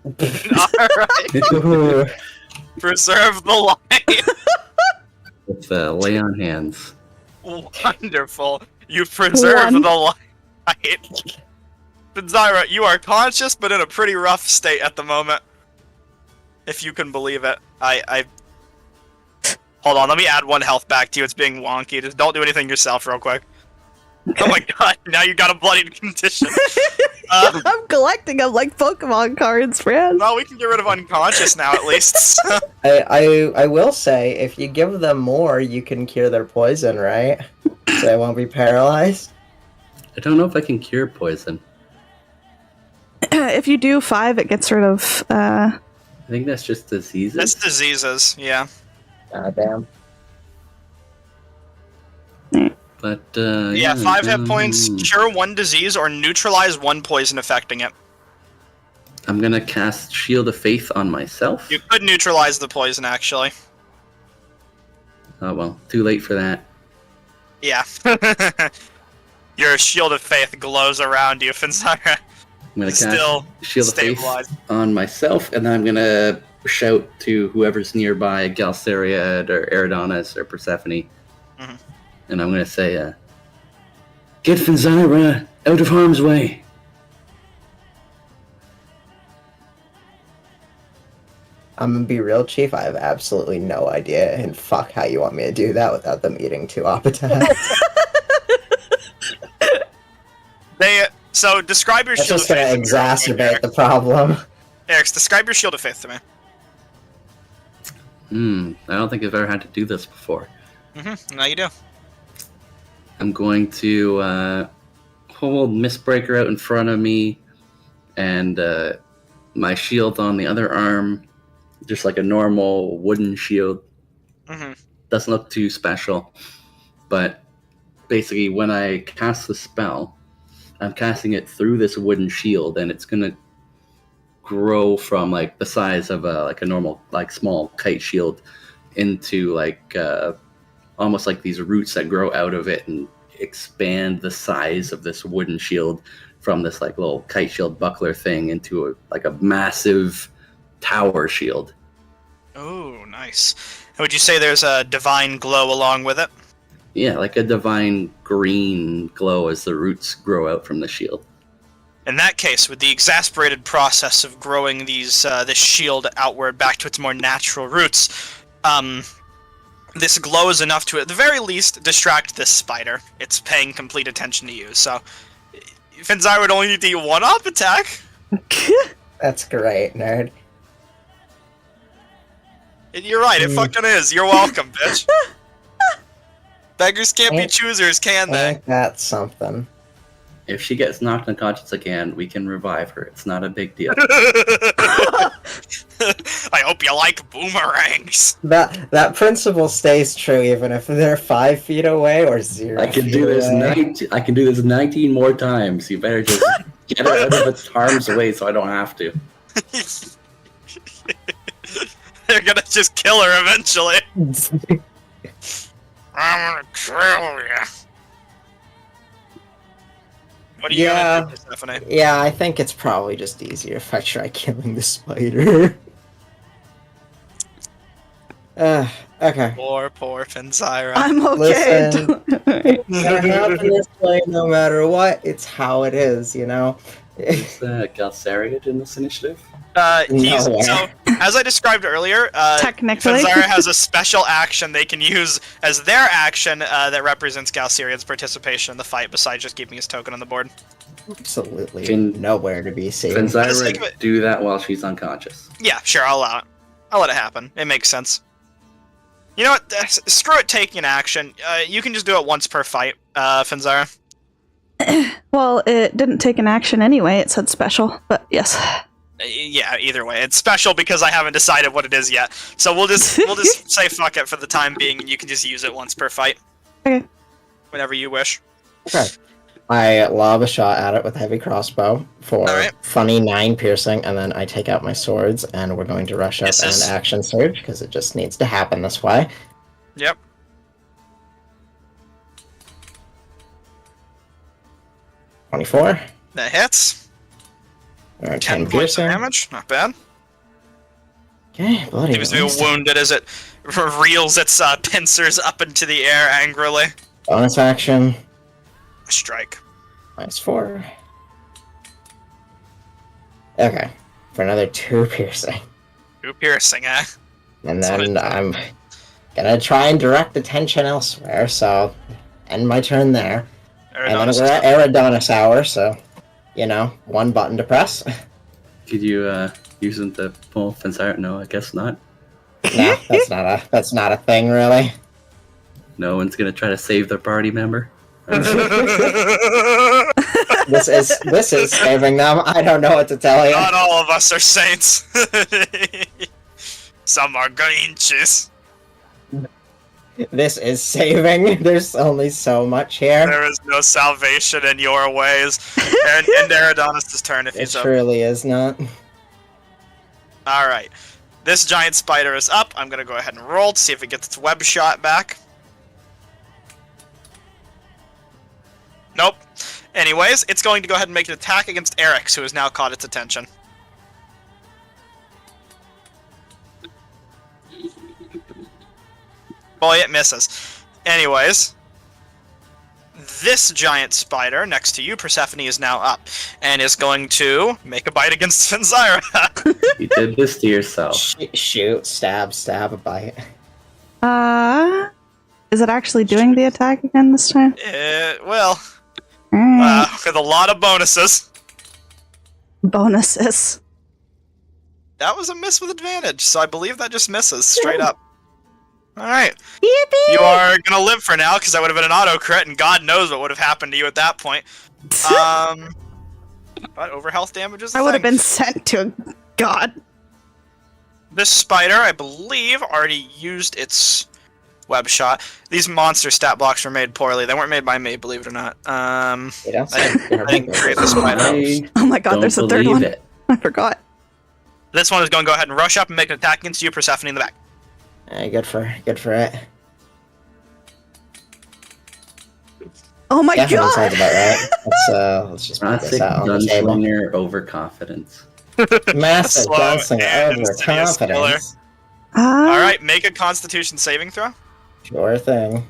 Alright, preserve the light. With lay on hands. Wonderful. You preserve One. the light. Zyra, you are conscious, but in a pretty rough state at the moment. If you can believe it. I Hold on, let me add 1 health back to you. It's being wonky. Just don't do anything yourself real quick. Oh my god, now you got a bloodied condition. I'm collecting them like Pokemon cards, man. Well, we can get rid of unconscious now at least. I will say, if you give them more, you can cure their poison, right? So they won't be paralyzed. I don't know if I can cure poison. If you do 5, it gets rid of. I think that's just diseases. That's diseases, yeah. God damn. But Yeah, 5 hit points, cure 1 disease, or neutralize 1 poison affecting it. I'm gonna cast Shield of Faith on myself. You could neutralize the poison, actually. Oh well, too late for that. Yeah. Your shield of faith glows around you, Fenzira. I'm gonna Still cast Shield of Faith stabilized. on myself, and then I'm gonna shout to whoever's nearby, Galceria or Eridanis or Persephone, Mhm. and I'm gonna say, "Get Fenzira out of harm's way." I'm gonna be real, Chief. I have absolutely no idea, and fuck how you want me to do that without them eating 2 Oppitas. So describe your That's shield just of gonna faith. exacerbate the problem. Eric, describe your shield of faith to me. I don't think I've ever had to do this before. Now you do. I'm going to hold Mistbreaker out in front of me, and my shield on the other arm, just like a normal wooden shield. Doesn't look too special, but basically when I cast the spell, I'm casting it through this wooden shield, and it's gonna grow from like the size of a normal small kite shield into almost like these roots that grow out of it and expand the size of this wooden shield from this like little kite shield buckler thing into a massive tower shield. Oh, nice. And would you say there's a divine glow along with it? Yeah, like a divine green glow as the roots grow out from the shield. In that case, with the exasperated process of growing this shield outward back to its more natural roots, this glow is enough to, at the very least, distract this spider. It's paying complete attention to you, so Fenzira would only need to eat 1 up attack. That's great, nerd. You're right, it fucking is. You're welcome, bitch. Beggars can't be choosers, can they? Ain't that something? If she gets knocked unconscious again, we can revive her. It's not a big deal. I hope you like boomerangs. That principle stays true even if they're 5 feet away or 0 I can feet do this away. I can do this 19 more times. You better just get her out of its harm's way so I don't have to. They're gonna just kill her eventually. I'm gonna kill you. What are you gonna do, Stephanie? Yeah, I think it's probably just easier if I try killing the spider. Yeah, I think it's probably just easier if I try killing the spider. Okay. Poor Finzyra. I'm okay. Listen. It's gonna happen this way no matter what. It's how it is, you know? Is Galsariad in this initiative? He's Nowhere. so as I described earlier, Technically. Finzyra has a special action they can use as their action that represents Galsariad's participation in the fight, besides just keeping his token on the board. Absolutely Can- nowhere to be seen. For the sake of Finzyra it- do that while she's unconscious. Yeah, sure, I'll allow it. I'll let it happen. It makes sense. You know what? Screw it taking an action. You can just do it once per fight, Finzyra. Well, it didn't take an action anyway. It said special, but yes. Yeah, either way. It's special because I haven't decided what it is yet. So we'll just say fuck it for the time being, and you can just use it once per fight. Okay. Whenever you wish. Okay. I lob a shot at it with a heavy crossbow for Alright. funny 9 piercing, and then I take out my swords, and we're going to rush up Misses. and action surge, because it just needs to happen this way. Yep. 24. That hits. Or 10 10 points of piercing. damage. Not bad. Okay, bloody. Seems to be wounded as it reels its pincers up into the air angrily. Bonus action. Strike. -4. Okay. For another 2 piercing. Two piercing, eh? And That's what then it- I'm gonna try and direct attention elsewhere, so end my turn there. And then Eridanos we're at Eridanos hour, so, you know, one button to press. Could you use them to pull Finzyra? No, I guess not. No, that's not a thing, really. No one's gonna try to save their party member. This is saving them. I don't know what to tell you. Not all of us are saints. Some are Grinches. This is saving. There's only so much here. There is no salvation in your ways. And Eridanos' turn if It he's up. truly is not. Alright. This giant spider is up. I'm gonna go ahead and roll to see if it gets its web shot back. Nope. Anyways, it's going to go ahead and make an attack against Eric's, who has now caught its attention. Boy, it misses. Anyways, this giant spider next to you, Persephone, is now up and is going to make a bite against Finzyra. You did this to yourself. Shoot, stab, a bite. Is it actually doing the attack again this time? Well, Alright. with a lot of bonuses. Bonuses. That was a miss with advantage, so I believe that just misses straight up. Alright. Yippee! You are gonna live for now, because that would have been an auto crit, and God knows what would have happened to you at that point. But over health damage is the I would have thing. been sent to God. This spider, I believe, already used its web shot. These monster stat blocks were made poorly. They weren't made by me, believe it or not. You know, I didn't create the spider. I Oh my god, don't there's a third believe one. it. I forgot. This one is going to go ahead and rush up and make an attack against you, Persephone, in the back. Good for it. Oh my Yeah, that god! sounds about right. Let's just put this Classic out on the table. gunslinger overconfidence. Massive Slow gunslinger and insidious overconfidence. Alright, make a constitution saving throw. Sure thing.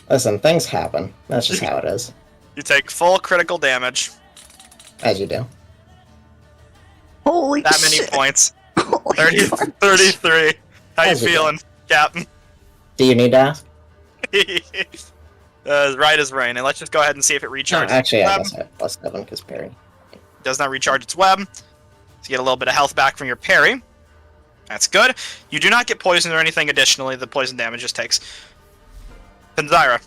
Listen, things happen. That's just how it is. You take full critical damage. As you do. Holy That many shit. points. Holy 30, fuck. 33. How you As you do. feeling, Captain? Do you need to ask? Right as rain. And let's just go ahead and see if it No, recharges. actually, I its guess I have +7 because parry. does not recharge its web. So you get a little bit of health back from your parry. That's good. You do not get poisoned or anything additionally. The poison damage just takes. Panzira.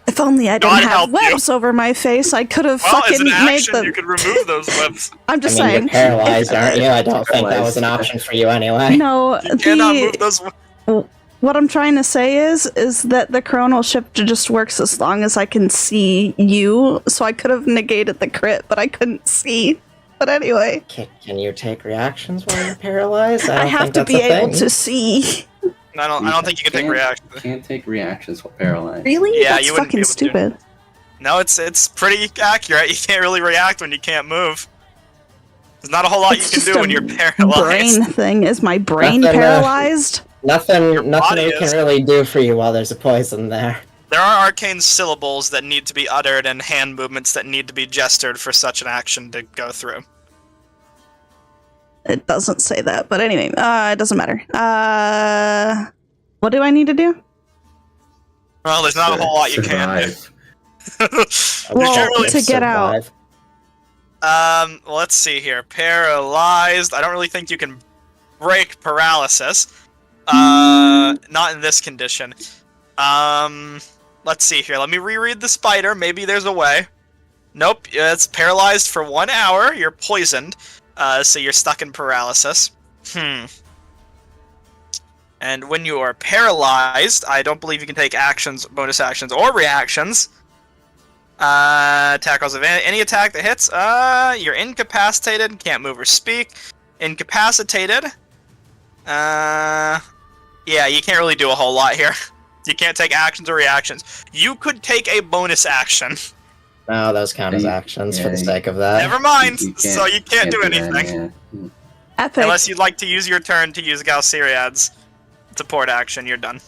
If only I didn't God have help you. webs over my face, I could have Well, as fucking an made action, the. you could remove those webs. I'm just I mean, saying. you're paralyzed, aren't you? I don't think that was an Paralyzed. option for you anyway. No, You cannot move those webs. what I'm trying to say is that the chronal shift just works as long as I can see you. So I could have negated the crit, but I couldn't see. But anyway, Can you take reactions while you're paralyzed? I don't have think to that's be a able thing. to see. I don't think you can take reaction. Can't take reactions while paralyzed. Really? Yeah, That's you wouldn't be fucking able to. stupid. No, it's pretty accurate. You can't really react when you can't move. There's not a whole lot It's you can just do when a you're paralyzed. brain thing. Is my brain Nothing, paralyzed? Nothing body we can is. really do for you while there's a poison there. There are arcane syllables that need to be uttered and hand movements that need to be gestured for such an action to go through. It doesn't say that, but anyway, it doesn't matter. What do I need to do? Well, there's not a whole lot you can do. Survive. Well, Generally to get out. Survive. Well, let's see here. Paralyzed. I don't really think you can break paralysis. Not in this condition. Let's see here. Let me reread the spider. Maybe there's a way. Nope. It's paralyzed for 1 hour. You're poisoned. So you're stuck in paralysis. And when you are paralyzed, I don't believe you can take actions, bonus actions, or reactions. Tackles of any attack that hits. You're incapacitated, can't move or speak. Incapacitated. Yeah, you can't really do a whole lot here. You can't take actions or reactions. You could take a bonus action. No, those count as actions for the sake of that. Never mind. You So you can't do that, anything. yeah. Epic. Unless you'd like to use your turn to use Galciriad's support action, you're done.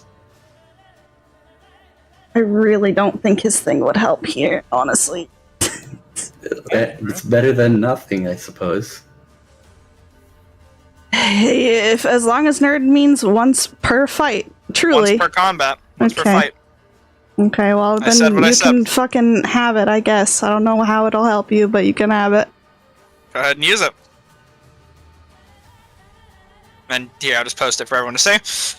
I really don't think his thing would help here, honestly. It's better than nothing, I suppose. If as long as nerd means once per fight, truly. Once per combat. Once per Okay. fight. Okay, well I said then what I you said. can fucking have it, I guess. I don't know how it'll help you, but you can have it. Go ahead and use it. And here, I'll just post it for everyone to see.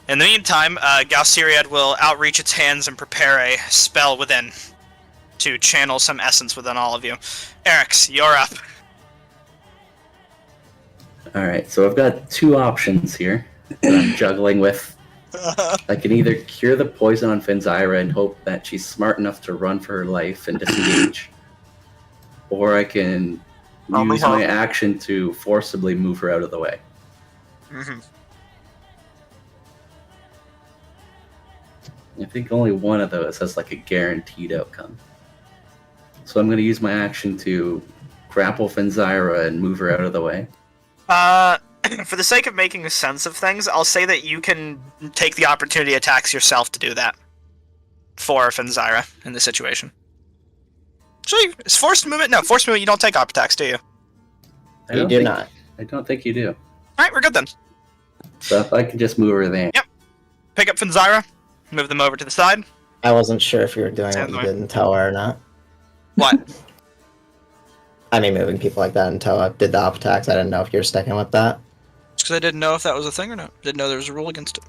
In the meantime, Galciriad will outreach its hands and prepare a spell within to channel some essence within all of you. Erix, you're up. Alright, so I've got two options here that I'm juggling with. I can either cure the poison on Finzyra and hope that she's smart enough to run for her life and disengage, or I can Only use my hope. action to forcibly move her out of the way. Mm-hmm. I think only one of those has like a guaranteed outcome. So I'm going to use my action to grapple Finzyra and move her out of the way. For the sake of making sense of things, I'll say that you can take the opportunity attacks yourself to do that for Finzyra in this situation. Actually, is forced movement? No, forced movement, you don't take op attacks, do you? You do not. I don't think you do. Alright, we're good then. So if I can just move her there. Yep. Pick up Finzyra, move them over to the side. I wasn't sure if you were doing what Sounds you like- did in Toa or not. What? I mean, moving people like that in Toa did the op attacks. I didn't know if you were sticking with that. Because I didn't know if that was a thing or not. Didn't know there was a rule against it.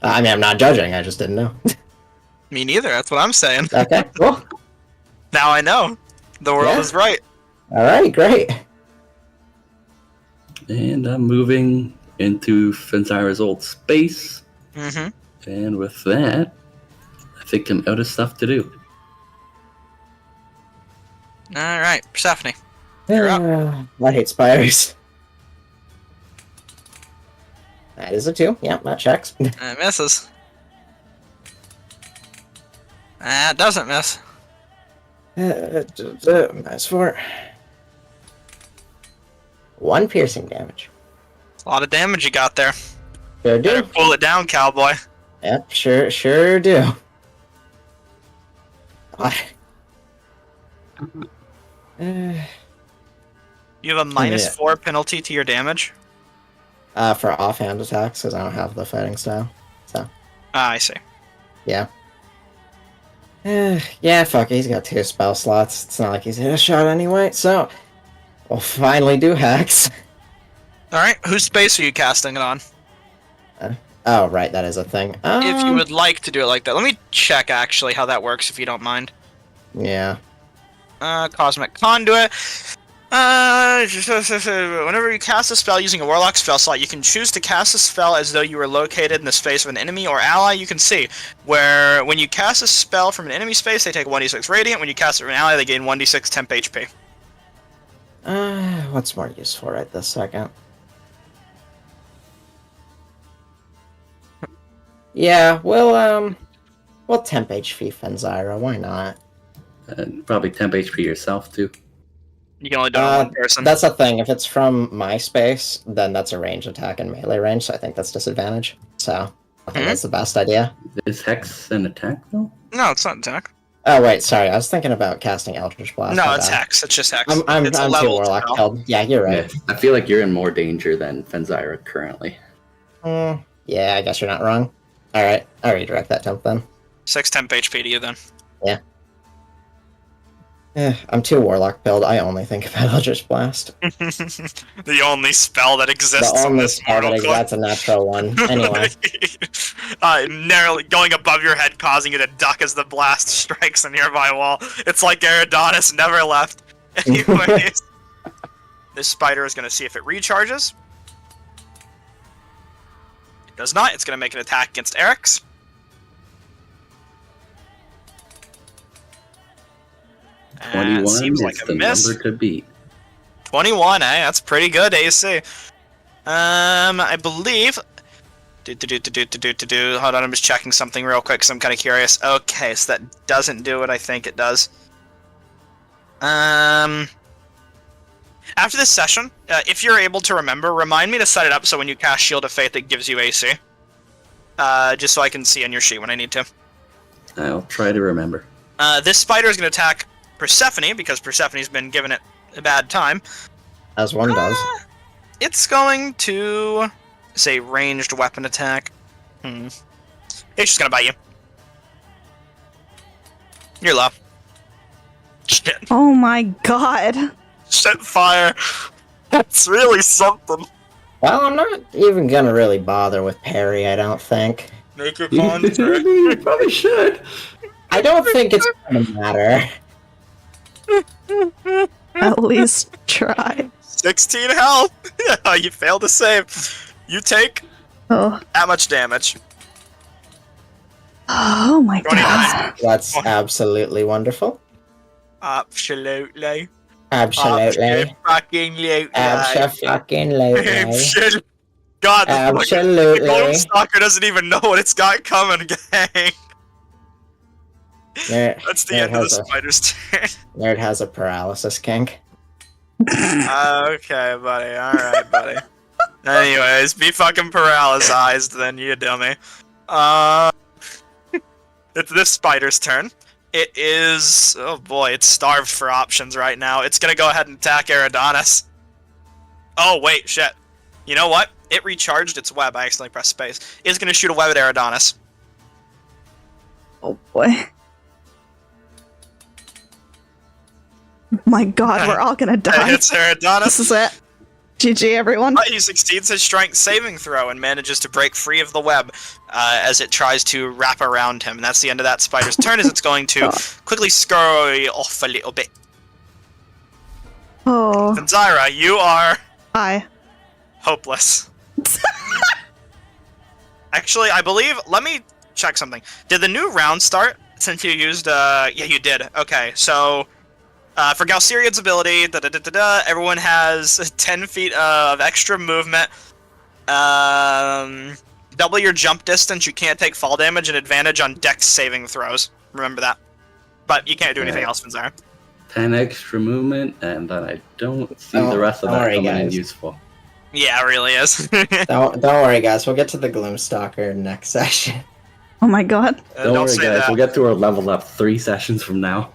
I mean, I'm not judging. I just didn't know. Me neither, that's what I'm saying. Okay, cool. Now I know. The world Yeah. is right. All right, great. And I'm moving into Finzyra's old space. Mm-hmm. And with that, I think I'm out of stuff to do. Alright, Persephone. You're up. I hate spiders. That is a 2. Yep, that checks. It misses. That doesn't miss. Nice 4. 1 piercing damage. A lot of damage you got there. Sure Better do. pull it down, cowboy. Yep, sure do. I- You have a minus Yeah. 4 penalty to your damage. for offhand attacks, because I don't have the fighting style. So, I see. yeah. Yeah, fuck it, he's got 2 spell slots. It's not like he's hit a shot anyway, so we'll finally do hacks. Alright, whose space are you casting it on? Oh, right, that is a thing. If you would like to do it like that. Let me check, actually, how that works, if you don't mind. Yeah. Cosmic Conduit. Whenever you cast a spell using a Warlock spell slot, you can choose to cast a spell as though you were located in the space of an enemy or ally you can see. Where, when you cast a spell from an enemy space, they take 1d6 Radiant. When you cast it from an ally, they gain 1d6 temp HP. What's more useful right this second? Yeah, we'll Well, temp HP Fenzira, why not? And probably temp HP yourself too. You can only do it on one person. That's the thing. If it's from my space, then that's a range attack and melee range, so I think that's disadvantage. So I think that's the best idea. Is Hex an attack though? No, it's not attack. Oh wait, sorry. I was thinking about casting Eldritch Blast. No, my it's bad. Hex. It's just Hex. I'm it's a too level Warlock spell. build. Yeah, you're right. Yeah, I feel like you're in more danger than Fenzira currently. Yeah, I guess you're not wrong. All right, I'll redirect that temp then. 6 temp HP to you then. I'm too Warlock build. I only think about Eldritch Blast. The only spell that exists The in only this spell mortal coil. that's a natural one. Anyway. Narrowly going above your head, causing you to duck as the blast strikes a nearby wall. It's like Eridanis never left. Anyways, this spider is going to see if it recharges. It does not. It's going to make an attack against Eric's. And 21 seems is like a the miss. number to beat. 21, eh? That's pretty good, AC. I believe. Hold on, I'm just checking something real quick because I'm kind of curious. Okay, so that doesn't do what I think it does. After this session, if you're able to remember, remind me to set it up so when you cast Shield of Faith, it gives you AC. Just so I can see on your sheet when I need to. I'll try to remember. This spider is going to attack Persephone because Persephone's been given it a bad time. As one does. It's going to say ranged weapon attack. It's just gonna bite you. You're low. Shit. Oh my god. Shit fire. That's really something. Well, I'm not even gonna really bother with parry, I don't think. Make your con check. You probably should. I don't think it's gonna matter. At least try. 16 health. You failed to save. You take Oh. that much damage. Oh my 29. god. That's absolutely wonderful. Absolutely. Absolutely. Absolutely. Absolutely. God, the Absolutely. Golden Stalker doesn't even know what it's got coming, gang. That's the end of the spider's turn. Nerd has a paralysis kink. Okay, buddy. Alright, buddy. Anyways, be fucking paralyzed then, you dummy. It's this spider's turn. It is... Oh boy, it's starved for options right now. It's gonna go ahead and attack Eridanis. Oh, wait, shit. You know what? It recharged its web. I accidentally pressed space. It's gonna shoot a web at Eridanis. Oh boy. My god, we're all gonna It die. hits Eridanis. This is it. GG, everyone. But he succeeds his strength saving throw and manages to break free of the web as it tries to wrap around him. And that's the end of that spider's turn, as it's going to quickly scurry off a little bit. Oh. Fenzira, you are Hi. hopeless. Actually, I believe... Let me check something. Did the new round start since you used... Yeah, you did. Okay, so... for Galceriad's ability, everyone has 10 feet of extra movement. Double your jump distance, you can't take fall damage, and advantage on dex saving throws. Remember that. But you can't do anything else, Fenzira. 10 extra movement, and then I don't see the rest of don't that worry, coming in guys. useful. Yeah, it really is. Don't worry, guys. We'll get to the Gloomstalker next session. Oh my god. Don't worry, say guys. that. We'll get to our level up 3 sessions from now.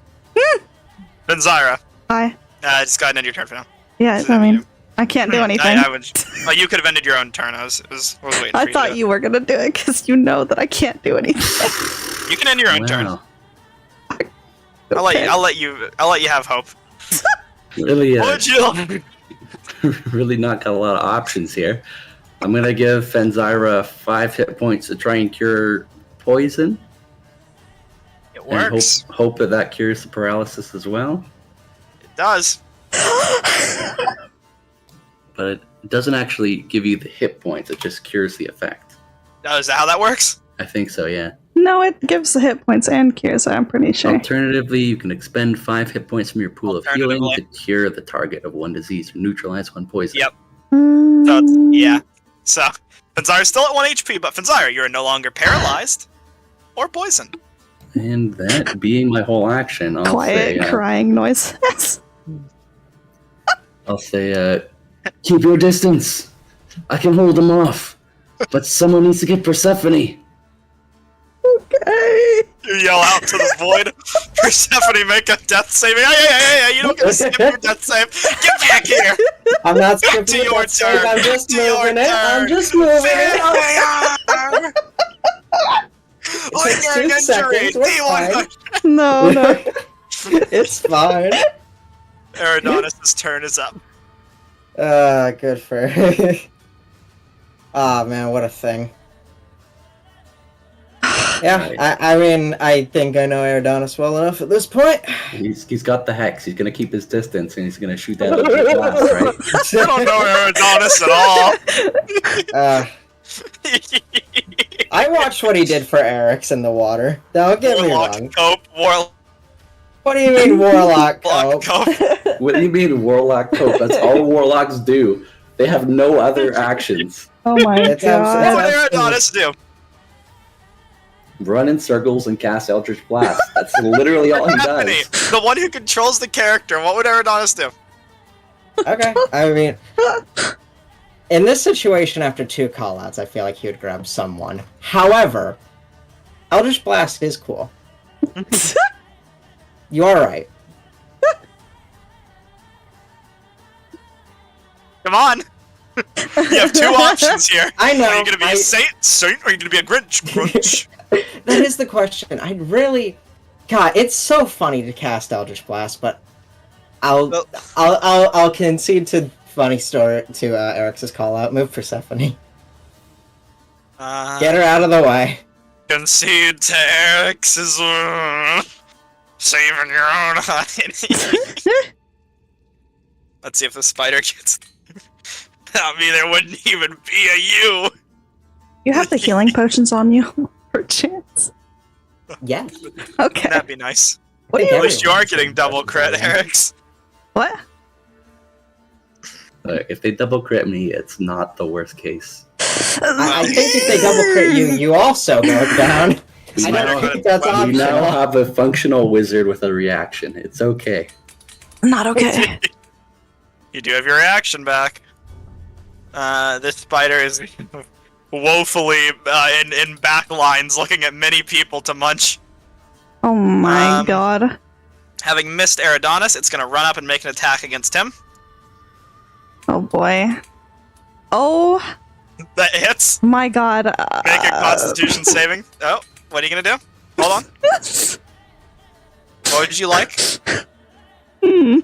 Fenzira, Hi. just go ahead and end your turn for now. Yeah, I mean, I can't do anything. I would, well, you could have ended your own turn. I was waiting for I you thought to... you were gonna do it because you know that I can't do anything. You can end your own turn. Wow. I'll let you have hope. Really, Would you? really not got a lot of options here. I'm gonna give Fenzira 5 hit points to try and cure poison. It And works. hope that cures the paralysis as well. It does. But it doesn't actually give you the hit points, it just cures the effect. Oh, is that how that works? I think so, yeah. No, it gives the hit points and cures, I'm pretty sure. Alternatively, you can expend 5 hit points from your pool of healing to Alternatively. cure the target of one disease or neutralize one poison. Yep. Mm, So yeah. So Fenzira's still at 1 HP, but Fenzira, you are no longer paralyzed or poisoned. And that being my whole action, Quiet crying noises. I'll say, keep your distance. I can hold them off, but someone needs to get Persephone. Okay. You yell out to the void. Persephone, make a death saving. Hey, you don't get to skip your death save. Get back here. I'm not skipping To the your death save, turn. I'm just To your moving it. I'm turn. just moving it. Lingering takes 2 injury. seconds, we're D100. No. It's fine. Eridonis' turn is up. Good for Ah, man, what a thing. Yeah, I mean, I think I know Eridonis well enough at this point. He's got the hex. He's gonna keep his distance, and he's gonna shoot that other blast, right? I don't know Eridonis at all. I watched what he did for Eric's in the water. Don't get me Warlock wrong. cope. What do you mean, Warlock Warlock cope? cope. What do you mean, Warlock cope? That's all warlocks do. They have no other actions. Oh my It's god. What would absolutely- Eridonis do? Run in circles and cast Eldritch Blast. That's literally all he Persephone, does. the one who controls the character. What would Eridonis do? Okay, I mean, in this situation after 2 callouts, I feel like he would grab someone. However, Eldritch Blast is cool. You are right. Come on. You have 2 options here. I know. Are you gonna be a saint, or are you gonna be a Grinch? That is the question. I'd really, God, it's so funny to cast Eldritch Blast, but I'll concede to funny story to Eric's call out. Move Persephone. Get her out of the way. Concede to Eric's saving your own hide. Let's see if the spider gets. Without me, there wouldn't even be a you. You have the healing potions on you, perchance. Yeah. Okay. That'd be nice. What do At you? least you are getting double crit, Eric's. What? If they double crit me, it's not the worst case. I think if they double crit you, you also go down. We I now, don't think that's we now optional. have a functional wizard with a reaction. It's okay. Not okay. You do have your reaction back. This spider is woefully in back lines looking at many people to munch. Oh my Um, god. Having missed Eridonis, it's going to run up and make an attack against him. Oh boy. Oh That hits. my god. Make a Constitution saving. Oh, what are you going to do? Hold on. What would you like? Hmm.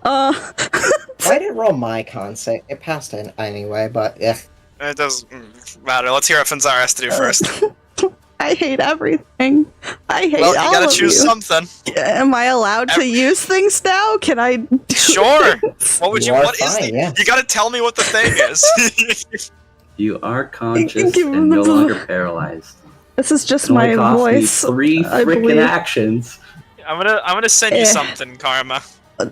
I didn't roll my con save. It passed in anyway, but yeah. It doesn't matter. Let's hear what Fanzara has to do first. I hate everything. I hate Well, you all gotta of choose you. something. Am I allowed to use things now? Can I do Sure. things? What would you? You are What is? fine, yeah. You gotta tell me what the thing is. You are conscious Give and no them the- longer paralyzed. This is just It only my cost me voice. 3 I freaking believe. actions. I'm gonna send you Eh. something, Karma. I'm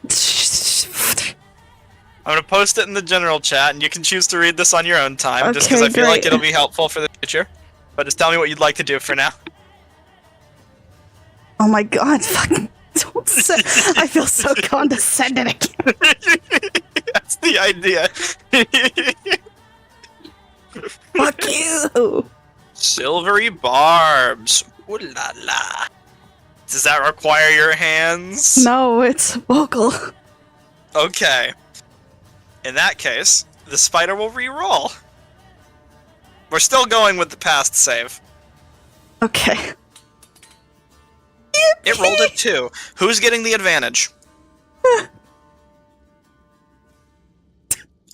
gonna post it in the general chat, and you can choose to read this on your own time, just because Okay, I feel like great. it'll be helpful for the future. But just tell me what you'd like to do for now. Oh my god, fucking don't say. I feel so condescending again. That's the idea. Fuck you. Silvery barbs. Ooh la la. Does that require your hands? No, it's vocal. Okay. In that case, the spider will re-roll. We're still going with the past save. Okay. It rolled a 2. Who's getting the advantage?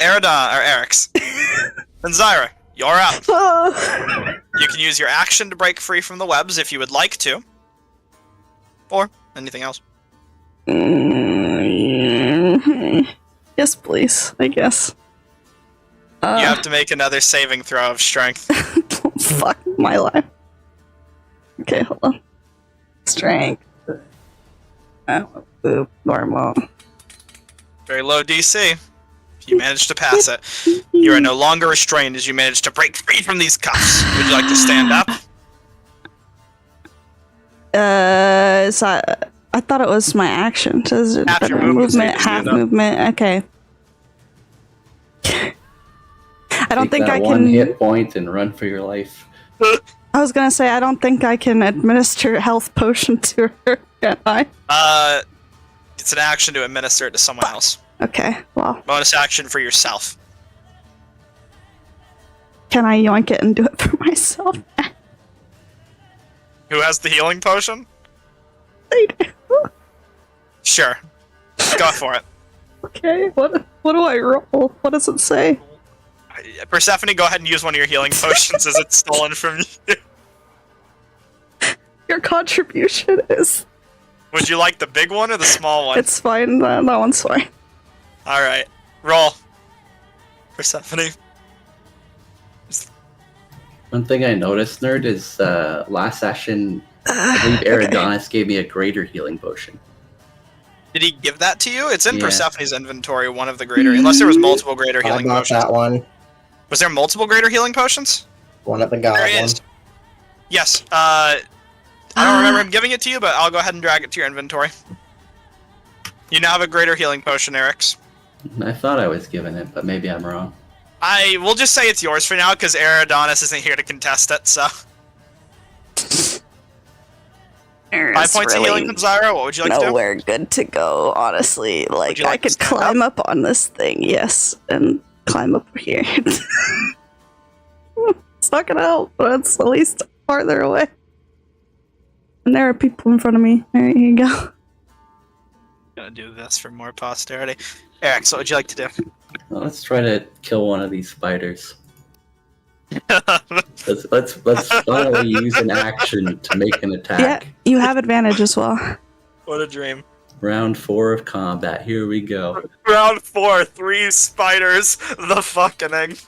Eric's. And Zyra, you're up. You can use your action to break free from the webs if you would like to. Or anything else. Yes, please, I guess. You have to make another saving throw of strength. Fuck my life. Okay, hold on. Strength. Boop, normal. Very low DC. You managed to pass it. You are no longer restrained as you manage to break free from these cuffs. Would you like to stand up? Is that? I thought it was my action. Says it Half your better movement, so you movement, just do half that. movement. Okay. I don't Take think that I one can. hit point and run for your life. I was gonna say I don't think I can administer health potion to her. Can I? It's an action to administer it to someone else. Okay. Well, Bonus action for yourself. can I yoink it and do it for myself? Who has the healing potion? I do. Sure. Go for it. Okay. What do I roll? What does it say? Persephone, go ahead and use one of your healing potions as it's stolen from you. Your contribution is. Would you like the big one or the small one? It's fine. That one's fine. Alright. Roll. Persephone. One thing I noticed, nerd, is last session, I believe Eridonis gave me a greater healing potion. Did he give that to you? It's in Yeah. Persephone's inventory, one of the greater, unless there was multiple greater I healing bought potions. that one. Was there multiple greater healing potions? One of the god There ones. is. Yes. I don't remember him giving it to you, but I'll go ahead and drag it to your inventory. You now have a greater healing potion, Eric's. I thought I was given it, but maybe I'm wrong. I will just say it's yours for now, because Eridonis isn't here to contest it, so. 5 points of healing from Zyra, what would you like to do? Nowhere good to go, honestly. Like, you like I to could stand climb up on this thing, yes, and climb up here. It's not gonna help, but it's at least farther away. And there are people in front of me. There you go. Gonna do this for more posterity. Eric, so what would you like to do? Well, let's try to kill one of these spiders. Let's finally use an action to make an Yeah, attack. you have advantage as well. What a dream. Round 4 of combat. Here we go. Round 4, 3 spiders, the fucking egg.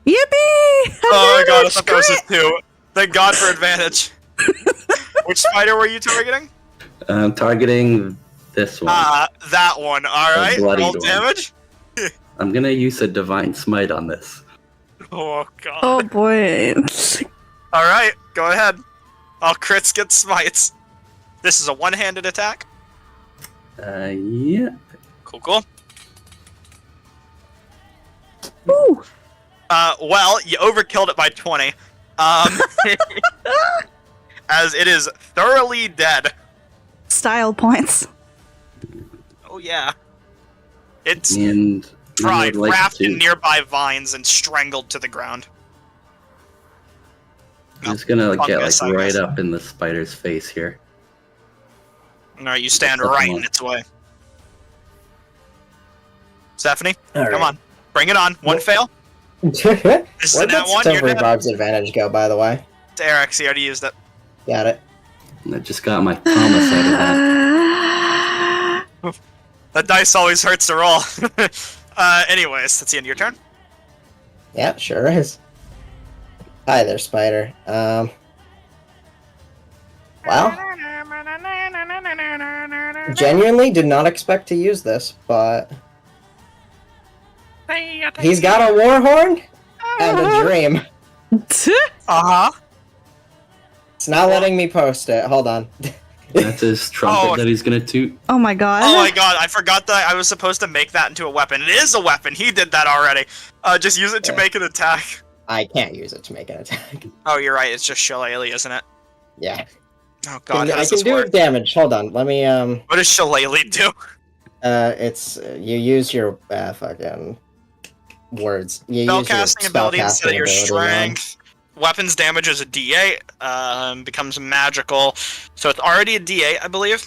Yippee! Oh my god, I thought that was Advantage, just 2. Thank god for advantage. Which spider were you targeting? I'm targeting this one. That one, alright. bloodied Roll one. damage? I'm gonna use a divine smite on this. Oh god. Oh boy. Alright, go ahead. All crits get smites. This is a one-handed attack. Yeah. Cool. Ooh. Well, you overkilled it by 20. As it is thoroughly dead. Style points. Oh yeah. It's And fried, I would like wrapped to- in nearby vines and strangled to the ground. I'm just gonna get fungus, like I right guess. up in the spider's face here. Alright, you stand That's right one. in its way. Stephanie, All come right. on. Bring it on. One fail. This is Where'd that that one, you're temporary dead. barb's advantage go, by the way? It's Eric's, he already used it. Got it. And I just got my Thomas out of that. That dice always hurts to roll. Anyways, that's the end of your turn. Yeah, sure is. Hi there, spider. Wow. Genuinely did not expect to use this, but he's got a war horn and a dream. Uh-huh. It's not letting me post it. Hold on. That's his trumpet Oh. that he's gonna toot. Oh my god. Oh my god, I forgot that I was supposed to make that into a weapon. It is a weapon. He did that already. Just use it to Yeah. make an attack. I can't use it to make an attack. Oh, you're right. It's just Shillelagh, isn't it? Yeah. Oh god, how I does can this do work? damage. Hold on. Let me What does Shillelagh do? it's you use your fucking words. You use your Spellcasting ability instead of your spellcasting ability now. strength. Weapons damage is a D8. Becomes magical. So it's already a D8, I believe.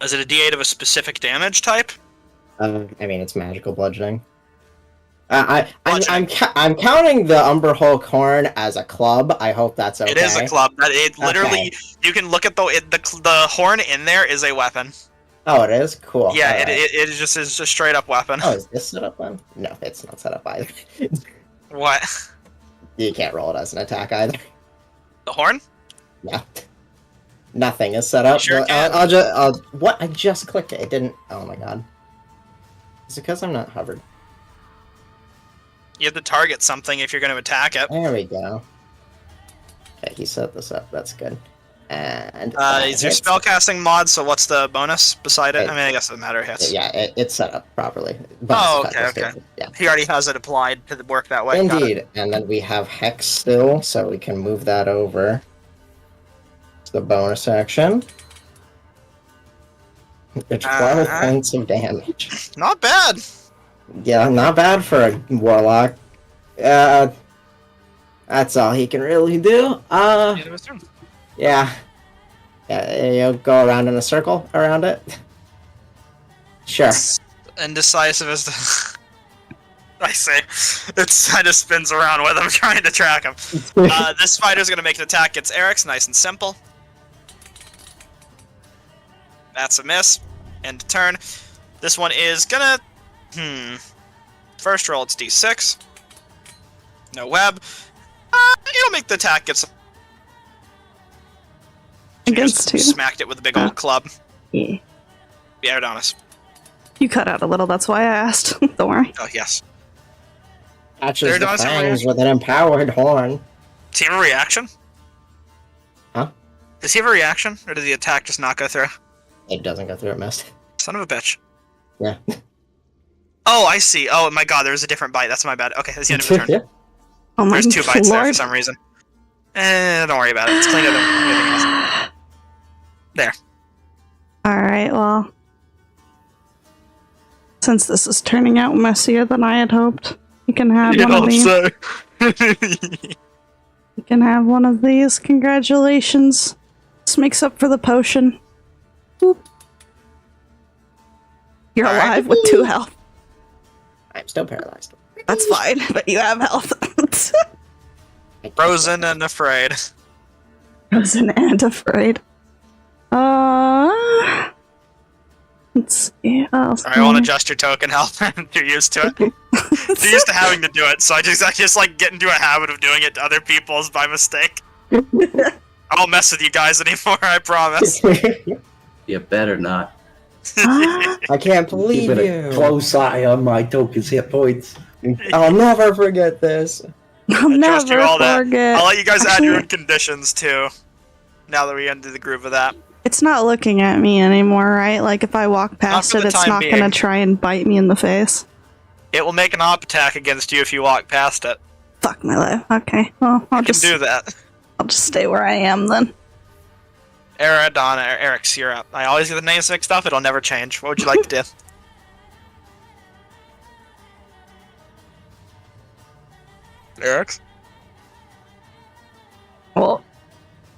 Is it a D8 of a specific damage type? I mean, it's magical bludgeoning. Bludgeoning. I'm counting the Umber Hulk horn as a club. I hope that's okay. It is a club. That it literally, Okay. you can look at the horn in there is a weapon. Oh, it is? Cool. Yeah, Alright. it just is a straight up weapon. Oh, is this set up then? No, it's not set up either. What? You can't roll it as an attack either. The horn? No. Nothing is set up. Sure but can. I'll what? I just clicked it. It didn't. Oh my god. Is it because I'm not hovered? You have to target something if you're going to attack it. There we go. Okay, he set this up. That's good. And Is your spellcasting mod, so what's the bonus beside it? I mean, I guess it doesn't matter, yes. Yeah, it's set up properly. Oh, okay. Yeah. He already has it applied to work that way. Indeed. And then we have Hex still, so we can move that over to the bonus action. It's 12 points of damage. Not bad. Yeah, not bad for a warlock. That's all he can really do. Yeah. Yeah, you'll go around in a circle around it. Sure. It's indecisive as the... I say. It kind of spins around with him, trying to track him. This spider's going to make an attack against Eric's, nice and simple. That's a miss. End of turn. This one is gonna... First roll, it's d6. No web. It'll make the attack against... Against who? Smacked it with a big old club. Yeah. Yeah, Adonis. You cut out a little, that's why I asked. Don't worry. Oh, yes. Catches the fangs with an empowered horn. Does he have a reaction? Huh? Does he have a reaction, or does the attack just not go through? It doesn't go through, it missed. Son of a bitch. Yeah. Oh, I see. Oh my god, there's a different bite. That's my bad. Okay, that's the end of the turn. Yeah. Oh my There's 2 bites there for lord. some reason. Don't worry about it. It's cleaner than anything else. There. Alright, well. Since this is turning out messier than I had hoped, you can have one of these. You can have one of these. Congratulations. This makes up for the potion. Boop. You're alive with 2 health. I'm still paralyzed. That's fine, but you have health. Frozen and afraid. Frozen and afraid. Let's see. Alright, I won't adjust your token health. You're used to it. You're used to having to do it, so I just like get into a habit of doing it to other people's by mistake. I won't mess with you guys anymore, I promise. You better not. I can't believe Keep you. a close eye on my tokens hit points. I'll never forget this. I'll Trust you never all that. forget. I'll let you guys add Actually, your own conditions too. Now that we ended the groove of that. It's not looking at me anymore, right? Like if I walk past for it, the it's time not being. gonna try and bite me in the face. It will make an op attack against you if you walk past it. Fuck my life. Okay, well, I'll You just can do that. I'll just stay where I am then. Eric's, you're up. I always get the names mixed up, it'll never change. What would you like to do? Eric's? Well,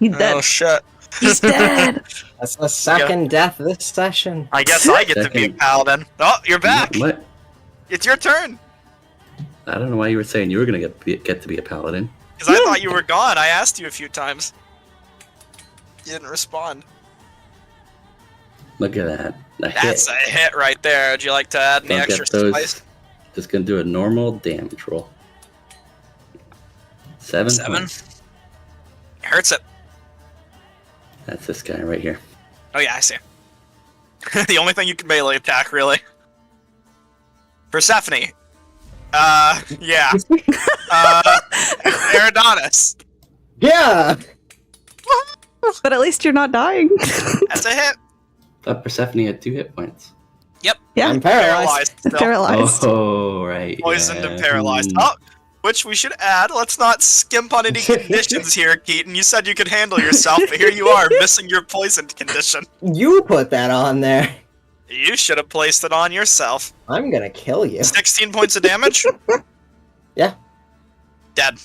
he's dead. Oh shit. He's dead. That's the second death this session. I guess I get to be a Second. paladin. Oh, you're back! What? It's your turn! I don't know why you were saying you were gonna get to be a paladin. Because I thought you were gone. I asked you a few times. You didn't respond. Look at that. That's a hit right there. Would you like to add any Don't extra get those. spice? Just gonna do a normal damage roll. 7 7. points. Hurts it. That's this guy right here. Oh yeah, I see. The only thing you can melee attack, really. Persephone. Yeah. Eridonis. Yeah! But at least you're not dying. That's a hit. Thought Persephone had 2 hit points. Yep. Yeah, I'm paralyzed. Still. paralyzed. Oh, right. Poisoned yeah. and paralyzed. Oh, which we should add. Let's not skimp on any conditions here, Keaton. You said you could handle yourself, but here you are, missing your poisoned condition. You put that on there. You should have placed it on yourself. I'm gonna kill you. 16 points of damage? Yeah. Dead.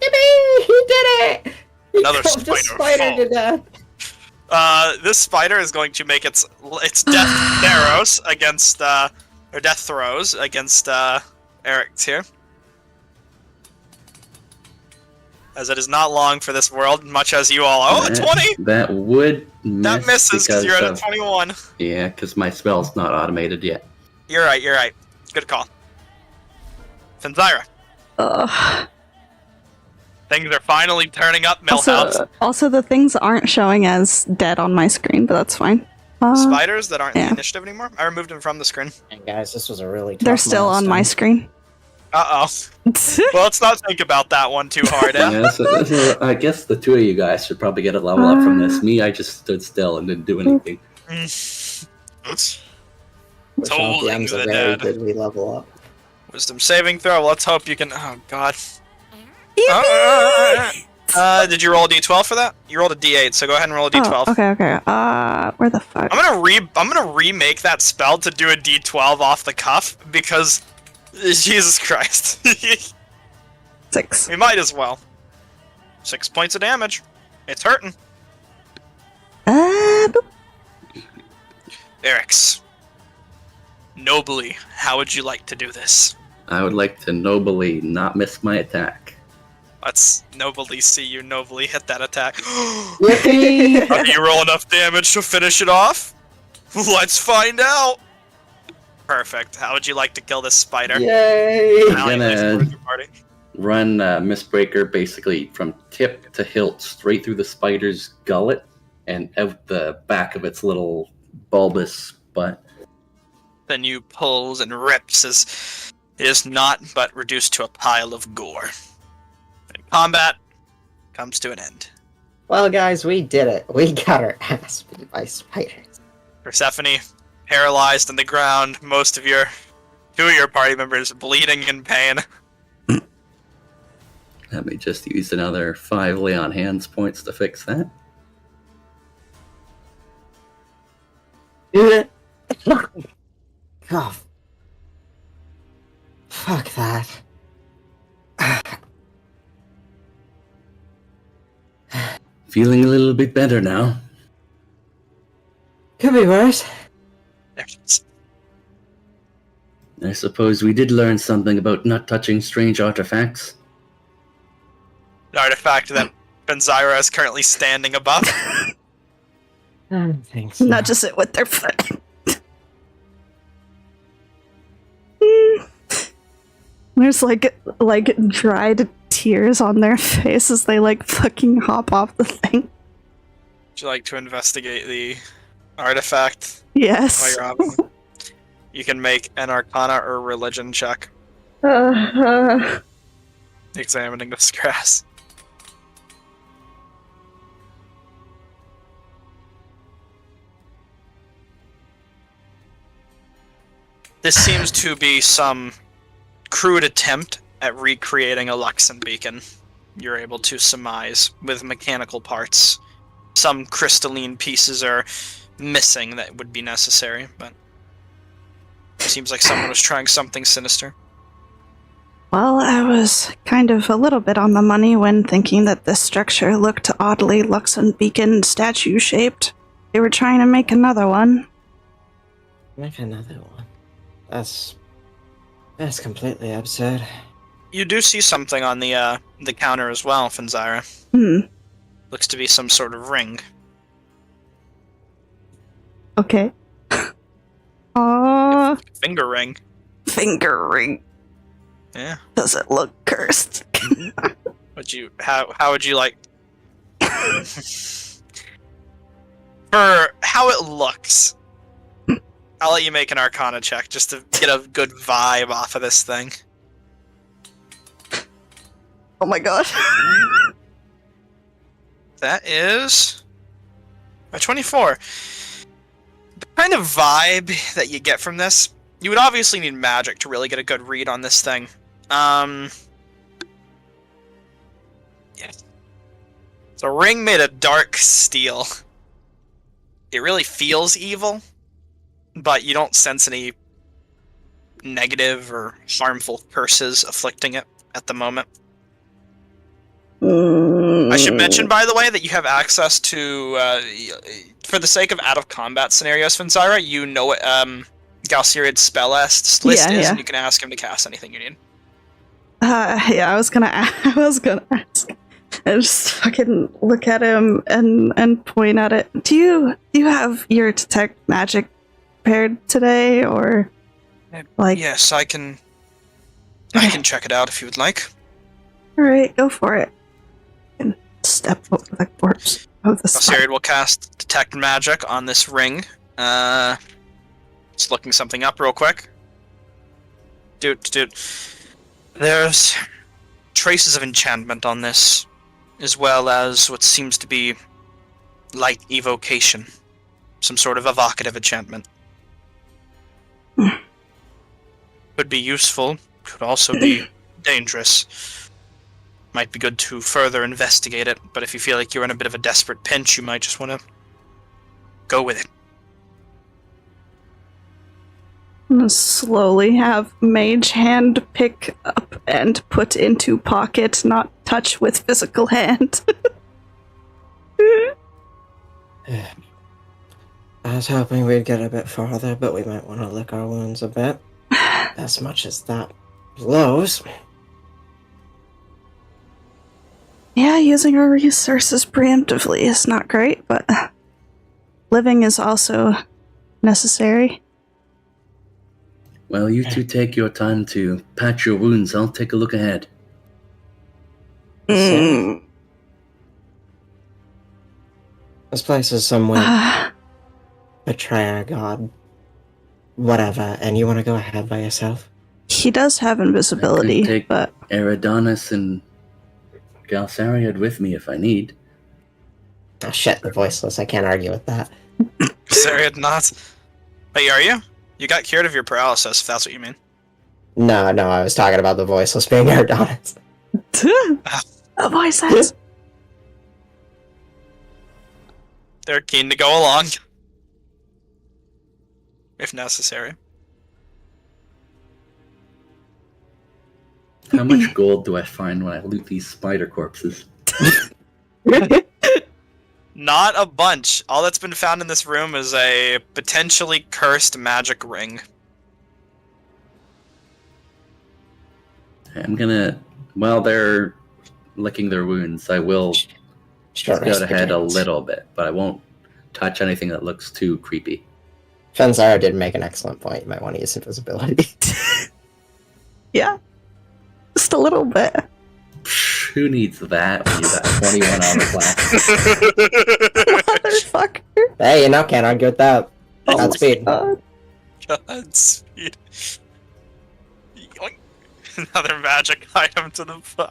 Yippee! He did it! He Another killed the spider spider to death. This spider is going to make its death arrows against, or death throws against, Eric's here. As it is not long for this world, much as you all. Oh, a 20! That would miss. That misses because you're at a of- 21. Yeah, because my spell's not automated yet. You're right. Good call. Fenzira. Ugh. Things are finally turning up, Millhouse. Also, the things aren't showing as dead on my screen, but that's fine. Spiders that aren't in yeah. the initiative anymore? I removed them from the screen. And guys, this was a really tough They're still on my milestone. screen. Uh-oh. Well, let's not think about that one too hard, eh? Yeah, so I guess the two of you guys should probably get a level up from this. Me, I just stood still and didn't do anything. Which Totally RPMs are good, very Dad. good we level up. Wisdom saving throw. Let's hope you can. Oh God. Did you roll a d12 for that? You rolled a d8, so go ahead and roll a d12. Oh, okay. Where the fuck? I'm gonna remake that spell to do a d12 off the cuff because Jesus Christ. 6. We might as well. 6 points of damage. It's hurting. Boop. Eric's. Nobly, how would you like to do this? I would like to nobly not miss my attack. Let's nobly see you nobly hit that attack. Yippee! Do you roll enough damage to finish it off? Let's find out. Perfect. How would you like to kill this spider? Yay! I'm Valiantly gonna supported your party. run Mistbreaker basically from tip to hilt straight through the spider's gullet and out the back of its little bulbous butt. Then you pulls and rips as it is not but reduced to a pile of gore. And combat comes to an end. Well, guys, we did it. We got our ass beat by spiders. Persephone, paralyzed on the ground, two of your party members bleeding in pain. Let me just use another 5 lay on hands points to fix that. God. Fuck that. Feeling a little bit better now. Could be worse. I suppose we did learn something about not touching strange artifacts. The artifact that Benzira is currently standing above. I don't think so. Not just it with their foot. There's like dried tears on their face as they like fucking hop off the thing. Would you like to investigate the artifact while Yes. you're hopping? You can make an Arcana or Religion check examining this grass. This seems to be some crude attempt at recreating a Luxon beacon. You're able to surmise with mechanical parts. Some crystalline pieces are missing that would be necessary, but it seems like someone was trying something sinister. Well, I was kind of a little bit on the money when thinking that this structure looked oddly Luxon beacon statue shaped. They were trying to make another one. Make another one. That's completely absurd. You do see something on the counter as well, Fenzira. Looks to be some sort of ring. Okay. Finger ring. Finger ring. Yeah. Does it look cursed? How would you like for how it looks? I'll let you make an Arcana check just to get a good vibe off of this thing. Oh my god. That is a 24. The kind of vibe that you get from this, you would obviously need magic to really get a good read on this thing. Yeah. It's a ring made of dark steel. It really feels evil, but you don't sense any negative or harmful curses afflicting it at the moment. I should mention, by the way, that you have access to, for the sake of out-of-combat scenarios, Fenzira, you know what Galciriad's spell list is, and you can ask him to cast anything you need. Yeah, I was gonna ask. I just fucking look at him and point at it. Do you have your detect magic prepared today, or like? Yes, I can check it out if you would like. All right, go for it. And step over the corpse of the spider. Galciriad will cast detect magic on this ring. Just looking something up real quick. Dude. There's traces of enchantment on this, as well as what seems to be light evocation. Some sort of evocative enchantment. Could be useful, could also be dangerous. Might be good to further investigate it, but if you feel like you're in a bit of a desperate pinch, you might just want to go with it. I'm gonna slowly have Mage Hand pick up and put into pocket, not touch with physical hand. I was hoping we'd get a bit farther, but we might want to lick our wounds a bit. As much as that blows. Yeah, using our resources preemptively is not great, but living is also necessary. Well, you two take your time to patch your wounds. I'll take a look ahead. Mm. This place is some weird betrayer god. Whatever, and you want to go ahead by yourself? He does have invisibility, I could take but Eridanis and Galsariad with me if I need. Oh shit, the voiceless. I can't argue with that. Sorry, not. Wait, are you? You got cured of your paralysis, if that's what you mean. No, I was talking about the voiceless being Eridanis. a voices. They're keen to go along. If necessary. How much gold do I find when I loot these spider corpses? Not a bunch. All that's been found in this room is a potentially cursed magic ring. I'm gonna... While they're licking their wounds, I will Sure, scout ahead a little bit, but I won't touch anything that looks too creepy. Fenzara did make an excellent point. You might want to use invisibility. Yeah. Just a little bit. Psh, who needs that when you got 21 hours left? Motherfucker. Hey, can't argue with that. Oh Godspeed. Godspeed. Yoink. Another magic item to the file.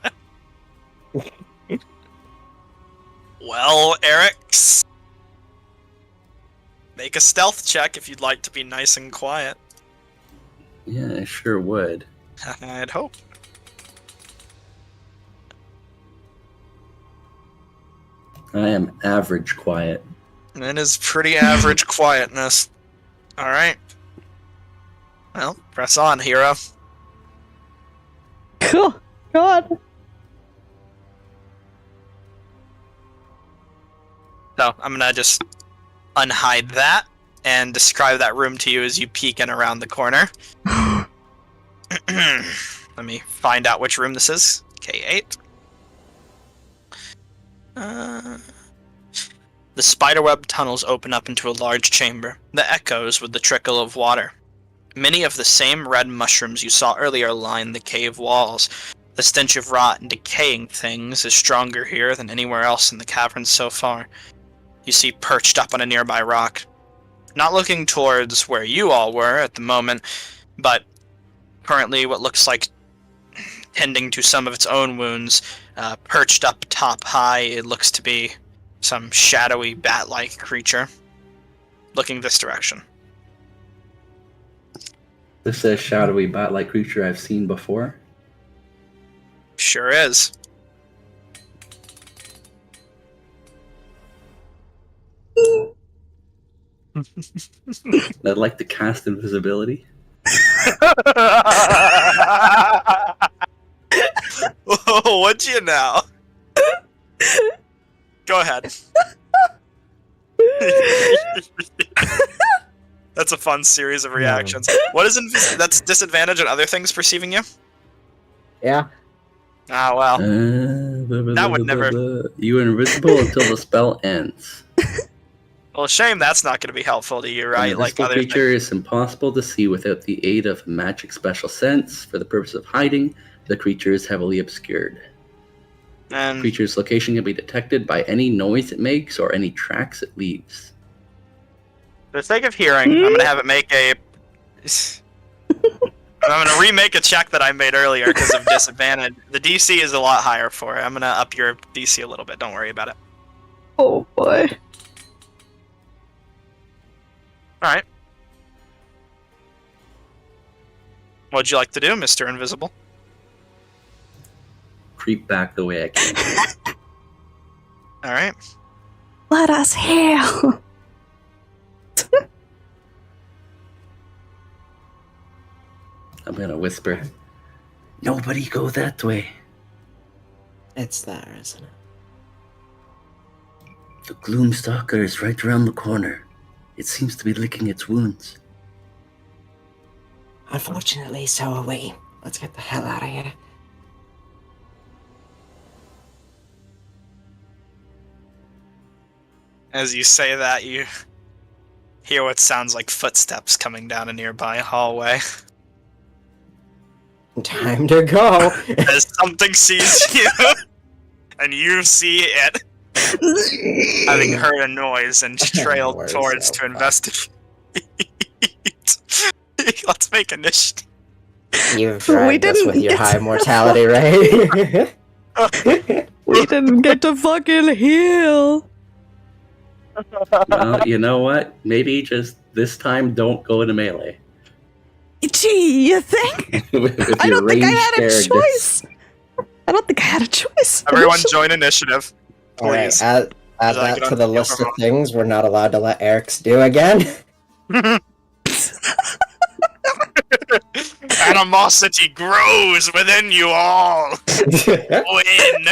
Well, Eric's. Make a stealth check if you'd like to be nice and quiet. Yeah, I sure would. I'd hope. I am average quiet. That is pretty average quietness. Alright. Well, press on, hero. Cool. God. So, I'm gonna just unhide that and describe that room to you as you peek in around the corner. Let me find out which room this is. K8. The spiderweb tunnels open up into a large chamber that echoes with the trickle of water. Many of the same red mushrooms you saw earlier line the cave walls. The stench of rot and decaying things is stronger here than anywhere else in the cavern so far. You see perched up on a nearby rock. Not looking towards where you all were at the moment, but currently what looks like tending to some of its own wounds, perched up top high, it looks to be some shadowy bat-like creature. Looking this direction. This is a shadowy bat-like creature I've seen before. Sure is. I'd like to cast invisibility. Whoa, what'd you now? Go ahead. That's a fun series of reactions. What is that's disadvantage on other things perceiving you? Yeah. Ah, well. That would never... You are invisible until the spell ends. Well, shame that's not going to be helpful to you, right? Like other creature is impossible to see without the aid of magic special sense. For the purpose of hiding, the creature is heavily obscured. And creature's location can be detected by any noise it makes or any tracks it leaves. for the sake of hearing, I'm going to have it make a... I'm gonna remake a check that I made earlier because of disadvantage. The DC is a lot higher for it. I'm gonna up your DC a little bit. Don't worry about it. Oh boy. Alright. What'd you like to do, Mr. Invisible? Creep back the way I came. Alright. Let us hail. I'm gonna whisper, "Nobody go that way. It's there, isn't it? The Gloomstalker is right around the corner. It seems to be licking its wounds." Unfortunately, so are we. Let's get the hell out of here. As you say that, you hear what sounds like footsteps coming down a nearby hallway. Time to go. As something sees you, and you see it, having heard a noise and trailed We're towards so to fucked. investigate. Let's make initiative. You've dragged us didn't with your get high to- mortality, right? We didn't get to fucking heal. Well, you know what? Maybe just this time don't go into melee. Gee, you think? With I your don't think I ranged had a characters. choice. I don't think I had a choice. Everyone join initiative, Alright, please. add As I that get to the on- list of things we're not allowed to let Eric's do again. Animosity grows within you all. Win.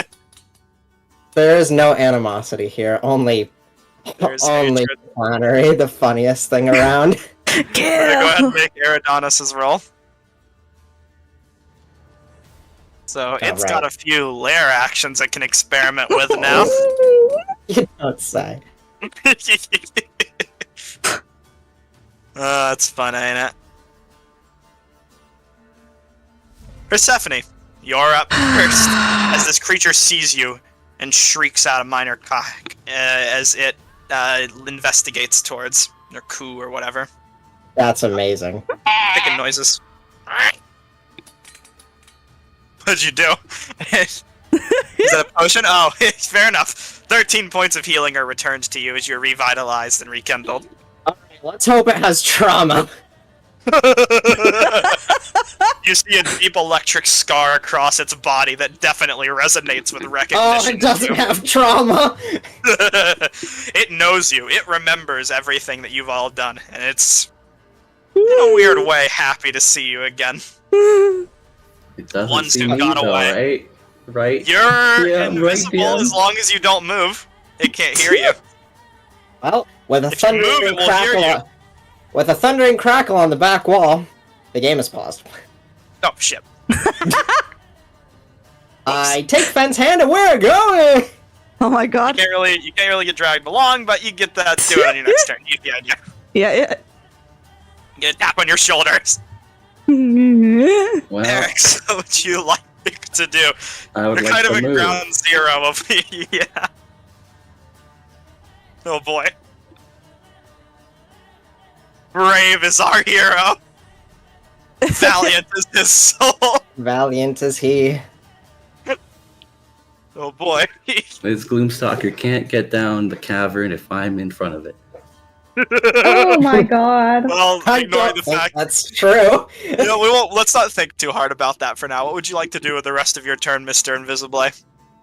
There is no animosity here, only There's only hatred. flannery, the funniest thing around. Go ahead Kill. and make Eridonis' roll. So it's got a few lair actions it can experiment with now. You don't say. That's fun, ain't it? Persephone, you're up first as this creature sees you and shrieks out a minor cock as it investigates towards their coup or whatever. That's amazing. Picking noises. What'd you do? Is that a potion? Oh, fair enough. 13 points of healing are returned to you as you're revitalized and rekindled. Alright, let's hope it has trauma. You see a deep electric scar across its body that definitely resonates with Oh, recognition. it doesn't have trauma! It knows you. It remembers everything that you've all done, and it's in a weird way happy to see you again. It doesn't One see soon me got though, away. right? You're Yeah, I'm right, invisible DM. as long as you don't move. It can't hear you. Well, with a If you move, thundering it will hear crackle with a thundering crackle on the back wall, the game is paused. Oh shit. I take Fenn's hand and we're going! Oh my You god. can't really get dragged along, but you get that to it on your next turn. You get the idea. Yeah, You get a tap on your shoulders. yeah. Well, Eric, so what would you like to do? I would You're like kind of to a move. ground zero of yeah. Oh boy. Brave is our hero. Valiant is his soul. Valiant is he. Oh boy. This Gloomstalker can't get down the cavern if I'm in front of it. Oh my god. Well, I ignore don't the think fact. that's true. You know, we won't. Let's not think too hard about that for now. What would you like to do with the rest of your turn, Mr. Invisible?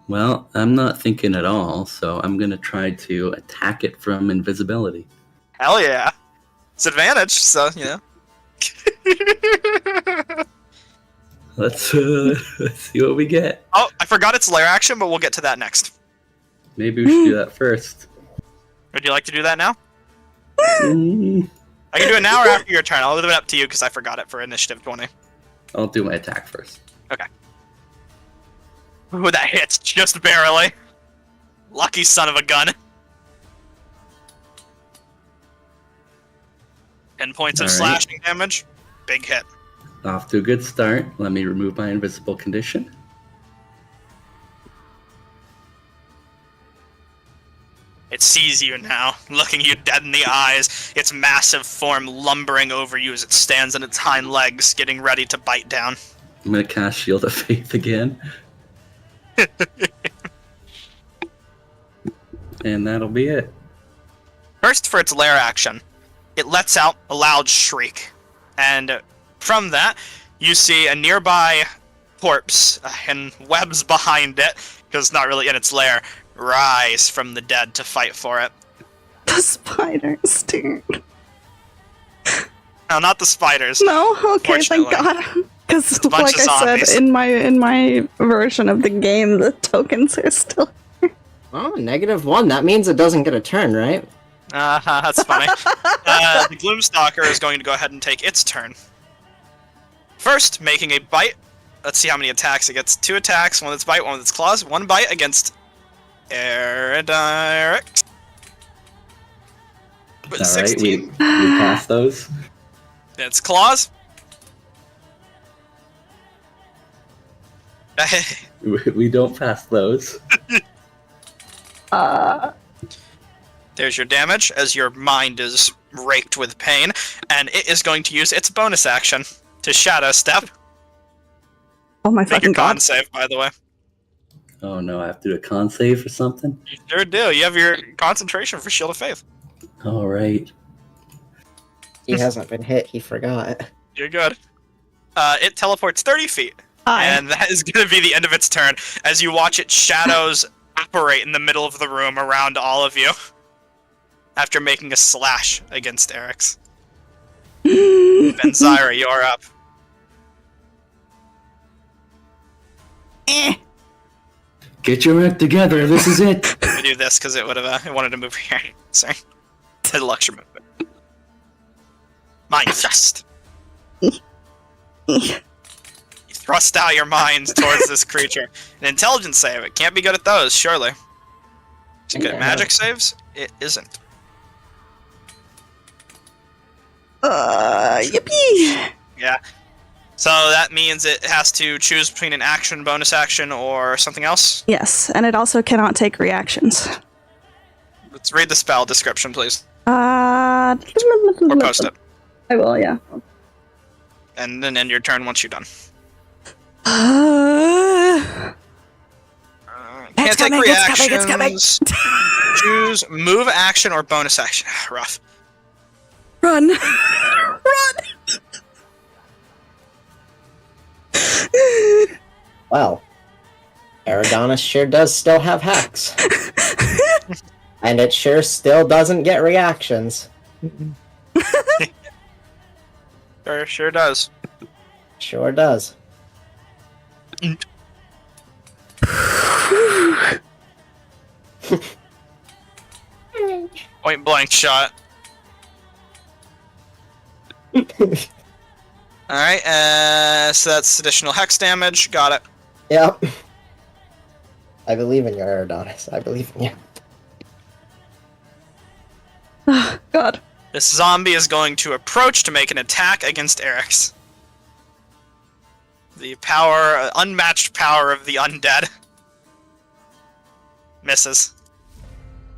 Well, I'm not thinking at all, so I'm gonna try to attack it from invisibility. Hell yeah. It's advantage, so you know. Let's see what we get. Oh, I forgot its lair action, but we'll get to that next. Maybe we should do that first. Would you like to do that now? Mm, I can do it now or after your turn. I'll leave it up to you because I forgot it for initiative 20. I'll do my attack first. Ooh, that hits just barely. Lucky son of a gun. 10 points of All right. slashing damage. Big hit. Off to a good start. Let me remove my invisible condition. It sees you now, looking you dead in the eyes, its massive form lumbering over you as it stands on its hind legs, getting ready to bite down. I'm gonna cast Shield of Faith again. And that'll be it. First, for its lair action, it lets out a loud shriek. And from that, you see a nearby corpse and webs behind it, because it's not really in its lair, rise from the dead to fight for it. The spiders, dude. No, not the spiders. No? Okay, thank Fortunately. God. Because, a bunch like of I zombies. said, in my version of the game, the tokens are still... Oh, -1. That means it doesn't get a turn, right? That's funny. The Gloomstalker is going to go ahead and take its turn. First, making a bite. Let's see how many attacks it gets. 2 attacks, one with its bite, one with its claws. 1 bite against Eric. With All right, 16. we passed those. Its claws. We don't pass those. There's your damage, as your mind is raked with pain, and it is going to use its bonus action to Shadow Step. Oh my Make fucking your con God. save, by the way. Oh no, I have to do a con save or something? You sure do. You have your concentration for Shield of Faith. All right. He hasn't been hit, he forgot. You're good. It teleports 30 feet, Hi. and that is going to be the end of its turn, as you watch its shadows operate in the middle of the room around all of you, after making a slash against Eric's. Benzira, you're up. Get your act together. This is it. Let me do this because it would have. It wanted to move here. Sorry. The luxury movement. Mind thrust. You thrust out your mind towards this creature. An intelligence save. It can't be good at those, surely. Is it good at magic saves? It isn't. Yippee! Yeah. So that means it has to choose between an action, bonus action, or something else. Yes, and it also cannot take reactions. Let's read the spell description, please. Or Or post it. I will, yeah. And then end your turn once you're done. Can't take coming, reactions. it's coming. Choose move action or bonus action. Rough. Run! Run! Well, Aradonis sure does still have hacks. And it sure still doesn't get reactions. Sure does. Sure does. Point blank shot. Alright, so that's additional hex damage. Got it. Yep. I believe in your Aradonis. I believe in you. God. This zombie is going to approach to make an attack against Eric's. The power, unmatched power of the undead. Misses.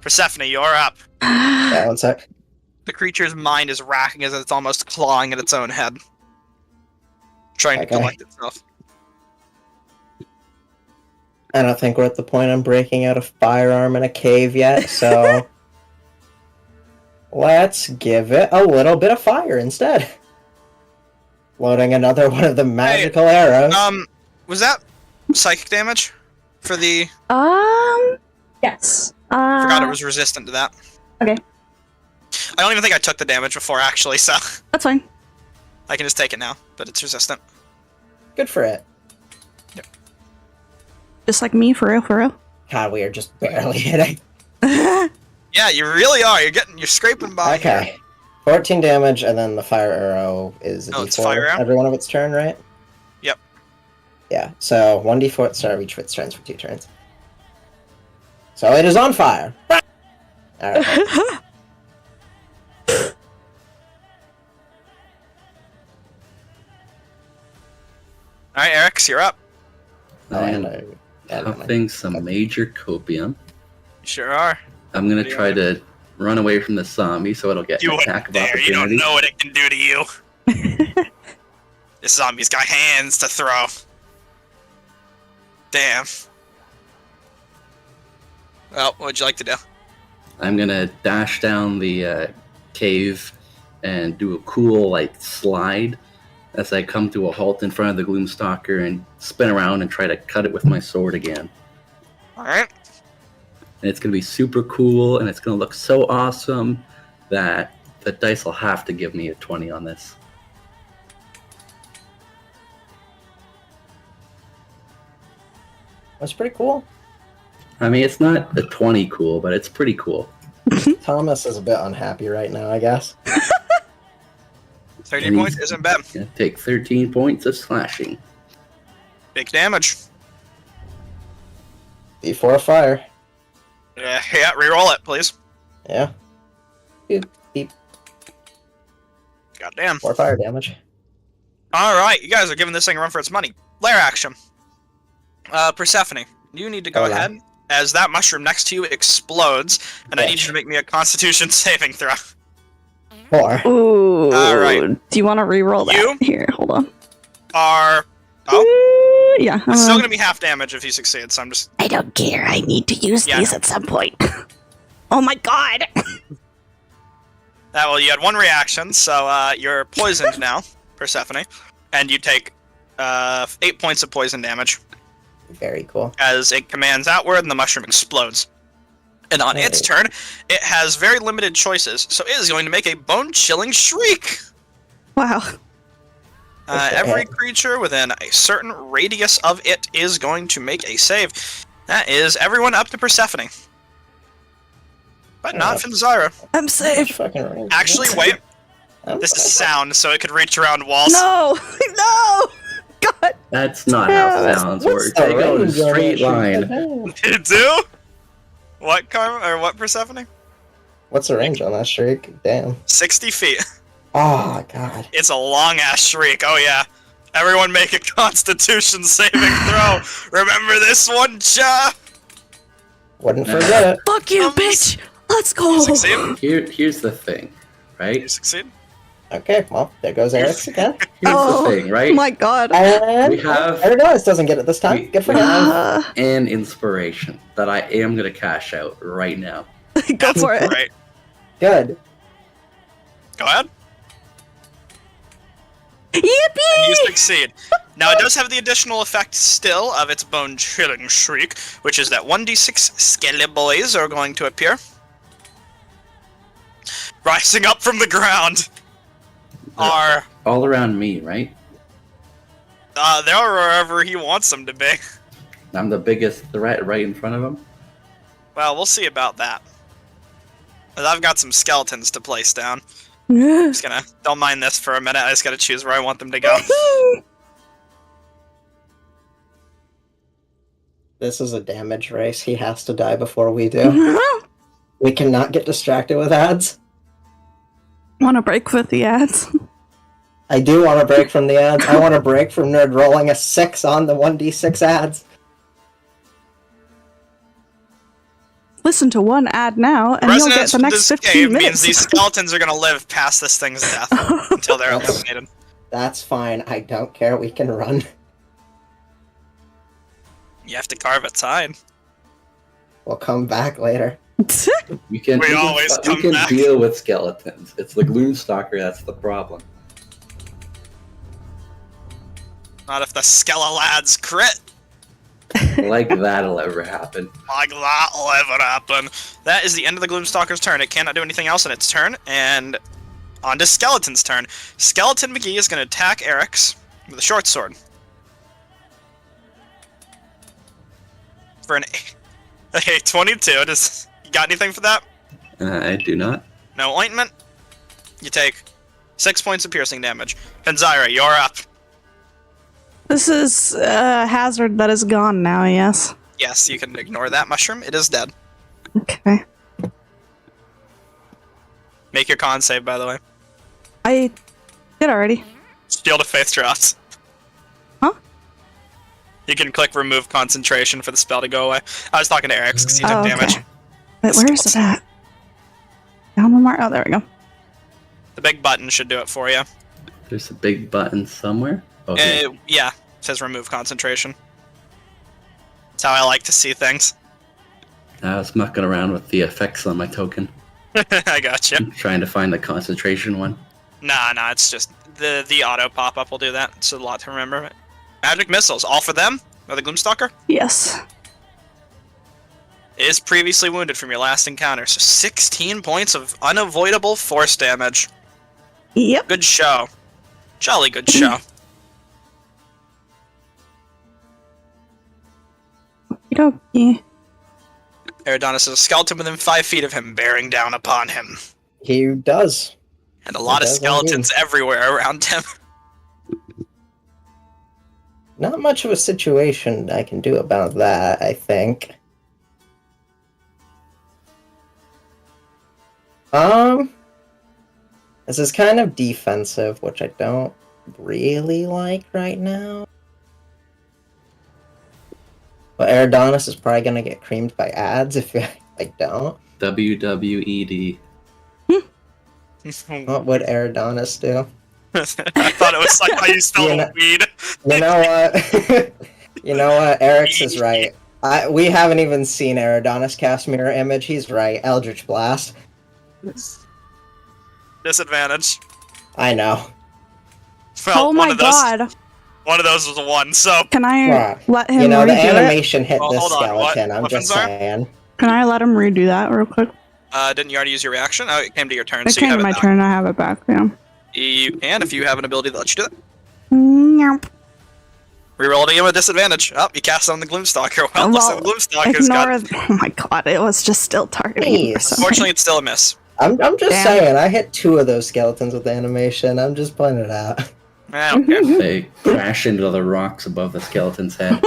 Persephone, you're up. Yeah, one sec. The creature's mind is racking as it's almost clawing at its own head. Trying to Okay. collect itself. I don't think we're at the point I'm breaking out a firearm in a cave yet, so let's give it a little bit of fire instead. Loading another one of the magical arrows. Was that psychic damage? For the... Yes. Forgot it was resistant to that. Okay. I don't even think I took the damage before, actually, so... That's fine. I can just take it now, but it's resistant. Good for it. Just like me, for real, for real. God, we are just barely hitting. Yeah, you really are. You're scraping by. Okay. Here. 14 damage, and then the fire arrow is a Oh, it's d4 fire arrow? every one of its turn, right? Yep. Yeah, so 1d4 at the start of each of its turns for 2 turns. So it is on fire! Alright. Alright, Eric, you're up. Oh, and I'm huffing some major copium. You sure are. I'm gonna try to run away from the zombie so it'll get You an attack of wouldn't dare. You don't opportunity. know what it can do to you. This zombie's got hands to throw. Damn. Well, what would you like to do? I'm gonna dash down the cave and do a cool like slide as I come to a halt in front of the Gloomstalker and spin around and try to cut it with my sword again. Alright. And it's gonna be super cool and it's gonna look so awesome that the dice will have to give me a 20 on this. That's pretty cool. I mean, it's not a 20 cool, but it's pretty cool. Thomas is a bit unhappy right now, I guess. 30 points isn't bad. Gonna take 13 points of slashing. Big damage. D4 of fire. Yeah, reroll it, please. Yeah. Beep, beep. Goddamn. 4 fire damage. Alright, you guys are giving this thing a run for its money. Lair action. Persephone, you need to go Hola. ahead as that mushroom next to you explodes, and I need you to make me a Constitution saving throw. 4. Ooh. Alright. Do you want to re-roll that? You? Here, hold on. Oh, Yeah. it's still gonna be half damage if you succeed, so I'm just... I don't care. I need to use Yeah. these at some point. Oh my god! Well, you had one reaction, so you're poisoned now, Persephone, and you take 8 points of poison damage Very cool. as it commands outward and the mushroom explodes. And on its turn, it has very limited choices, so it is going to make a bone-chilling shriek. Wow. Every creature within a certain radius of it is going to make a save. That is everyone up to Persephone. But not Finzira. I'm safe. Fucking range. Actually, wait. This is sound, so it could reach around walls. No! No! God! That's not how sounds work. They go in a straight line. You do? What, Karma? Or what, Persephone? What's the range on that shriek? Damn. 60 feet. Oh, God. It's a long-ass shriek, oh yeah. Everyone make a Constitution saving throw. Remember this one, Ja? Wouldn't forget it. Fuck you, Thumbs. bitch! Let's go! You succeed? Here's the thing, right? You succeed? Okay, well, there goes Eric's again. Here's the thing, right? My god. And We have- Aerodonus doesn't get it this time. Good for we him. have an inspiration that I am gonna cash out right now. Go for it. Right. Good. Go ahead. Yippee! And you succeed. Now, it does have the additional effect still of its bone-chilling shriek, which is that 1d6 skelly boys are going to appear. Rising up from the ground are... All around me, right? They're wherever he wants them to be. I'm the biggest threat right in front of him. Well, we'll see about that. 'Cause I've got some skeletons to place down. Just gonna... Don't mind this for a minute, I just gotta choose where I want them to go. This is a damage race. He has to die before we do. We cannot get distracted with ads. Want to break with the ads? I do want to break from the ads. I want to break from nerd rolling a 6 on the 1d6 ads. Listen to one ad now, and you'll get Resonance the from next this 15 cave minutes. means these skeletons are gonna live past this thing's death until they're eliminated. That's fine. I don't care. We can run. You have to carve its hide. We'll come back later. We can, We always we come can back. deal with skeletons. It's the Gloomstalker that's the problem. Not if the Skellalads crit. Like that'll ever happen. Like that'll ever happen. That is the end of the Gloomstalker's turn. It cannot do anything else in its turn, and on to Skeleton's turn. Skeleton McGee is going to attack Eric's with a short sword. For an 22. You got anything for that? I do not. No ointment? You take 6 points of piercing damage. Fenzira, you're up. This is a hazard that is gone now, yes. Yes, you can ignore that mushroom. It is dead. Okay. Make your con save, by the way. I did already. Shield of Faith drops. Huh? You can click remove concentration for the spell to go away. I was talking to Eric because he took damage. Wait, where is it at? Down one more. Oh, there we go. The big button should do it for you. There's a big button somewhere. Okay. Yeah, it says remove concentration. That's how I like to see things. I was mucking around with the effects on my token. I gotcha. I'm trying to find the concentration one. Nah, it's just the auto pop-up will do that. It's a lot to remember. Magic missiles, all for them? Or the Gloomstalker? Yes. Is previously wounded from your last encounter, so 16 points of unavoidable force damage. Yep. Good show. Jolly good show. Okey-dokey. Eridonis is a skeleton within 5 feet of him, bearing down upon him. He does. And a lot of does skeletons everywhere around him. Not much of a situation I can do about that, I think. This is kind of defensive, which I don't really like right now. But Eridonis is probably gonna get creamed by ads if I don't. WWED. What would Eridonis do? I thought it was like how you spell weed. You know what? You know what? Eric's is right. We haven't even seen Eridonis cast mirror image. He's right. Eldritch Blast. Disadvantage. I know. Well, Oh my god. One of those was a 1, so... Can I Right. let him You know, the redo it? animation hit Well, this hold on, what? skeleton. I'm Weapons just are? saying. Can I let him redo that real quick? Didn't you already use your reaction? Oh, it came to your turn, It so you came have to my it now. turn. I have it back. Yeah. You can, if you have an ability that lets you do that. Nope. Reroll again with disadvantage. Oh, you cast on the Gloomstalker. Well, looks like the Gloomstalker's got... Oh my god, it was just still targeting me for Jeez. some Unfortunately, it's still a miss. I'm just Damn. saying. I hit 2 of those skeletons with animation. I'm just pointing it out. I don't care. They crash into the rocks above the skeleton's head.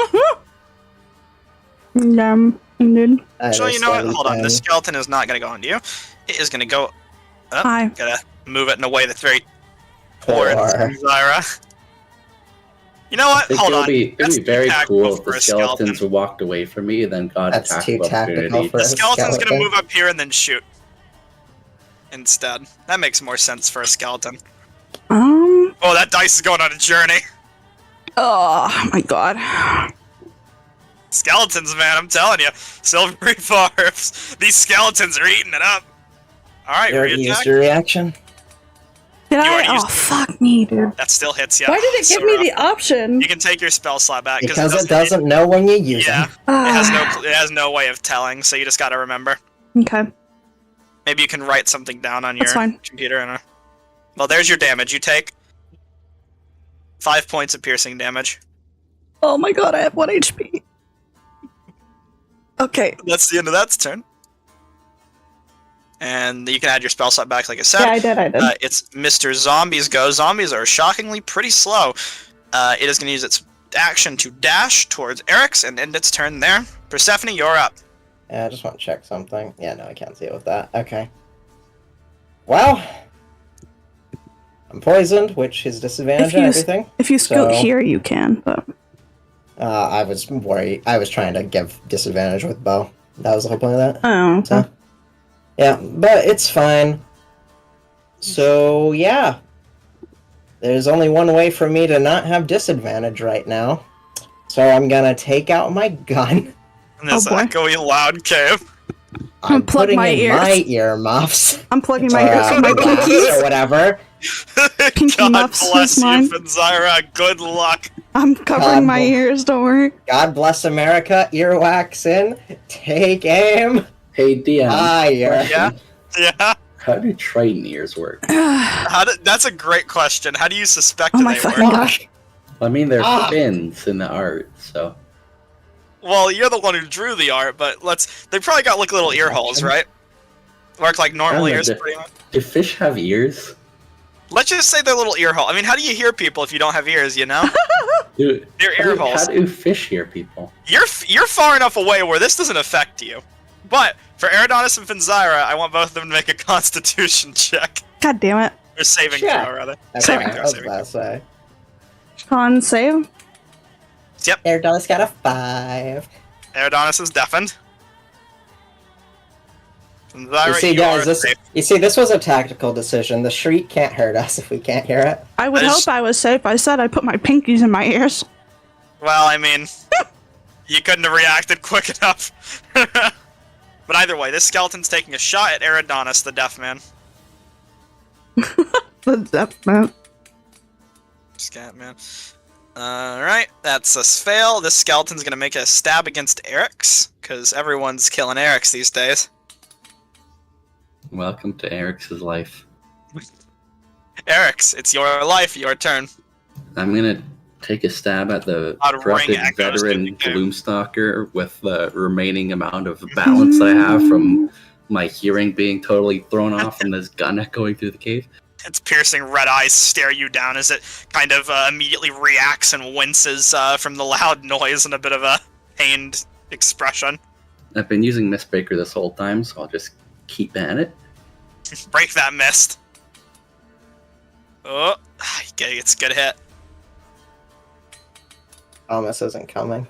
Indeed. Actually, you know what? Hold on. The skeleton is not going to go onto you. It is going to go up. Hi. Gotta move it in a way that's very poor and Zyra. You know what? I think Hold it would on. be That's very tactical cool if for the a skeleton. skeletons walked away from me, then got That's attack too of tactical opportunity. for The a skeleton's skeleton. going to move up here and then shoot. Instead. That makes more sense for a skeleton. Oh, that dice is going on a journey. Oh my god. Skeletons, man, I'm telling you. Silvery Farms. These skeletons are eating it up. Alright, You already used re-attack. your reaction? Did You I? already Oh used- fuck me, dude. That still hits you. Why did it give me the option? You can take your spell slot back Because it doesn't know when you use Yeah, it. it has no way of telling, so you just gotta remember. Okay. Maybe you can write something down on That's your fine. computer. Well, there's your damage. You take 5 points of piercing damage. Oh my god, I have 1 HP. Okay. That's the end of that turn. And you can add your spell slot back, like I said. Yeah, I did. It's Mr. Zombies go. Zombies are shockingly pretty slow. It is going to use its action to dash towards Eric's and end its turn there. Persephone, you're up. Yeah, I just want to check something. Yeah, no, I can't see it with that. Okay. Well, I'm poisoned, which is disadvantage If you and everything. If you scoot So- here, you can, but... I was worried. I was trying to give disadvantage with bow. That was the whole point of that. Oh, okay. So, yeah, but it's fine. So, yeah. There's only one way for me to not have disadvantage right now. So I'm gonna take out my gun. And there's boy. an echoey loud cave. I'm plug putting my in ears. my earmuffs. I'm plugging my or, ears with my glasses pinkies. or whatever. Pinky God muffs bless is mine. you, Fanzyra. Good luck. I'm covering my God. ears, don't worry. God bless America. Earwax in. Take aim. Hey, DM. Fire. Yeah? Yeah? How do Triton ears work? That's a great question. How do you suspect Oh that my they fucking work? God. Fuck. I mean, they're Ah. fins in the art, so. Well, you're the one who drew the art, but they probably got like little ear holes, right? Work like normal I don't ears, know, pretty much. Do fish have ears? Let's just say they're little ear hole. I mean, how do you hear people if you don't have ears, you know? Do, They're how ear do- holes. How do fish hear people? You're far enough away where this doesn't affect you. But for Eridonis and Fanzyra, I want both of them to make a Constitution check. God damn it. Or saving Check. throw, rather. That's Saving right. throw, I was saving about to say. Con save. Eridonis got a 5. Eridonis is deafened. You see, guys, this was a tactical decision. The shriek can't hurt us if we can't hear it. I would hope I was safe. I said I put my pinkies in my ears. Well, I mean, you couldn't have reacted quick enough. But either way, this skeleton's taking a shot at Eridonis, the deaf man. The deaf man. Scat man. Alright, that's a fail. This skeleton's gonna make a stab against Eric's, because everyone's killing Eric's these days. Welcome to Eric's life. Eric's, it's your life, your turn. I'm gonna take a stab at the corrupted veteran Gloomstalker with the remaining amount of balance I have from my hearing being totally thrown off and this gun echoing through the cave. Its piercing red eyes stare you down as it kind of immediately reacts and winces from the loud noise and a bit of a pained expression. I've been using Mistbreaker this whole time, so I'll just keep at it. Break that mist. Oh, it's a good hit. Thomas isn't coming.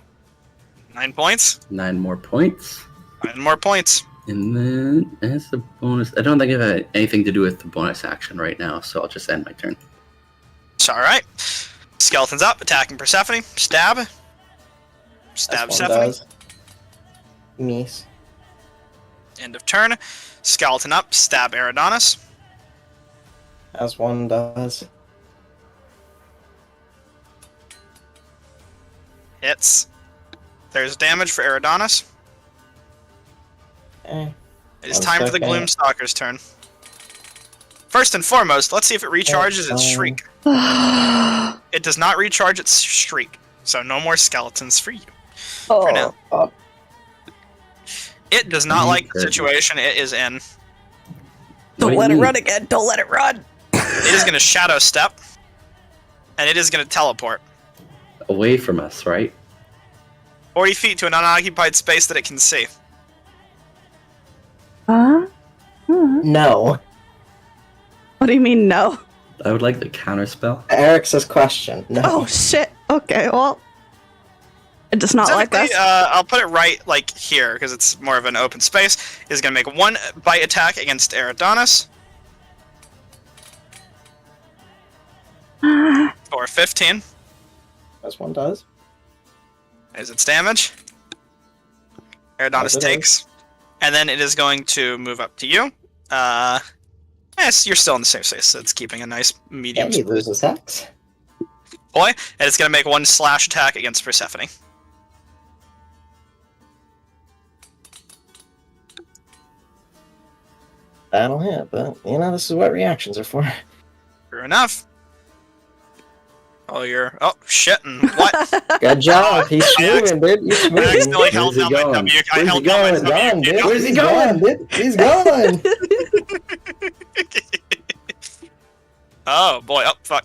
9 points. 9 more points. 9 more points. And then, as the bonus, I don't think I have anything to do with the bonus action right now, so I'll just end my turn. It's alright. Skeleton's up, attacking Persephone. Stab. Stab Persephone. Miss. End of turn. Skeleton up, stab Eridonis. As one does. Hits. There's damage for Eridonis. It is time for the Gloomstalker's turn. First and foremost, let's see if it recharges its Shriek. It does not recharge its Shriek, so no more skeletons for you. For now. It does not like the situation it is in. Don't let it run again. Don't let it run. It is going to Shadow Step, and it is going to teleport. Away from us, right? 40 feet to an unoccupied space that it can see. No. What do you mean, no? I would like the counterspell. Eric's question. No. Oh, shit. Okay, well. It does not like us. I'll put it right, like, here, because it's more of an open space. It's going to make 1 bite attack against Eridonis. For 15. As one does. Is its damage. Eridonis takes. And then it is going to move up to you. Yes, you're still in the same space, so it's keeping a nice medium. And he loses Hex. Boy, and it's going to make 1 slash attack against Persephone. That'll hit, but, you know, this is what reactions are for. True enough. Oh, shit, and what? Good job, he's moving, dude. He's moving. I accidentally held down my W. I held down my W. Dude? Where's he going, dude? He's going! Oh, boy, oh, fuck.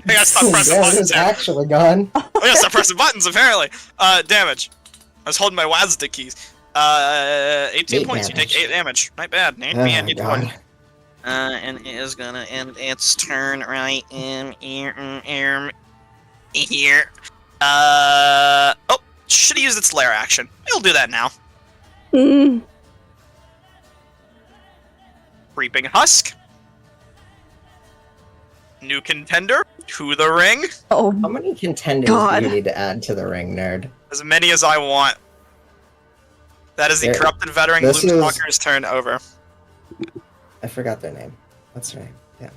I gotta stop pressing buttons He's here. actually gone. I gotta stop pressing buttons, apparently. Damage. I was holding my WASD keys. 18 points, you take 8 damage. Not bad. Not bad, you God. and it is gonna end its turn right in here. Oh, should have used its lair action. It'll do that now. Creeping Husk. New contender to the ring. Oh, How many contenders God. do you need to add to the ring, nerd? As many as I want. That is the There- corrupted veteran this Gloomstalker's turn over. I forgot their name. What's their name? Yeah.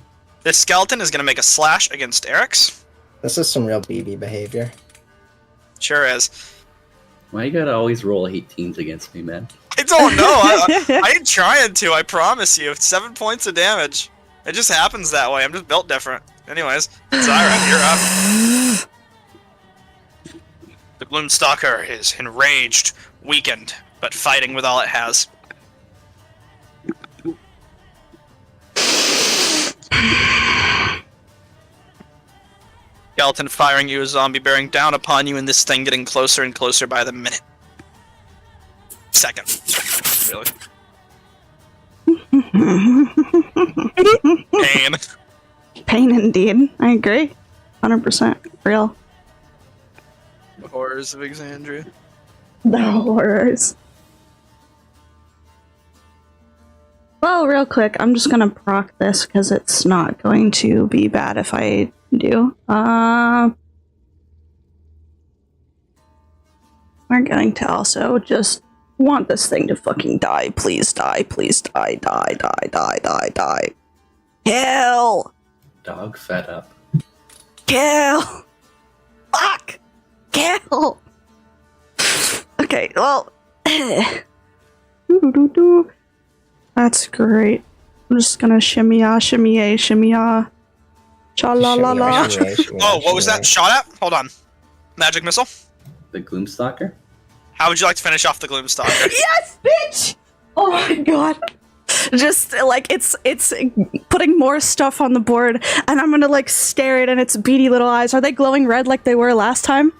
This skeleton is going to make a slash against Eric's. This is some real BB behavior. Sure is. Why you gotta always roll 18s against me, man? I don't know. I ain't trying to, I promise you. 7 points of damage. It just happens that way. I'm just built different. Anyways, Zyra, you're up. The Gloomstalker is enraged, weakened, but fighting with all it has. Skeleton firing you, a zombie bearing down upon you, and this thing getting closer and closer by the minute. Second, really. Pain. pain indeed. I agree. 100% real. The horrors of Exandria. The horrors. Well, real quick, I'm just gonna proc this because it's not going to be bad if I do. We're going to also just want this thing to fucking die. Please die. Please die. Die. Die. Die. Die. Die. Kill. Dog fed up. Kill. Fuck. Kill. Okay. Well. That's great. I'm just gonna shimmy-ya. Cha-la-la-la. Oh, what was that shot at? Hold on. Magic missile? The Gloomstalker? How would you like to finish off the Gloomstalker? Yes, bitch! Oh my god. Just, like, it's putting more stuff on the board, and I'm gonna, like, stare it in its beady little eyes. Are they glowing red like they were last time?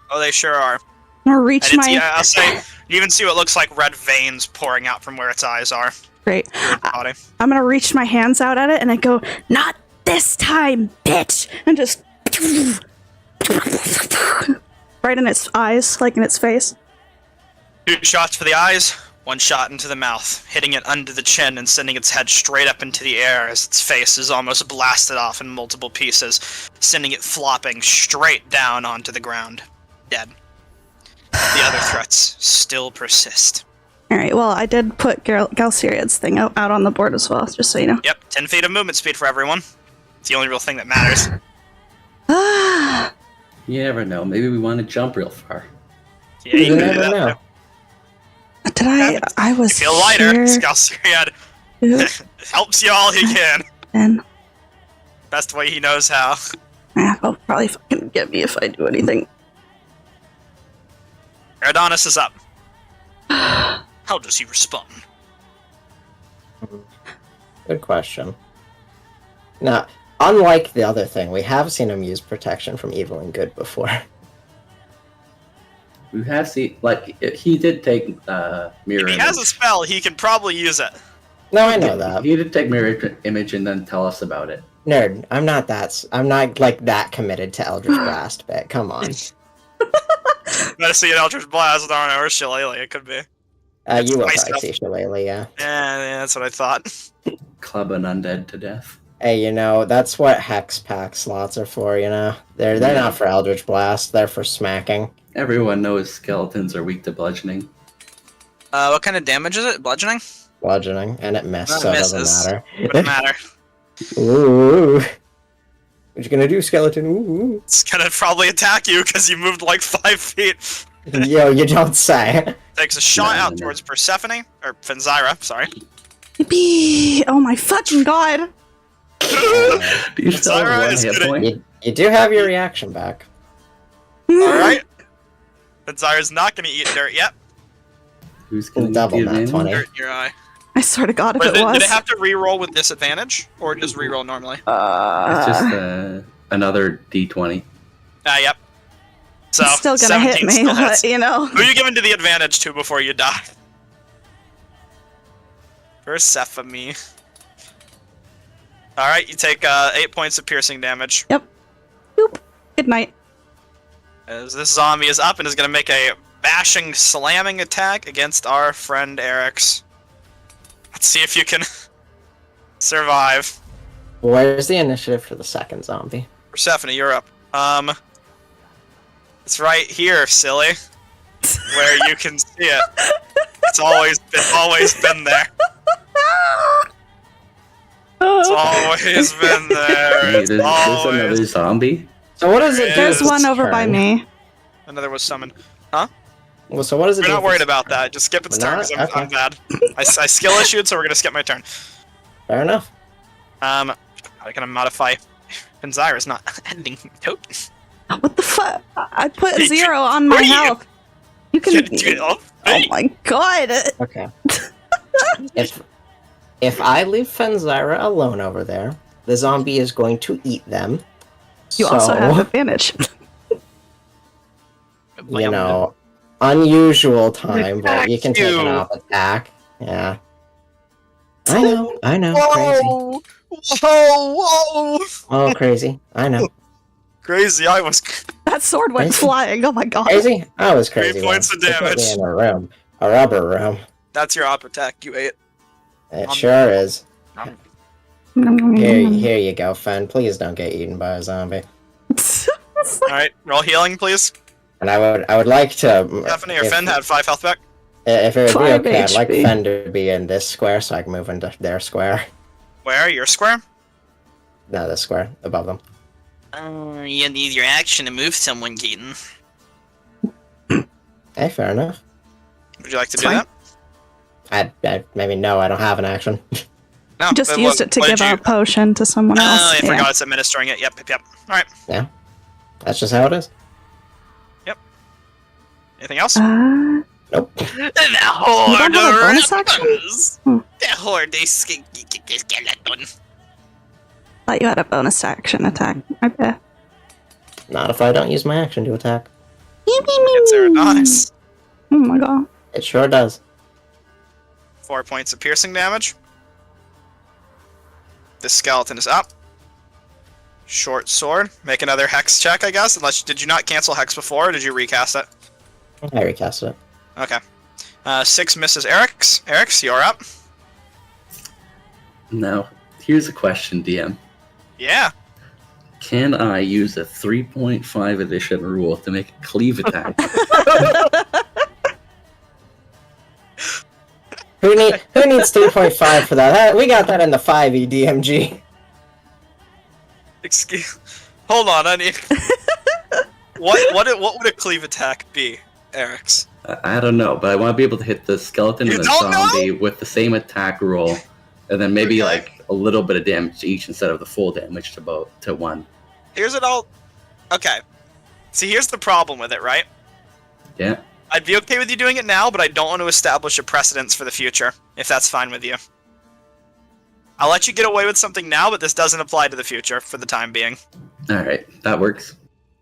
Oh, they sure are. I'm gonna reach my... Yeah, I'll say, you even see what looks like red veins pouring out from where its eyes are. Great. Body. I'm gonna reach my hands out at it, and I go, not this time, bitch! And just... right in its eyes, like in its face. 2 shots for the eyes, 1 shot into the mouth, hitting it under the chin and sending its head straight up into the air as its face is almost blasted off in multiple pieces, sending it flopping straight down onto the ground, dead. The other threats still persist. Alright, well, I did put Galceriad's thing out on the board as well, just so you know. Yep, 10 feet of movement speed for everyone. It's the only real thing that matters. You never know. Maybe we want to jump real far. Yeah, you can do never that. know. Did I was Feel lighter. here. Galceriad helps you all he can. And Best way he knows how. he'll probably fucking get me if I do anything. Adonis is up. How does he respond? Good question. Now, unlike the other thing, we have seen him use protection from evil and good before. We have seen, like, he did take mirror If he image. has a spell, he can probably use it. No, I know that. He did take mirror image and then tell us about it. Nerd, I'm not like that committed to Eldritch Blast, but come on. Gotta see an Eldritch Blast, I don't know, or Shillelagh, it could be. You will nice probably see Shillelagh, yeah. Yeah, that's what I thought. Club an undead to death. Hey, you know, that's what Hex Pack slots are for, you know? They're not for Eldritch Blast, they're for smacking. Everyone knows skeletons are weak to bludgeoning. What kind of damage is it? Bludgeoning? Bludgeoning, and it missed, Well, so it it doesn't misses. matter. Wouldn't matter. Ooh. What you gonna do, skeleton? Ooh. It's gonna probably attack you because you moved like 5 feet. Yo, you don't say. Takes a shot No, out no. towards Persephone, or Fenzira, sorry. Yippee! Oh my fucking god! Do you still have Zyra one is hit gonna- point? You do have your reaction back. Alright. Fenzira's not gonna eat dirt yet. Who's gonna Double get nat the advantage? 20. Dirt in your eye. I swear to god if But it was. did it have to reroll with disadvantage? Or just reroll normally? It's just another d20. Yep. So, It's still gonna hit 17 me, still hits. but, you know. Who are you giving to the advantage to before you die? Persephone. Alright, you take 8 points of piercing damage. Boop. Good night. As this zombie is up and is going to make a bashing, slamming attack against our friend Eric's. Let's see if you can survive. Where's the initiative for the second zombie? Persephone, you're up. It's right here, silly. Where you can see it. It's always been there. It's always been there. Hey, It's there's another always... zombie. So what is it? do There's with one its over by turn? me. Another was summoned. Well, so what does it We're do? not with worried its- about that. Just skip its We're turn, not? 'cause I'm Okay. bad. I skill issued, so we're gonna skip my turn. Fair enough. How can I modify? Fenzira's not ending tote. What the fuck? I put Hey, 0 on my are you- health. You can. Oh, Oh my god! Okay. if I leave Fenzira alone over there, the zombie is going to eat them. You so, also have advantage. you know, unusual time, but you can take an you. off attack. Yeah. I know. Crazy. Whoa! Whoa! Oh, crazy. I know. Crazy! I was. That sword went Crazy. flying. Oh my god! Crazy? I was 3 crazy. points once. of They put me damage. in a room. A rubber room. That's your op attack. You ate. It sure is. Nom, Here you go, Fen. Please don't get eaten by a zombie. Alright, roll healing, please. And I would like to. Stephanie or Finn had 5 health back. If it would be 5 okay, I'd like HP. Fen to be in this square so I can move into their square. Where? Your square? No, this square above them. You need your action to move someone, Gaten. Hey, fair enough. Would you like to It's do fine. that? I maybe no, I don't have an action. No. Just but used it to what give did you... a potion to someone else. Oh, I Yeah. forgot it's administering it. Yep. Alright. That's just how it is. Anything else? Nope. The horde don't have a bonus action? runs. Hmm. The horde is skeleton. Thought you had a bonus action attack. Okay. Not if I don't use my action to attack. It's Adonis. Oh my god. It sure does. 4 points of piercing damage. This skeleton is up. Short sword. Make another hex check, I guess. Unless did you not cancel hex before, or did you recast it? I recast it. Okay. 6 misses Eric's. Eric's, you're up. Now, here's a question, DM. Yeah. Can I use a 3.5 edition rule to make a cleave attack? Who needs 3.5 for that? We got that in the 5e DMG. Excuse. Hold on, I need. What would a cleave attack be, Eric's? I don't know, but I want to be able to hit the skeleton You and the don't know? zombie with the same attack roll, and then maybe Okay. like a little bit of damage each instead of the full damage to one. Here's it all. Okay. See, here's the problem with it, right? Yeah. I'd be okay with you doing it now, but I don't want to establish a precedence for the future, if that's fine with you. I'll let you get away with something now, but this doesn't apply to the future for the time being. All right, that works.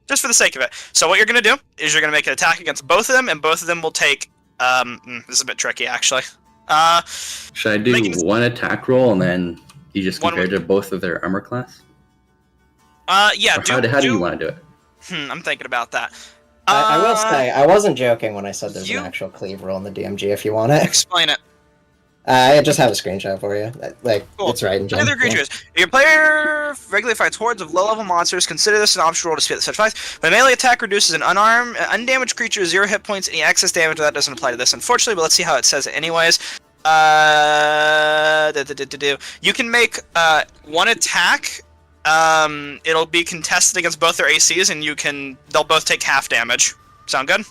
Just for the sake of it. So what you're going to do is you're going to make an attack against both of them, and both of them will take... this is a bit tricky, actually. Should I do Making- one attack roll and then you just One compare to both of their armor class? Yeah, Or how do you want to do it? I'm thinking about that. I will say, I wasn't joking when I said there's you- an actual cleave roll in the DMG if you want it. Explain it. I just have a screenshot for you. Cool. It's right in Another Gen. creature is, your player regularly fights hordes of low-level monsters. Consider this an optional roll to spit such fights. When a melee attack reduces an undamaged creature 0 hit points, any excess damage that doesn't apply to this, unfortunately, but let's see how it says it anyways. You can make one attack. It'll be contested against both their ACs, and they'll both take half damage. Sound good?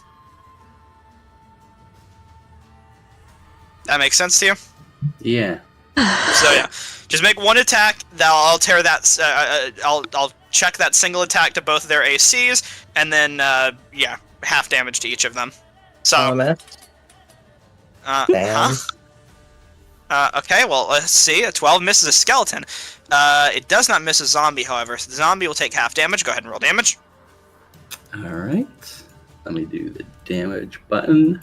That makes sense to you? Yeah. So yeah, just make one attack. I'll tear that. I'll check that single attack to both of their ACs, and then yeah, half damage to each of them. So Oh, man. Damn. okay, well let's see. A 12 misses a skeleton. It does not miss a zombie, however. So the zombie will take half damage. Go ahead and roll damage. All right. Let me do the damage button.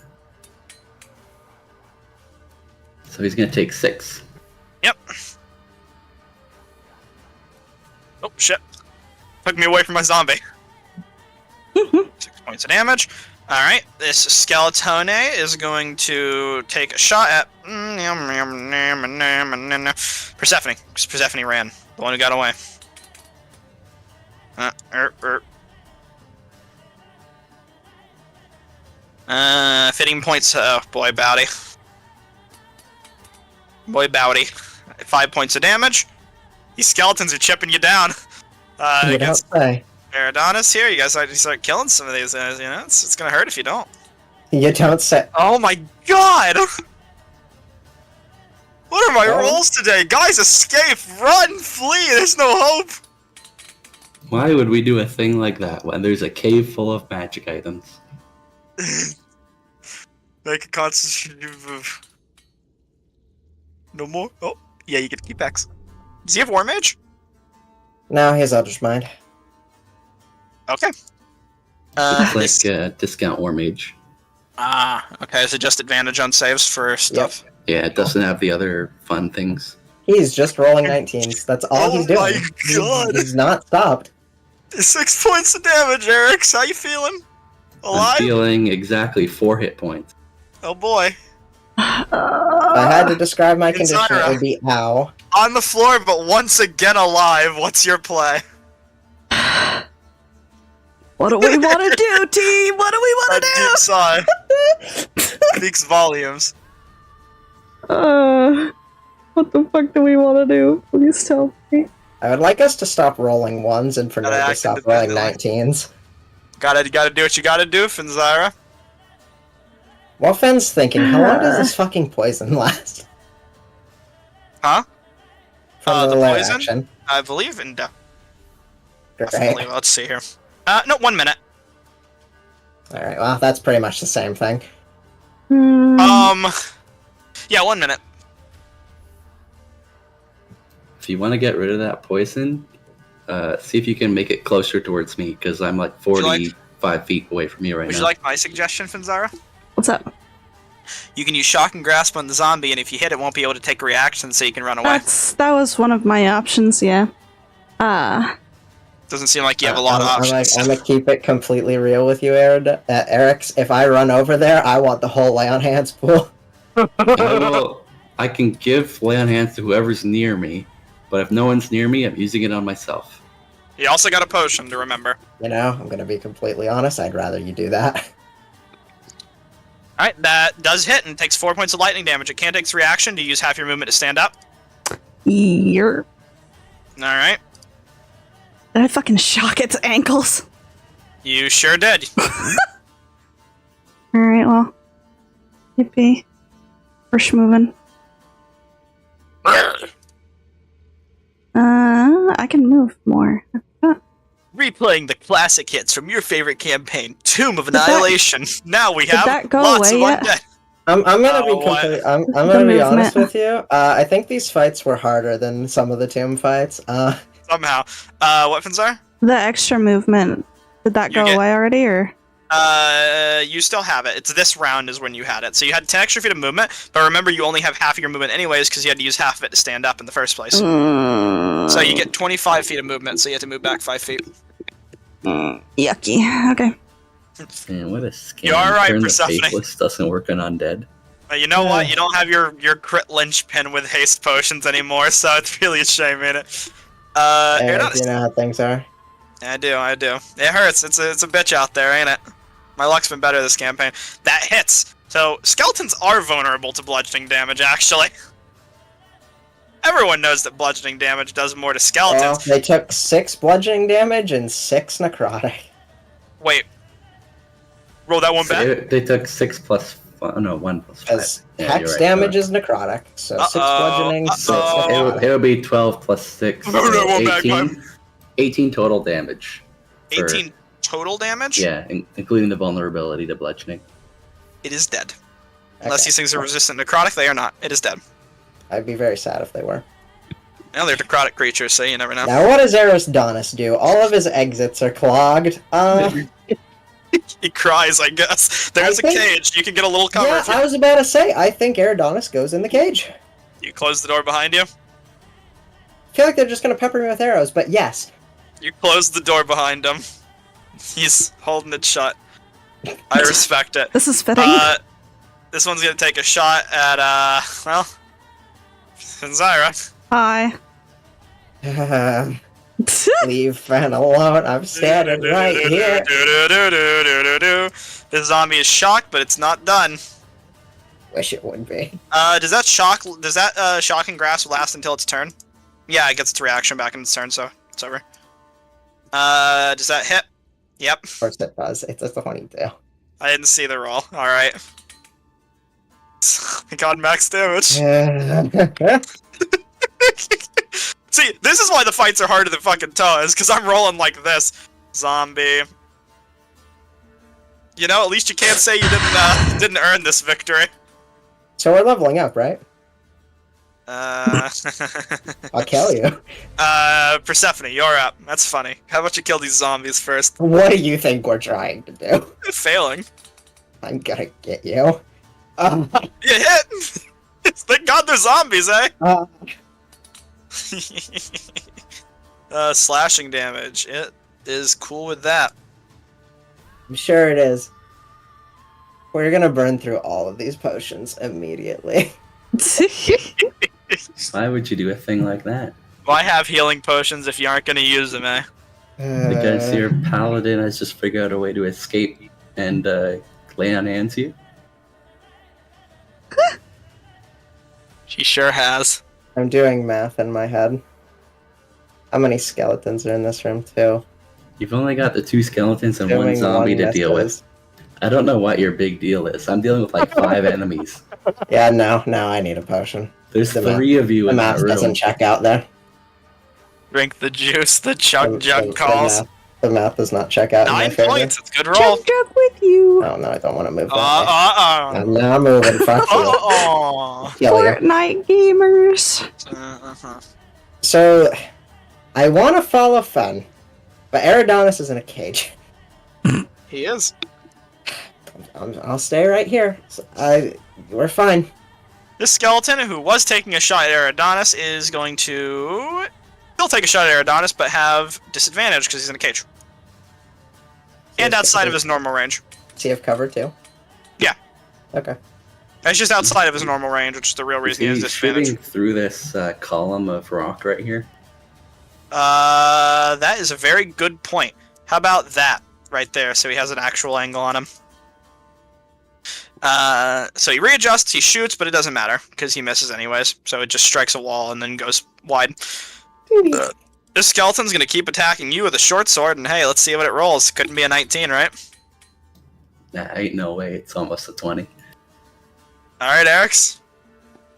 So he's gonna take 6. Yep. Oh shit! Took me away from my zombie. 6 points of damage. Alright, this Skeletone is going to take a shot at Persephone. Because Persephone ran. The one who got away. 15 points. Oh boy, Bowdy. Boy, Bowdy. 5 points of damage. These skeletons are chipping you down. You don't Against say. Adonis here. You guys start killing some of these. You know, it's gonna hurt if you don't. You don't say. Oh my god! What are my Oh. rolls today? Guys, escape! Run! Flee! There's no hope! Why would we do a thing like that when there's a cave full of magic items? Make a constitution move. No more? Oh, yeah, you get to keep X. Does he have War Mage? No, he's Eldritch Mind. Okay. It's like discount war mage. Okay, so just advantage on saves for stuff. Yeah, it doesn't have the other fun things. He's just rolling 19s. That's all Oh he's doing. my God. He's not stopped. 6 points of damage, Eric. How you feeling? I'm Alive? feeling exactly 4 hit points. Oh boy. I had to describe my condition, it would be ow. On the floor, but once again alive. What's your play? What do we want to do, team? What do we A want to deep sigh speaks volumes. do? What the fuck do we want to do? Please tell me. I would like us to stop rolling ones and for Gotta Nerd to act stop rolling independently. 19s. Gotta do what you gotta do, Finzyra. While Fenn's thinking, how long does this fucking poison last? Huh? From The lair poison? action. I believe in Great. definitely. Let's see here. No, 1 minute. Alright, well, that's pretty much the same thing. Yeah, 1 minute. If you want to get rid of that poison, see if you can make it closer towards me, because I'm like Would you like- 45 feet away from you right Would now. you like my suggestion, Finzyra? What's up? You can use shock and grasp on the zombie, and if you hit it, won't be able to take a reaction, so you can run away. That was one of my options, yeah. Doesn't seem like you have a lot of options. I'm gonna keep it completely real with you, Eric's. If I run over there, I want the whole lay on hands pool. I can give lay on hands to whoever's near me, but if no one's near me, I'm using it on myself. You also got a potion to remember. You know, I'm gonna be completely honest, I'd rather you do that. Alright, that does hit and takes 4 points of lightning damage. It can't take its reaction to use half your movement to stand up. You're... Alright. Did I fucking shock its ankles? You sure did. Alright, well. Yippee. Push moving. I can move more. Replaying the classic hits from your favorite campaign, Tomb of Did that- Annihilation. Now we did have that go lots away of yet? undead. I'm gonna Oh, be what? completely. I'm gonna be honest movement. with you. I think these fights were harder than some of the tomb fights. Somehow. What, Finzar? The extra movement, did that You go get- away already, or? You still have it. It's this round is when you had it. So you had 10 extra feet of movement, but remember you only have half of your movement anyways because you had to use half of it to stand up in the first place. So you get 25 feet of movement, so you have to move back 5 feet. Yucky. Okay. Man, what a scam. You are right, Turn the Persephone. faithless doesn't work on undead. But you know what? You don't have your crit linchpin with haste potions anymore, so it's really a shame, ain't it? You're not you know how things are. I do. It hurts. It's a bitch out there, ain't it? My luck's been better this campaign. That hits. So skeletons are vulnerable to bludgeoning damage, actually. Everyone knows that bludgeoning damage does more to Well, skeletons. they took 6 bludgeoning damage and 6 necrotic. Wait. Roll that one back. They took 6 plus 1 plus 5. Because Yeah, hex you're right, damage sorry. is necrotic, so 6 Uh-oh, bludgeoning, 6 uh-oh. necrotic. It would be 12 plus 6. No, no, one back, 18 total damage. for- 18 total damage? Yeah, including the vulnerability to bludgeoning. It is dead. Unless Okay. these things are resistant to necrotic, they are not. It is dead. I'd be very sad if they were. Now they're necrotic creatures, so you never know. Now, what does Arisdonis do? All of his exits are clogged. He cries, I guess. There's I a think- cage. You can get a little cover. Yeah, if you... I was about to say, I think Arisdonis goes in the cage. you close the door behind you. I feel like they're just gonna pepper me with arrows, but yes. You close the door behind him. He's holding it shut. I respect it. This is fitting. This one's gonna take a shot at, well, Finzyra. Hi. Leave Fran alone. I'm standing right here. This zombie is shocked, but it's not done. Wish it would be. Does that shock and grasp last until its turn? Yeah, it gets its reaction back in its turn, so it's over. Does that hit? Yep. Of course it does. It's a 22. I didn't see the roll. Alright. I got max damage. See, this is why the fights are harder than fucking Toa's, because I'm rolling like this. Zombie. You know, at least you can't say you didn't earn this victory. So we're leveling up, right? I'll I'll kill you. Persephone, you're up. That's funny. How about you kill these zombies first? What do you think we're trying to do? Failing. I'm gonna get you. You hit! Thank God they're zombies, eh? Slashing damage. It is cool with that. I'm sure it is. We're gonna burn through all of these potions immediately. Why would you do a thing like that? Why have healing potions if you aren't going to use them, eh? Because your paladin has just figured out a way to escape and lay on hands you. She sure has. I'm doing math in my head. How many skeletons are in this room, too? You've only got the 2 skeletons and 1 Doing zombie to deal with. misses. I don't know what your big deal is. I'm dealing with like 5 enemies. Yeah, no, I need a potion. There's The 3 of you The in that math room. doesn't check out there. Drink the juice, the chug jug The calls. The math does not check out in my 9 favor. points, it's a good roll. Chug with you. Oh, no, I don't want to move that way. Uh-uh. I'm not moving. Fuck you. Uh-uh. Kill you. Fortnite gamers. Uh-huh. So, I want to follow Fen, but Eridonis is in a cage. He is. I'll stay right here. We're fine. This skeleton, who was taking a shot at Eridonis, is going to... He'll take a shot at Eridonis, but have disadvantage because he's in a cage. And outside of his normal range. Does he have cover too? Yeah. Okay. It's just outside of his normal range, which is the real reason he has Is he disadvantage. shooting through this column of rock right here? That is a very good point. How about that right there, so he has an actual angle on him. So he readjusts, he shoots, but it doesn't matter, because he misses anyways. So it just strikes a wall and then goes wide. This skeleton's gonna keep attacking you with a short sword, and hey, let's see what it rolls. Couldn't be a 19, right? Nah, ain't no way. It's almost a 20. Alright, Eric's.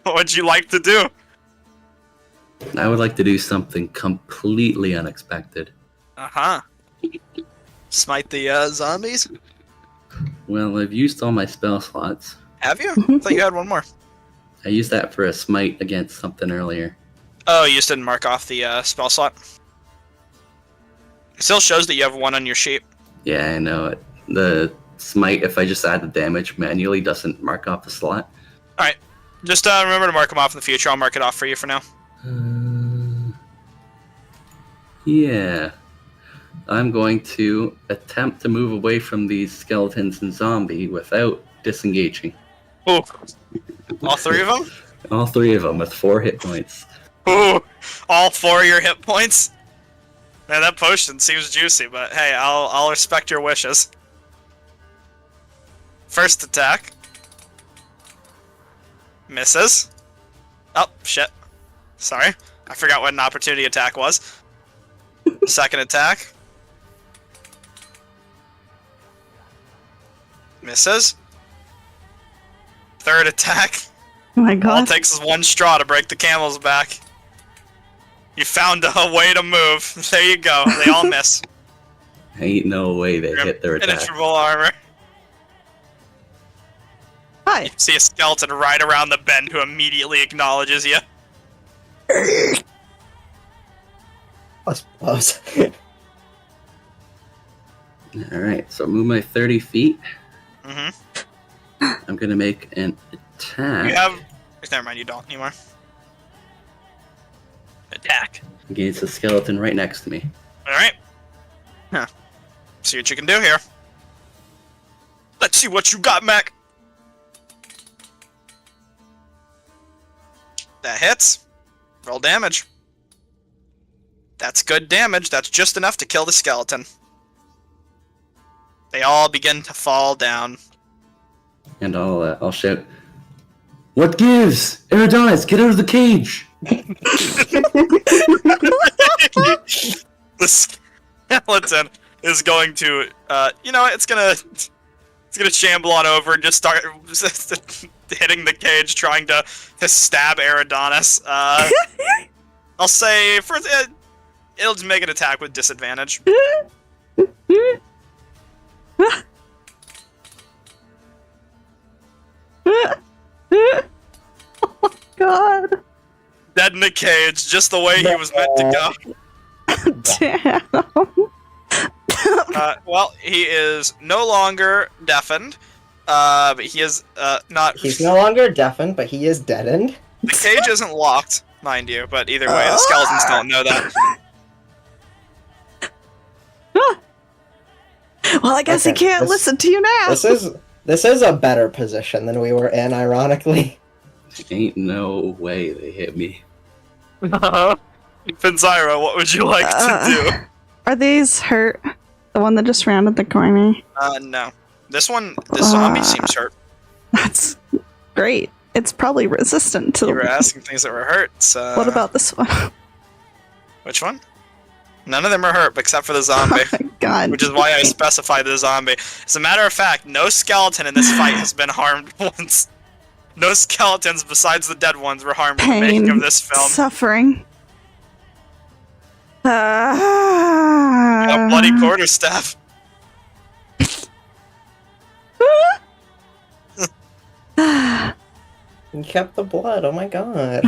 What would you like to do? I would like to do something completely unexpected. Uh-huh. Smite the zombies? Well, I've used all my spell slots. Have you? I thought you had one more. I used that for a smite against something earlier. Oh, you just didn't mark off the spell slot. It still shows that you have 1 on your sheet. Yeah, I know it. The smite, if I just add the damage manually, doesn't mark off the slot. Alright. Just remember to mark them off in the future. I'll mark it off for you for now. Yeah. I'm going to attempt to move away from these skeletons and zombie without disengaging. Ooh. All 3 of them? All 3 of them with 4 hit points. Ooh. All 4 of your hit points? Man, that potion seems juicy, but hey, I'll respect your wishes. First attack. Misses. Oh, shit. Sorry. I forgot what an opportunity attack was. Second attack. Misses. Third attack. Oh my All it god. takes is 1 straw to break the camel's back. You found a way to move. There you go. They all miss. Ain't no way they hit their attack. Impenetrable armor. Hi. You see a skeleton right around the bend who immediately acknowledges you. Close. Alright, so move my 30 feet. Mm-hmm. I'm gonna make an attack You have... Never mind, you don't anymore. Attack. against the skeleton right next to me. Alright. Huh. See what you can do here. Let's see what you got, Mac. That hits. Roll damage. That's good damage. That's just enough to kill the skeleton. They all begin to fall down. And I'll shout, "What gives? Eridonis, get out of the cage!" The skeleton is going to, it's gonna shamble on over and just start hitting the cage, trying to stab Eridonis. I'll say it'll just make an attack with disadvantage. Oh god. Dead in the cage, just the way he was meant to go. Damn. Well, he is no longer deafened, but he is not. He's no longer deafened, but he is deadened. The cage isn't locked, mind you, but either way, the skeletons don't know that. Well, I guess he Okay, can't this- listen to you now. This is This is a better position than we were in, ironically. Ain't no way they hit me. Pinzyra, what would you like to do? Are these hurt? The one that just rounded the corner? No. This zombie seems hurt. That's great. It's probably resistant to. You were asking things that were hurt. So... What about this one? Which one? None of them are hurt except for the zombie. Oh my god. Which is why I specified the zombie. As a matter of fact, no skeleton in this fight has been harmed once. No skeletons besides the dead ones were harmed in the making of this film. Suffering. A bloody quarterstaff. You kept the blood, oh my god.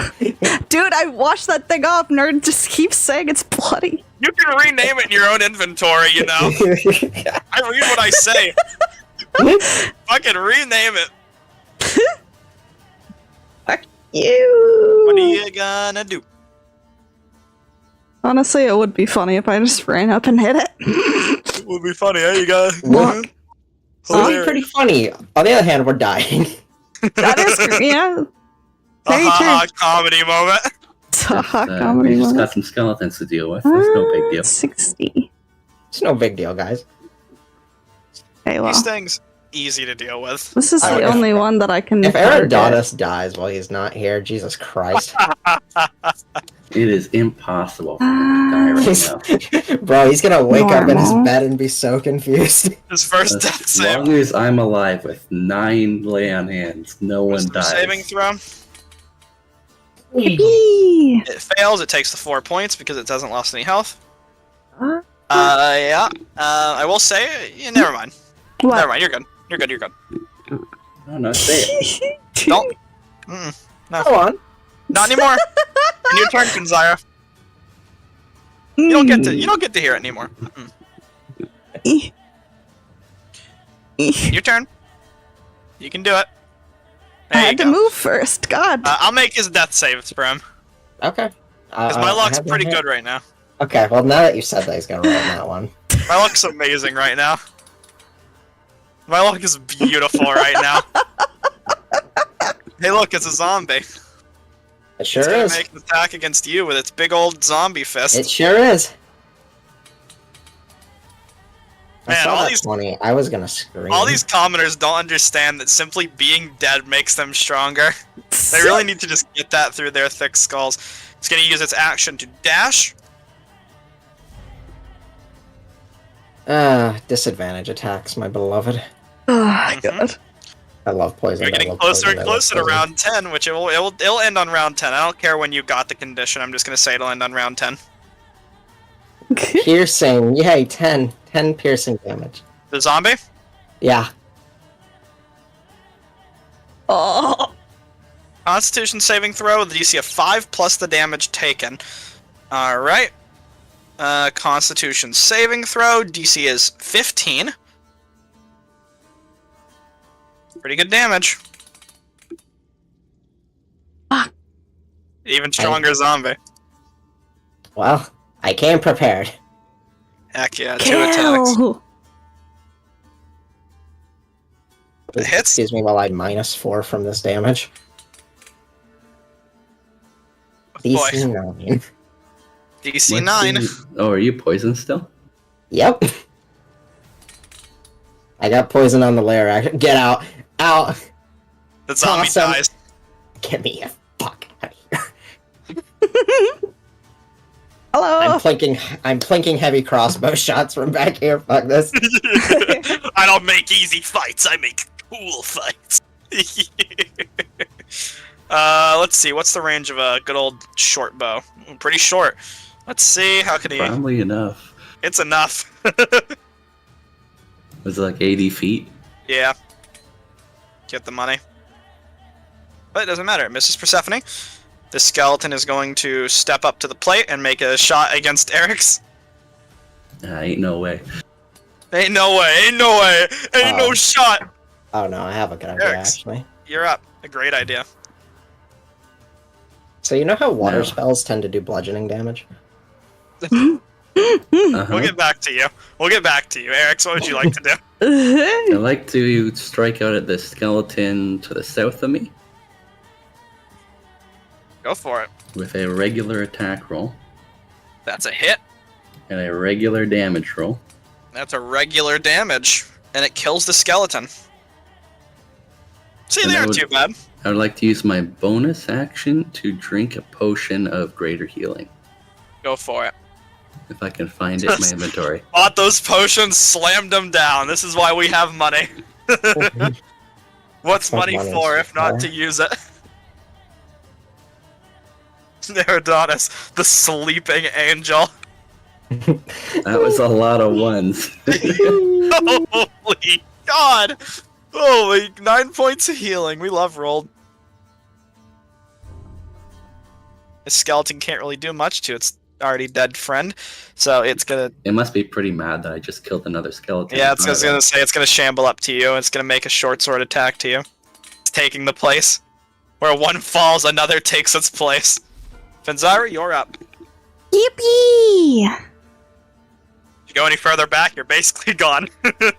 Dude, I washed that thing off. Nerd just keeps saying it's bloody. You can rename it in your own inventory, you know? I read what I say. Fucking rename it. Fuck you. What are you gonna do? Honestly, it would be funny if I just ran up and hit it. It would be funny, eh, you guys? What? It'd be pretty funny. On the other hand, we're dying. That is, yeah. Very true. Comedy moment. Comedy we just moment. got some skeletons to deal with. It's no big deal. 60. It's no big deal, guys. Okay, well, These things, easy to deal with. this is the only one that I can. If target. Eridonis dies while he's not here, Jesus Christ. It is impossible for him to die right He's- now. Bro, he's gonna wake up in his Normal. bed and be so confused. His first As death save. long as I'm alive with 9 lay on hands, no one Wisdom dies. saving throw. Yippee! It fails, it takes the 4 points because it hasn't lost any health. Uh, Yeah. I will say, never mind. What? Never mind, you're good. You're good, you're good. No, no, say it. Don't. Mm-mm. No. Go on. Not anymore. Your turn, Pinzyra. You don't get to hear it anymore. Mm-mm. Your turn. You can do it. I There you had to go. move first. God. I'll make his death saves for him. Okay. Because my luck's pretty good right now. Okay, well now that you said that, he's gonna roll on that one. My luck's amazing right now. My luck is beautiful right now. Hey look, it's a zombie. It sure It's gonna is. make an attack against you with its big old zombie fist. It sure is. I Man, saw all that these- 20. I was gonna scream. All these commoners don't understand that simply being dead makes them stronger. They really need to just get that through their thick skulls. It's gonna use its action to dash. Disadvantage attacks, my beloved. Oh my god. I love poison. You're I getting love closer poison, and I love closer to poison. round 10, which it'll end on round 10. I don't care when you got the condition. I'm just gonna say it'll end on round 10. Piercing. Yay, 10. 10 piercing damage. The zombie? Yeah. Oh. Constitution saving throw with a DC of 5 plus the damage taken. Alright. Constitution saving throw. DC is 15. Pretty good damage. Ah. Even stronger zombie. Well, I came prepared. Heck yeah, 2 attacks. Kill. It hits. Excuse me while I -4 from this damage. Boy. DC 9. DC 9. Oh, are you poisoned still? Yep. I got poison on the lair. Action. Get out. Out. The zombie Awesome. dies. Get me a fuck out of here. Hello. Oh. I'm plinking heavy crossbow shots from back here. Fuck this. I don't make easy fights, I make cool fights. Let's see, what's the range of a good old short bow? Pretty short. Let's see, how could he... Probably enough. It's enough. Was it like 80 feet? Yeah. Get the money. But it doesn't matter, it misses Persephone. This skeleton is going to step up to the plate and make a shot against Eric's. Ain't no way. Ain't no way, ain't no way, ain't no shot! Oh no, I have a good idea Eric's. actually. You're up. A great idea. So you know how water No. spells tend to do bludgeoning damage? We'll get back to you. Eric, what would you like to do? I'd like to strike out at the skeleton to the south of me Go for it. with a regular attack roll That's a hit. and a regular damage roll. That's a regular damage. And it kills the skeleton. See, And they I aren't would- too bad. I would like to use my bonus action to drink a potion of greater healing. Go for it. If I can find it in my inventory. Bought those potions, slammed them down. This is why we have money. What's That's what money money's for if not for. to use it? Adonis, the sleeping angel. That was a lot of ones. Holy God! Holy 9 points of healing. We love rolled. The skeleton can't really do much to its already dead friend, so it's gonna. It must be pretty mad that I just killed another skeleton. Yeah, I was gonna say it's gonna shamble up to you. It's gonna make a short sword attack to you. It's taking the place. Where one falls, another takes its place. Fenzara, you're up. Yippee! If you go any further back, you're basically gone. Get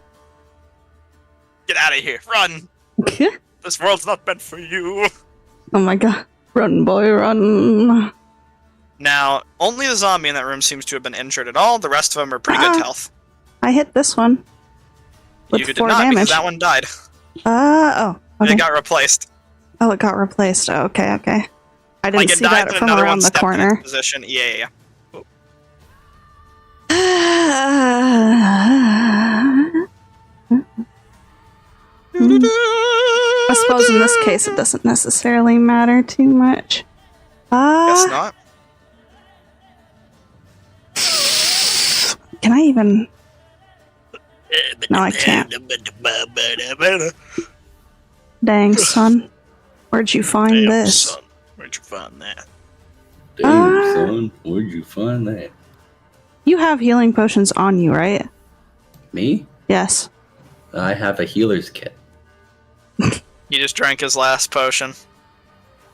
out of here. Run! This world's not meant for you. Oh my god. Run, boy, run. Now, only the zombie in that room seems to have been injured at all. The rest of them are pretty good health. I hit this one. With You did 4 not, damage. because that one died. Oh. And Okay. it got replaced. Oh, it got replaced. Oh, okay. I didn't Like, it see died, that but from another around one the stepped in its corner. position. Yeah. I suppose in this case it doesn't necessarily matter too much. Guess not. Can I even? No, I can't. Dang, son. Where'd you find Damn, this? son. Where'd you find that? Damn, son, where'd you find that? You have healing potions on you, right? Me? Yes. I have a healer's kit. He just drank his last potion.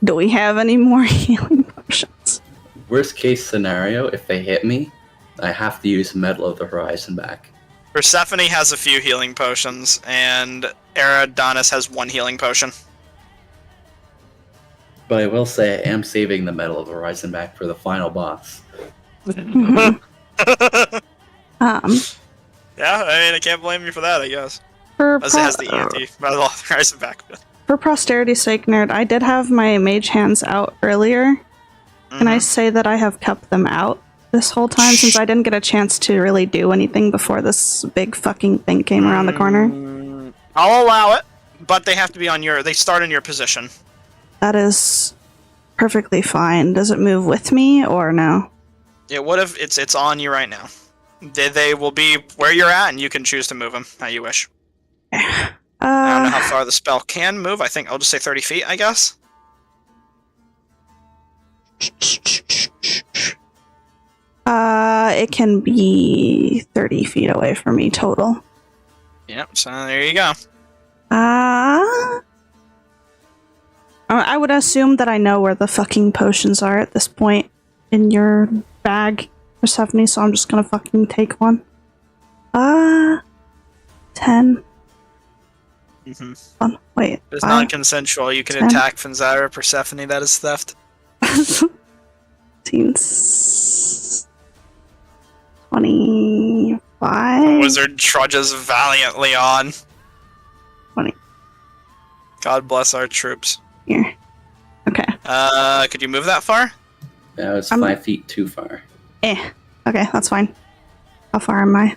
Do we have any more healing potions? Worst case scenario, if they hit me, I have to use Metal of the Horizon back. Persephone has a few healing potions, and Adonis has 1 healing potion. But I will say I am saving the Metal of the Horizon back for the final boss. Mhm. Yeah, I mean, I can't blame you for that, I guess. For, As it has the Metal Horizon back. for posterity's sake, nerd, I did have my mage hands out earlier. Can I say that I have kept them out this whole time since I didn't get a chance to really do anything before this big fucking thing came around the corner? I'll allow it, but they have to be on your. They start in your position. That is perfectly fine. Does it move with me or no? Yeah, what if it's on you right now? They will be where you're at, and you can choose to move them how you wish. I don't know how far the spell can move. I think I'll just say 30 feet, I guess. It can be 30 feet away from me total. Yep, so there you go. I would assume that I know where the fucking potions are at this point in your bag, Persephone, so I'm just gonna fucking take one. 10. Mm-hmm. Wait. If it's 5? non-consensual, you can 10. attack Fenzara Persephone. That is theft. 25. The wizard trudges valiantly on. 20. God bless our troops. Here. Okay. Could you move that far? That was I'm- 5 feet too far. Okay, that's fine. How far am I?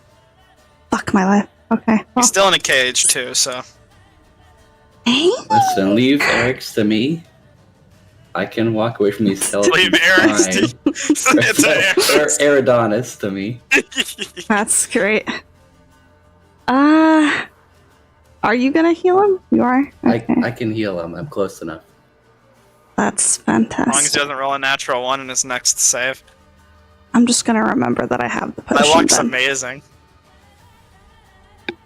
Fuck my life. Okay. Well. He's still in a cage too, so. Listen, leave Eric's to me. I can walk away from these skeletons. Leave Eric's fine. It's Or Eridanus to me. That's great. Are you gonna heal him? You are? Okay. I can heal him. I'm close enough. That's As long as he fantastic. doesn't roll a natural 1 in his next save. I'm just gonna remember that I have the My potion luck's then. amazing.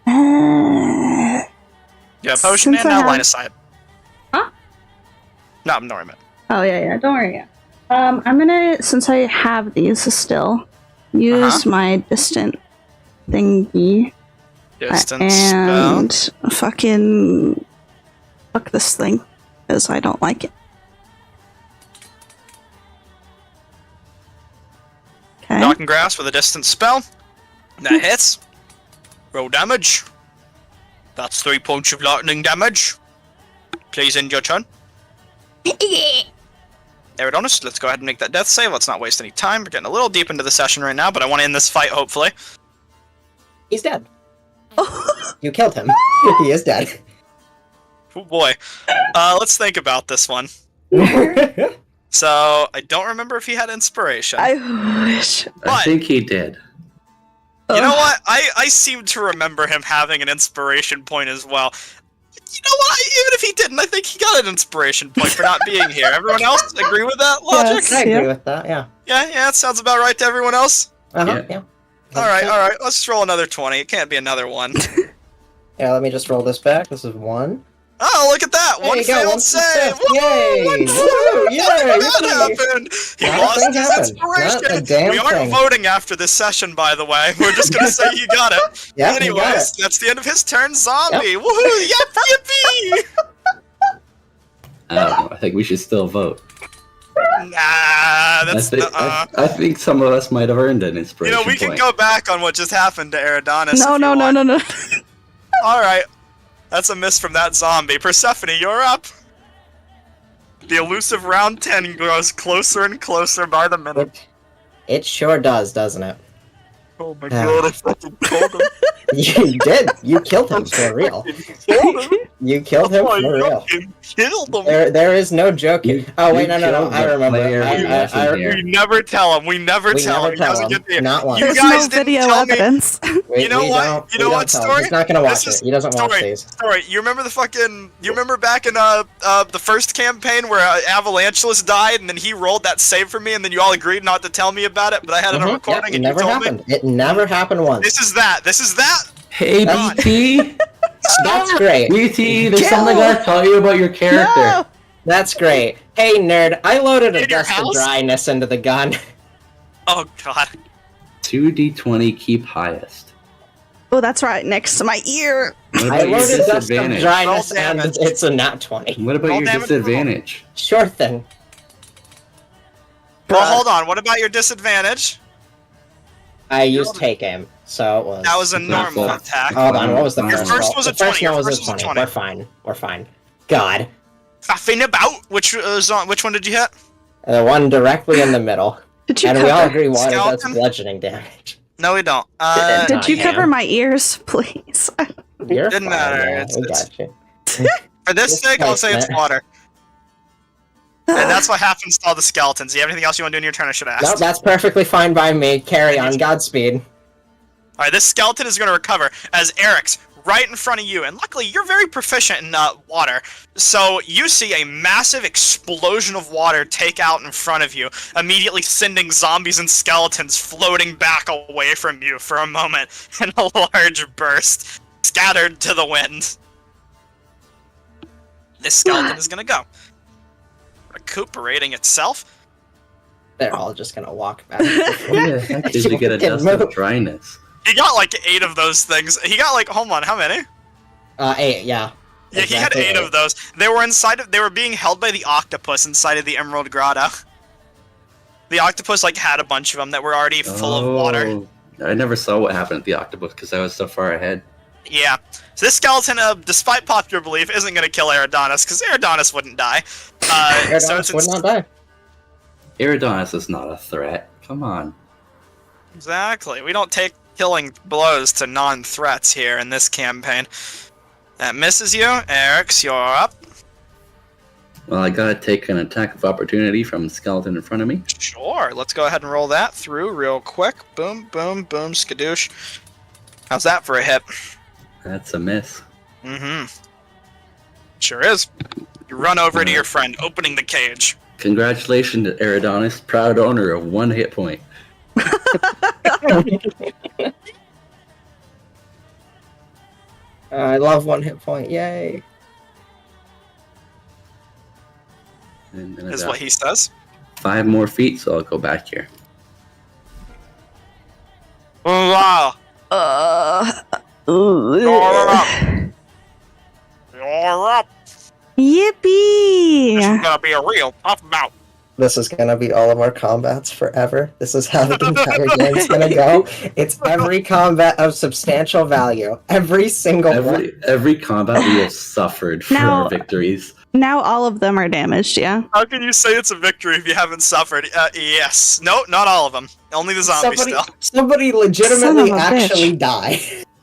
Uh, Yeah, potion Since and I now have- line of sight. Huh? No, I'm Norman. Oh yeah, don't worry. I'm gonna, since I have these still, use my distant thingy Distance spell. and fucking fuck this thing because I don't like it. Okay. Knocking grass with a distance spell. That hits. Roll damage. That's 3 points of lightning damage. Please end your turn. Eridonis, let's go ahead and make that death save. Let's not waste any time. We're getting a little deep into the session right now, but I want to end this fight, hopefully. He's dead. You killed him. He is dead. Oh boy. Let's think about this one. So, I don't remember if he had inspiration. I wish. I But- think he did. You know what? I seem to remember him having an inspiration point as well. You know what? Even if he didn't, I think he got an inspiration point for not being here. Everyone else agree with that logic? Yes. I agree Yeah. with that, yeah. Yeah, it sounds about right to everyone else. Uh-huh, Yeah. yeah. Alright, let's roll another 20. It can't be another one. Yeah, let me just roll this back. This is 1. Oh, look at that! There One you go, failed one save! success. Woo! Yay! One Woo! failed. Yay! Nothing bad Yay! happened! He Not a lost thing his happened. inspiration! Not a damn We aren't thing. voting after this session, by the way. We're just gonna say you got it. Yep, you got Anyways, it. that's the end of his turn, zombie! Woohoo! Yep, yippee! I don't know. I think we should still vote. Nah, that's I think some of us might have earned an You inspiration know, we can point. go back on what just happened to Eridonis. No, no, no, no, no. Alright. That's a miss from that zombie. Persephone, you're up. The elusive round 10 grows closer and closer by the minute. It sure does, doesn't it? Oh my god, I fucking killed him. You did. You killed him for real. Killed him. You killed him Oh, for I real. fucking killed him. There is no joking. You- Oh wait, you no. killed I the remember. player who wasn't here. We never tell him. We never We tell never him. He doesn't tell get the- him. Not once. You There's guys no didn't video tell me- evidence. You know what? Don't, You know we what, don't tell him. Story? He's not gonna watch This is- it. He doesn't watch Story. these. Story, you remember the fucking... You remember back in the first campaign where Avalanchelis died and then he rolled that save for me and then you all agreed not to tell me about it, but I had it on Mhm, recording yep, and never you told happened. me? It never happened once. This is that. Hey, That's- BT! That's great. BT, there's Kill something I gotta tell you about your character. No! That's great. Hey nerd, I loaded a In your dust of house? dryness into the gun. Oh god. 2d20 keep highest. Oh, that's right, next to my ear. What I about your loaded dust of disadvantage? dryness Roll and damage. it's a nat 20. What about Roll your damage, disadvantage? Sure thing. Well, hold on. What about your disadvantage? I used take aim, so it was. That was a Not normal full. attack. Hold on, what was the Your first? first roll? was a the first 20, your one was first a was a 20. 20. We're fine. We're fine. God. Faffing about. Which one did you hit? The one directly in the middle. Did you And we all cover? agree water does Skeleton? bludgeoning damage. No, we don't. Did you yeah. cover my ears, please? You're Didn't fine, matter, yeah, it's- we it's- got you. For this Just sake, I'll say it's placement. water. And that's what happens to all the skeletons. Do you have anything else you want to do in your turn? I should ask. No, that's perfectly fine by me. Carry on. Godspeed. Alright, this skeleton is going to recover as Eric's right in front of you. And luckily, you're very proficient in water. So you see a massive explosion of water take out in front of you, immediately sending zombies and skeletons floating back away from you for a moment in a large burst, scattered to the wind. This skeleton is going to go. Recuperating itself. They're all just gonna walk back. and forth. What the heck did you get a Fucking dust move. of dryness? He got like 8 of those things. He got like, hold on, how many? 8, yeah. Yeah, he had Exactly 8 of those. They were they were being held by the octopus inside of the Emerald Grotto. The octopus like had a bunch of them that were already full of water. Oh, I never saw what happened at the octopus because I was so far ahead. Yeah. So this skeleton, despite popular belief, isn't going to kill Eridonis, because Eridonis wouldn't die. Eridonis would not die. Iridonis is not a threat. Come on. Exactly. We don't take killing blows to non-threats here in this campaign. That misses you. Eric's, you're up. Well, I gotta take an attack of opportunity from the skeleton in front of me. Sure. Let's go ahead and roll that through real quick. Boom, boom, boom, skadoosh. How's that for a hit? That's a miss. Mm-hmm. Sure is. You run over to your friend, opening the cage. Congratulations to Eridonis, proud owner of 1 hit point. I love 1 hit point. Yay. And Is about what he says. 5 more feet, so I'll go back here. Wow. You're up. You're up. Yippee! This is gonna be a real tough bout. This is gonna be all of our combats forever. This is how the entire game's gonna go. It's every combat of substantial value. Every single one. Every combat we have suffered for Now- our victories. Now all of them are damaged, yeah? How can you say it's a victory if you haven't suffered? Yes. No, not all of them. Only the zombies still. Somebody legitimately Son of a actually died.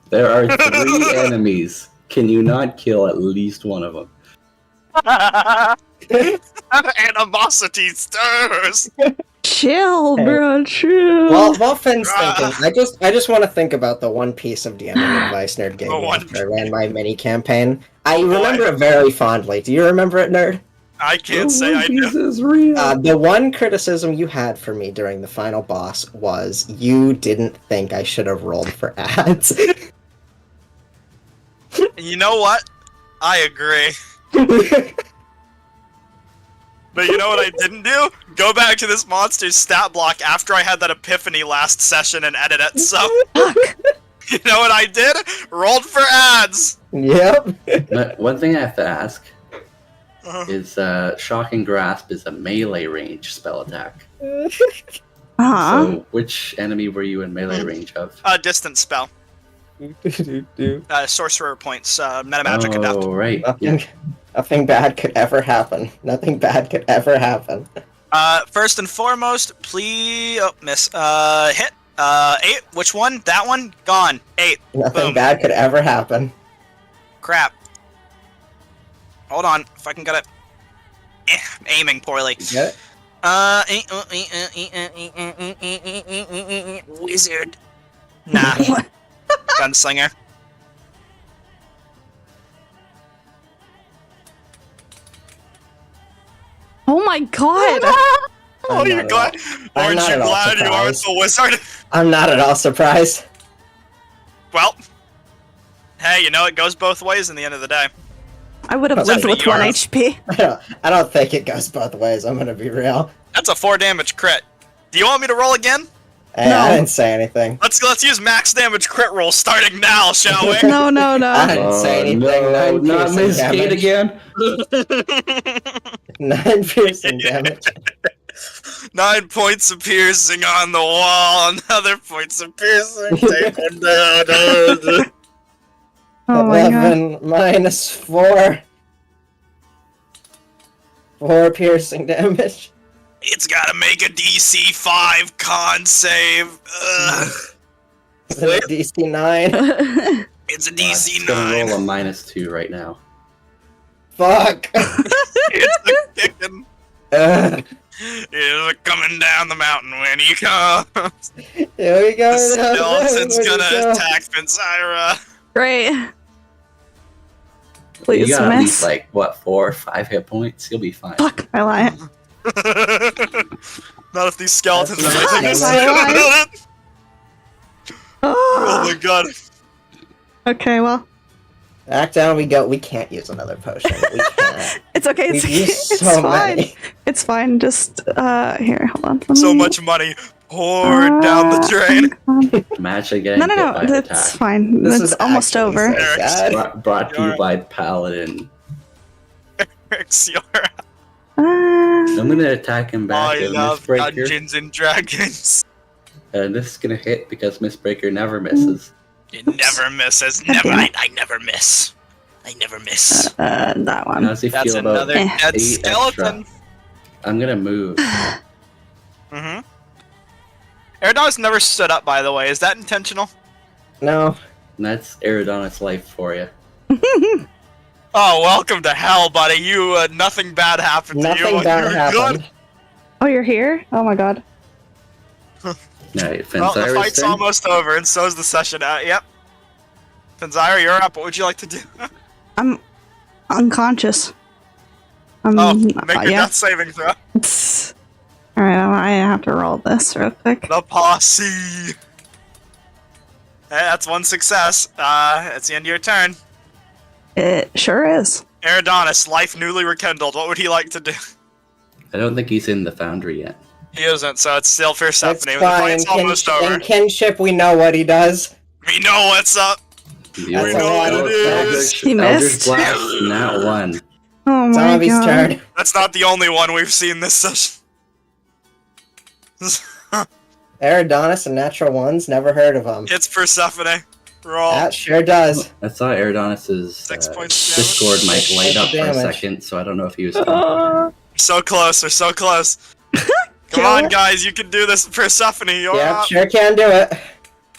There are 3 enemies. Can you not kill at least one of them? Animosity stirs. Chill, Hey. bro, chill. While Finn's thinking, I just want to think about the one piece of DMing advice Nerd gave me one after I ran my mini campaign. I remember it very fondly. Do you remember it, Nerd? I can't say I do. This is real. The one criticism you had for me during the final boss was you didn't think I should have rolled for ads. You know what? I agree. But you know what I didn't do? Go back to this monster's stat block after I had that epiphany last session and edit it. So, you know what I did? Rolled for ads. Yep. But one thing I have to ask Uh, is Shocking Grasp is a melee range spell attack. Uh-huh. So which enemy were you in melee range of? Distance spell. Sorcerer points. Metamagic Oh, Adept. right. Nothing bad could ever happen. Nothing bad could ever happen. First and foremost, please. Oh, miss. Hit. 8. Which one? That one? Gone. 8. Nothing Boom. bad could ever happen. Crap. Hold on. If I can get it. Aiming poorly. You get it? Wizard. Nah. Gunslinger. Oh my god! Oh, you're not glad? I'm Aren't not you at all glad you aren't surprised. the wizard? I'm not at all surprised. Well, hey, you know it goes both ways in the end of the day. I would have lived with 1 HP. I don't think it goes both ways, I'm gonna be real. That's a 4 damage crit. Do you want me to roll again? Hey, I didn't say anything. Let's use max damage crit roll starting now, shall we? No. I didn't say anything. No, 9 not piercing Miss Kate damage. again. 9 piercing damage. 9 points of piercing on the wall. Another points of piercing. Take one down. Oh my god. 11 minus 4. 4 piercing damage. It's gotta make a DC 5 con save. Ugh. Is it a DC 9? It's a I'm DC gonna 9. roll a -2 right now. Fuck! It's a kicking. Ugh. It's coming down the mountain when he comes. Here we go. The skeleton's Where'd it gonna go? attack Finzyra. Great. You Please got at least miss. like what 4 or 5 hit points. You'll be fine. Fuck, I lie. Not if these skeletons That's are not making us my it. Oh my god. Okay, well. Back down we go. We can't use another potion. We can't. It's okay, it's, We've used it's so fine. many. It's fine, just, here, hold on. Let So me- much money poured down the drain. Imagine getting No, hit by an that's attack. fine. This It's is almost actually over. so sad. Brought to you by Paladin. Exiora. I'm gonna attack him back I with love Mistbreaker. Dungeons and Dragons. And this is gonna hit because Mistbreaker never misses. It never misses. God Never. damn it. I never miss. I never miss. That one. How does he That's feel about another Eh. dead 8 skeleton. extra? I'm gonna move. Mm-hmm. Aerodon's never stood up, by the way. Is that intentional? No. And that's Aerodonus life for you. Oh, welcome to hell, buddy. You, nothing bad happened to you. Nothing when bad you were happened. good. Oh, you're here? Oh my god. Alright, Well, the Finzyra's fight's turn. almost over, and so's the session. Yep. Finzyra, you're up. What would you like to do? I'm unconscious. Oh, make your yeah. death saving throw. Alright, I have to roll this real quick. The posse. Hey, that's one success. It's the end of your turn. It sure is. Aerodonus, life newly rekindled. What would he like to do? I don't think he's in the foundry yet. He isn't, so it's still Persephone. It's The fine. fight's almost over. In kinship, we know what he does. We know what's up. The That's We a know lot what of it is. He Eldritch missed. Blast, not one. Oh my Zombie's god. turn. That's not the only one we've seen this session. Eridonis and natural ones, never heard of them. It's Persephone. Roll. That sure does. I saw Eridonis's 6 points of Discord mic Six light up points for of a damage. second, so I don't know if he was. So close, we're so close. Come Kill on, it. guys, you can do this. Persephone, you're Yep, up. sure can do it.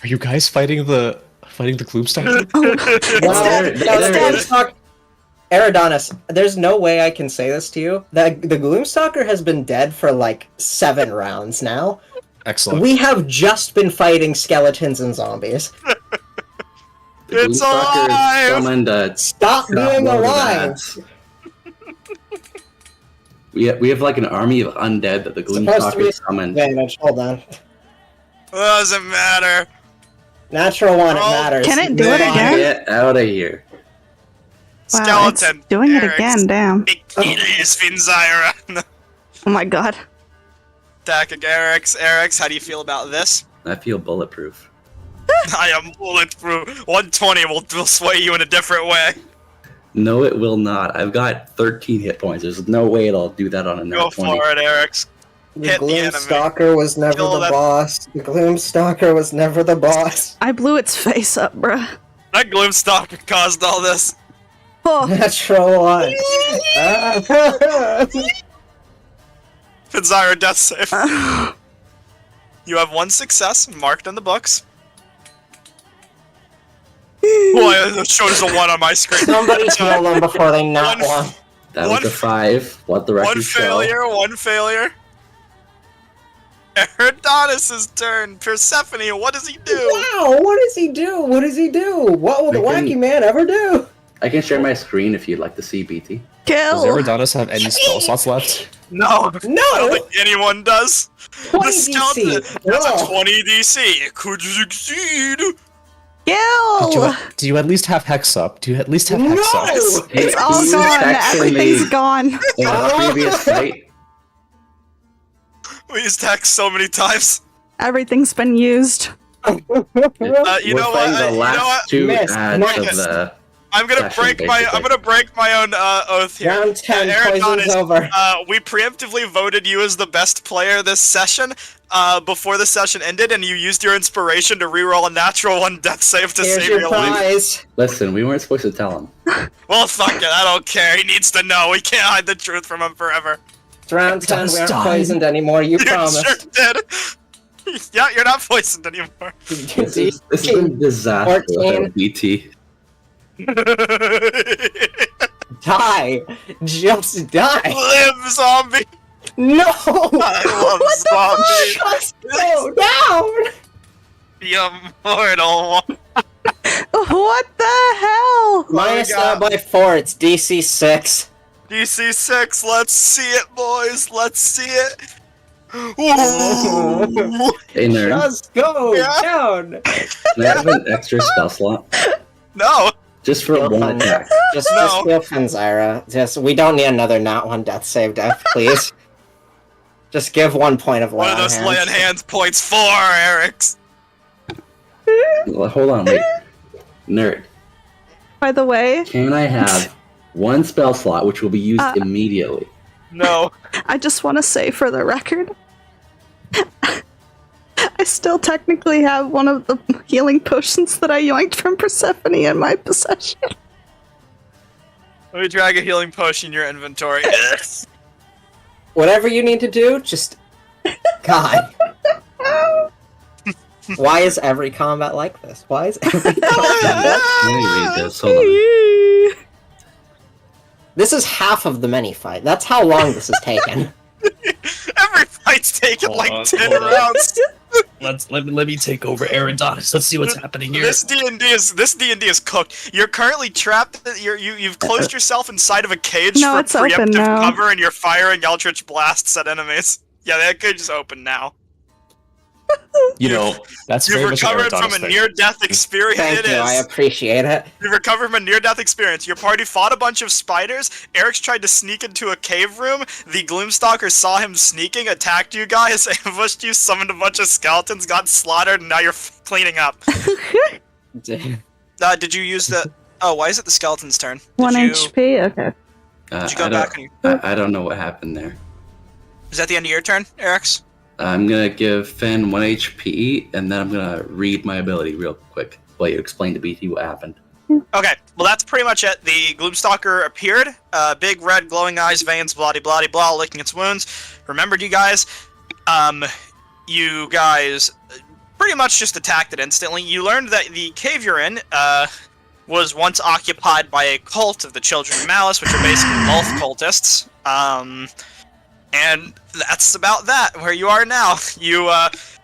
Are you guys fighting the Gloomstalker? Eridonis, there's no way I can say this to you. The Gloomstalker has been dead for like 7 rounds now. Excellent. We have just been fighting skeletons and zombies. The It's Gloomstalker alive! summoned a Stop being crapload of alive! ads. We have like an army of undead that the Supposed to be Gloomstalker summoned. advantage. Hold on. Doesn't matter. Natural one, it Oh, matters. Can it do it Fine. again? Get out of here. Wow, Skeleton. it's doing it Eric's again, damn. Achilles Finzyra. Oh my god. Attack of Eric's, how do you feel about this? I feel bulletproof. I am bulletproof. 120 will sway you in a different way. No, it will not. I've got 13 hit points. There's no way it'll do that on a Go nat 20. for it, Eric's. The Hit the enemy. Gloomstalker was never Kill the that- boss. The Gloomstalker was never the boss. I blew its face up, bruh. That Gloomstalker caused all this. Oh, Natural one. Finzyra death save. You have 1 success marked in the books. Boy, it showed us a 1 on my screen. Somebody kill them before they not One- one. That One- was a 5. Let the record One show. failure, one failure. Eridonis' turn. Persephone, what does he do? Wow, what does he do? What does he do? What will the I can- wacky man ever do? I can share my screen if you'd like to see, BT. Does kill. Eridonis have any spell slots left? No, I don't No! think anyone does. 20 The skeleton, DC. that's a Ugh. 20 DC. Could you succeed? Kill. Do you at least have Hex up? Do you at least have Hex up? No! It's all Can you gone. text in Everything's the- gone. in the previous fight? We used text so many times. Everything's been used. You We're know what? fighting You the know last what? 2 Missed, ads missed. of the. I'm gonna Session, break my own oath here. Round 10, Eridonis, poison's over. We preemptively voted you as the best player this session before the session ended, and you used your inspiration to reroll a natural 1 death save to Here's save your your life. prize. Listen, we weren't supposed to tell him. Well, fuck it, I don't care. He needs to know. We can't hide the truth from him forever. It's round 10, we aren't Stop. poisoned anymore, you You promised. sure did. Yeah, you're not poisoned anymore. This has been disaster 14. without BT. Die! Just die! Live, zombie! No! I love zombies. Just go down! The immortal one. What the hell? Minus got- that by 4, it's DC 6. DC 6, let's see it, boys. Let's see it. Ooh. Hey, nerd. Just go Yeah. down! Can I have an extra spell slot? No. Just for You're one fine. attack. Just No. kill Finzyra. We don't need another nat 1 death save, death, please. Just give 1 point of lay One of on those hands. lay on hands points for Eric's. Well, hold on, wait. Nerd. By the way, Can I have 1 spell slot which will be used immediately? No. I just want to say for the record, I still technically have one of the healing potions that I yoinked from Persephone in my possession. Let me drag a healing potion in your inventory. Whatever you need to do, just... God. Why is every combat like this? Why is every combat... Let me read this. Hold on. This is half of the mini fight. That's how long this has taken. Every fight's taken Hold like on, 10 hold on. rounds. Let me take over Eridonis. Let's see what's happening here. This D&D is cooked. You're currently trapped. You've closed yourself inside of a cage No, for it's open preemptive now. cover, and you're firing Eldritch blasts at enemies. Yeah, that cage is open now. You know, that's You've very much an recovered from Aristotle a thing. near-death experience. Thank It you, I is. appreciate it. You recovered from a near-death experience. Your party fought a bunch of spiders. Eric's tried to sneak into a cave room. The Gloomstalker saw him sneaking, attacked you guys, ambushed you, summoned a bunch of skeletons, got slaughtered, and now you're cleaning up. Did you use the... Oh, why is it the skeleton's turn? Did 1 you... HP? Okay. Did you go back? I don't know what happened there. Is that the end of your turn, Eric's? I'm gonna give Finn 1 HP, and then I'm gonna read my ability real quick while you explain to BT what happened. Okay, well that's pretty much it. The Gloomstalker appeared, big red glowing eyes, veins, blah, licking its wounds. Remembered you guys. You guys pretty much just attacked it instantly. You learned that the cave you're in, was once occupied by a cult of the Children of Malice, which are basically elf cultists. And that's about that, where you are now.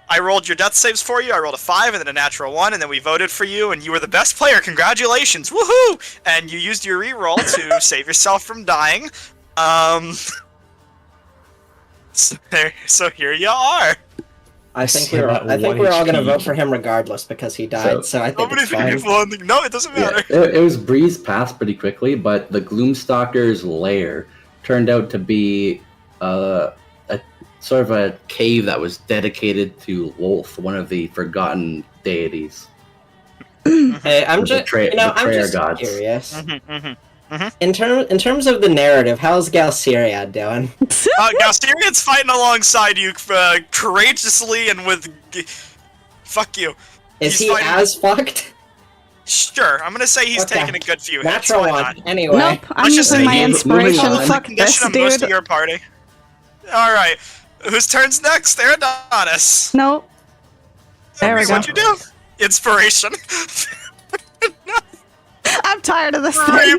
I rolled your death saves for you, I rolled a 5 and then a natural 1, and then we voted for you, and you were the best player, congratulations, woohoo! And you used your reroll to save yourself from dying. So here you are. I think we're all gonna vote for him regardless because he died, so I think it's fine. No, it doesn't matter. Yeah, it was breezed past pretty quickly, but the Gloomstalker's lair turned out to be a sort of a cave that was dedicated to Wolf, one of the forgotten deities. Hey, I'm just gods. curious. In terms of the narrative, how's Galceria doing? Galcerian's fighting alongside you courageously and with... Fuck you. Is he as fucked? Sure, I'm gonna say he's Okay. taking a good few hits. Natural Why one. not? Anyway. Nope, I'm Let's just using say my he's inspiration. moving on. Fuck Condition this, of most of dude. your party. Alright. Whose turn's next? Adonis. Nope. There we go. What'd you do? Inspiration. I'm tired of this thing.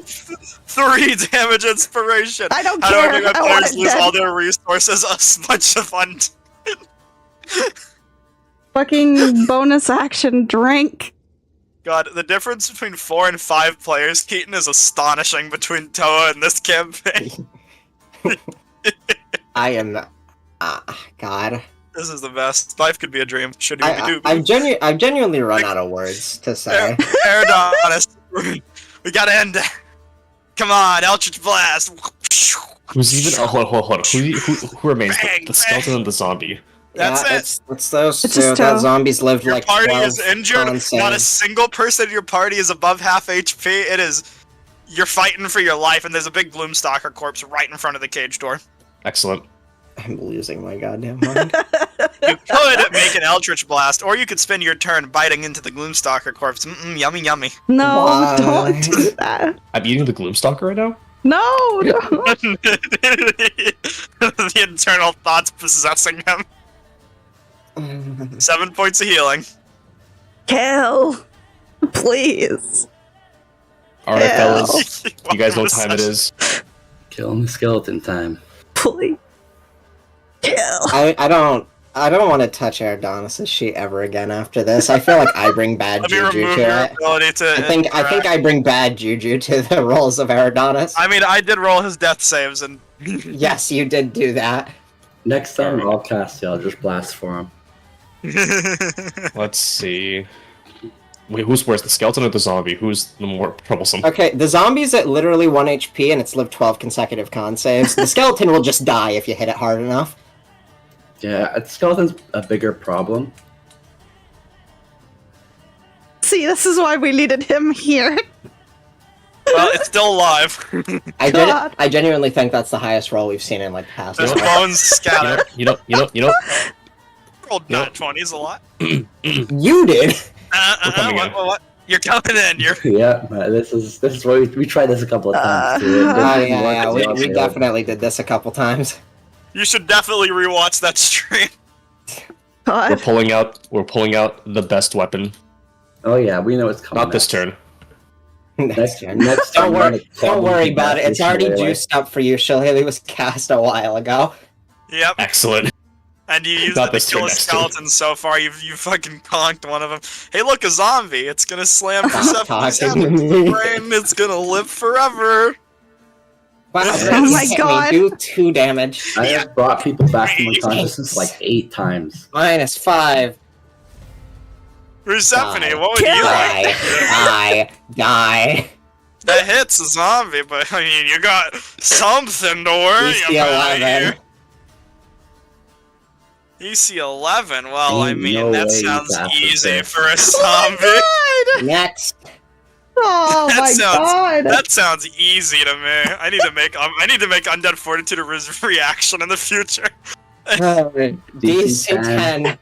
3 damage inspiration. I don't How do I care. make my I want players it lose dead. all their resources? A bunch of fun. Fucking bonus action drink. God, the difference between 4 and 5 players, Keaton, is astonishing between Toa and this campaign. I am. God. This is the best. Life could be a dream. Should we do? I've genuinely run out of words to say. Aerodonis. We gotta end it. Come on, Eldritch Blast. Who's even? Oh, hold on. Who remains? Bang, The skeleton and the zombie. That's yeah, it. It's those It's two. just That Toe. zombies lived Your like party 12 is injured. on Not a sand. single person in your party is above half HP. It is. You're fighting for your life, and there's a big Gloomstalker corpse right in front of the cage door. Excellent. I'm losing my goddamn mind. You could make an Eldritch Blast, or you could spend your turn biting into the Gloomstalker corpse. Yummy, yummy. No, Why? don't do that. I'm eating the Gloomstalker right now. No, don't. The internal thoughts possessing him. 7 points of healing. Kill. Please. All right, Yeah. fellas. You guys know what time it is. Killing the skeleton time. Please. Kill. I don't want to touch Adonis' sheet ever again after this. I feel like I bring bad Let me juju remove to your it. ability to. I think I bring bad juju to the rolls of Adonis. I mean, I did roll his death saves, and Yes, you did do that. Next time I'll cast you, I'll just blast for him. Let's see. Wait, who's worse, the skeleton or the zombie? Who's the more troublesome? Okay, the zombie's at literally 1 HP and it's lived 12 consecutive con saves. The skeleton will just die if you hit it hard enough. Yeah, the skeleton's a bigger problem. See, this is why we needed him here. well, it's still alive. God. I genuinely think that's the highest roll we've seen in like past. There's roll. bones scattered. You know. Rolled nat 20s a lot. You did. coming in. What? You're coming in. You're. Yeah, this is why we tried this a couple of times too. It Oh didn't yeah, work we out. definitely did this a couple times. You should definitely rewatch that stream. We're God. pulling out the best weapon. Oh yeah, we know it's coming. Not this next. turn. Next Next, next Don't time, worry, don't worry about it. It's already Shillelagh. juiced up for you. Shillelagh was cast a while ago. Yep. Excellent. And you used Not it to this kill turn, a next turn. skeleton so far. You fucking conked one of them. Hey, look, a zombie. It's gonna slam for Stop 77 talking to me. brain. It's gonna live forever. Oh my hit God. Me. Do 2 damage. I have brought people back from unconsciousness like 8 times. -5. Persephone, Die. what would you like? Die. That hits a zombie, but I mean, you got something to worry DC about 11. here. EC 11. Well, I Ain't mean, no that way you sounds passed easy this. for a zombie. Next. Oh That my sounds- god. That sounds easy to me. I need to make Undead Fortitude a reaction in the future. DC 10.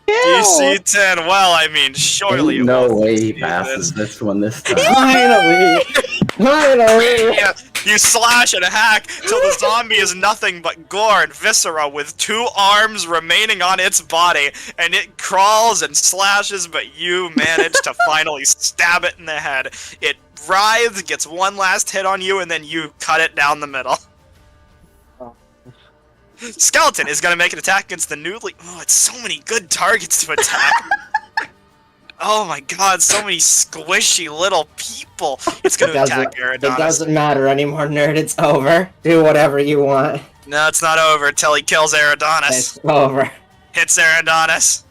DC 10. Well, I mean, surely Ain't it no won't way he succeed passes this. this one this time. Finally. Yeah, you slash and hack till the zombie is nothing but gore and viscera with 2 arms remaining on its body, and it crawls and slashes, but you manage to finally stab it in the head. It writhes, gets one last hit on you, and then you cut it down the middle. Skeleton is gonna make an attack against the newly. Oh, it's so many good targets to attack. Oh my god, so many squishy little people. It's gonna attack It Eridonis. doesn't matter anymore, nerd. It's over. Do whatever you want. No, it's not over until he kills Eridonis. It's over. Hits Eridonis.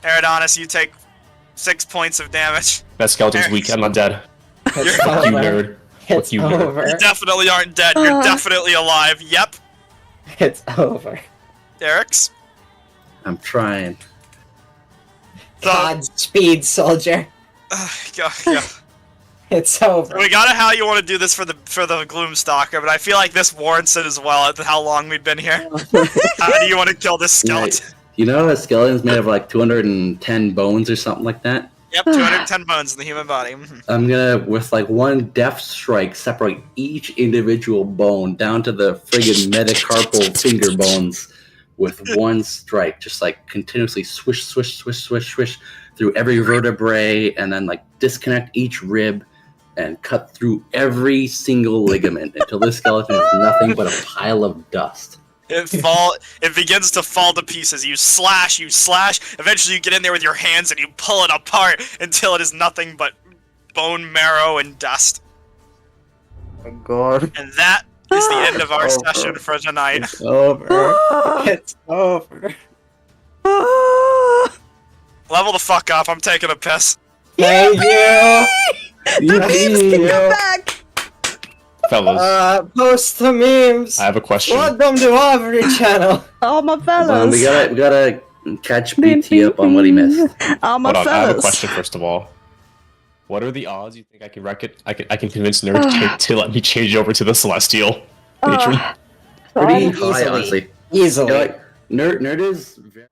Eridonis, you take 6 points of damage. That skeleton's weak. I'm not dead. It's Fuck you, over. nerd. It's Fuck you, nerd. over. You definitely aren't dead. You're definitely alive. Yep. It's over. Derek's. I'm trying. Godspeed, soldier. Yeah. It's over. We gotta how you want to do this for the Gloomstalker, but I feel like this warrants it as well at how long we've been here. How do you want to kill this skeleton? You know a skeleton's made of like 210 bones or something like that? Yep, 210 bones in the human body. Mhm. I'm gonna, with like one deft strike, separate each individual bone down to the friggin' metacarpal finger bones with one strike. Just like continuously swish, swish, swish, swish, swish through every vertebrae, and then like disconnect each rib and cut through every single ligament until this skeleton is nothing but a pile of dust. It begins to fall to pieces. You slash. Eventually, you get in there with your hands and you pull it apart until it is nothing but bone marrow and dust. Oh god. And that is the end of our session for tonight. It's over. It's over. Level the fuck up. I'm taking a piss. Thank you. The memes can come back. Fellas, Post the memes. I have a question. Flood them to every channel. All my We fellas. gotta catch BT up on what he missed. All my Hold on, I have a fellas. question first of all. What are the odds you think I can wreck it? I can convince Nerd to let me change over to the Celestial patron? Pretty Easily. high, honestly. Easily. Nerd is very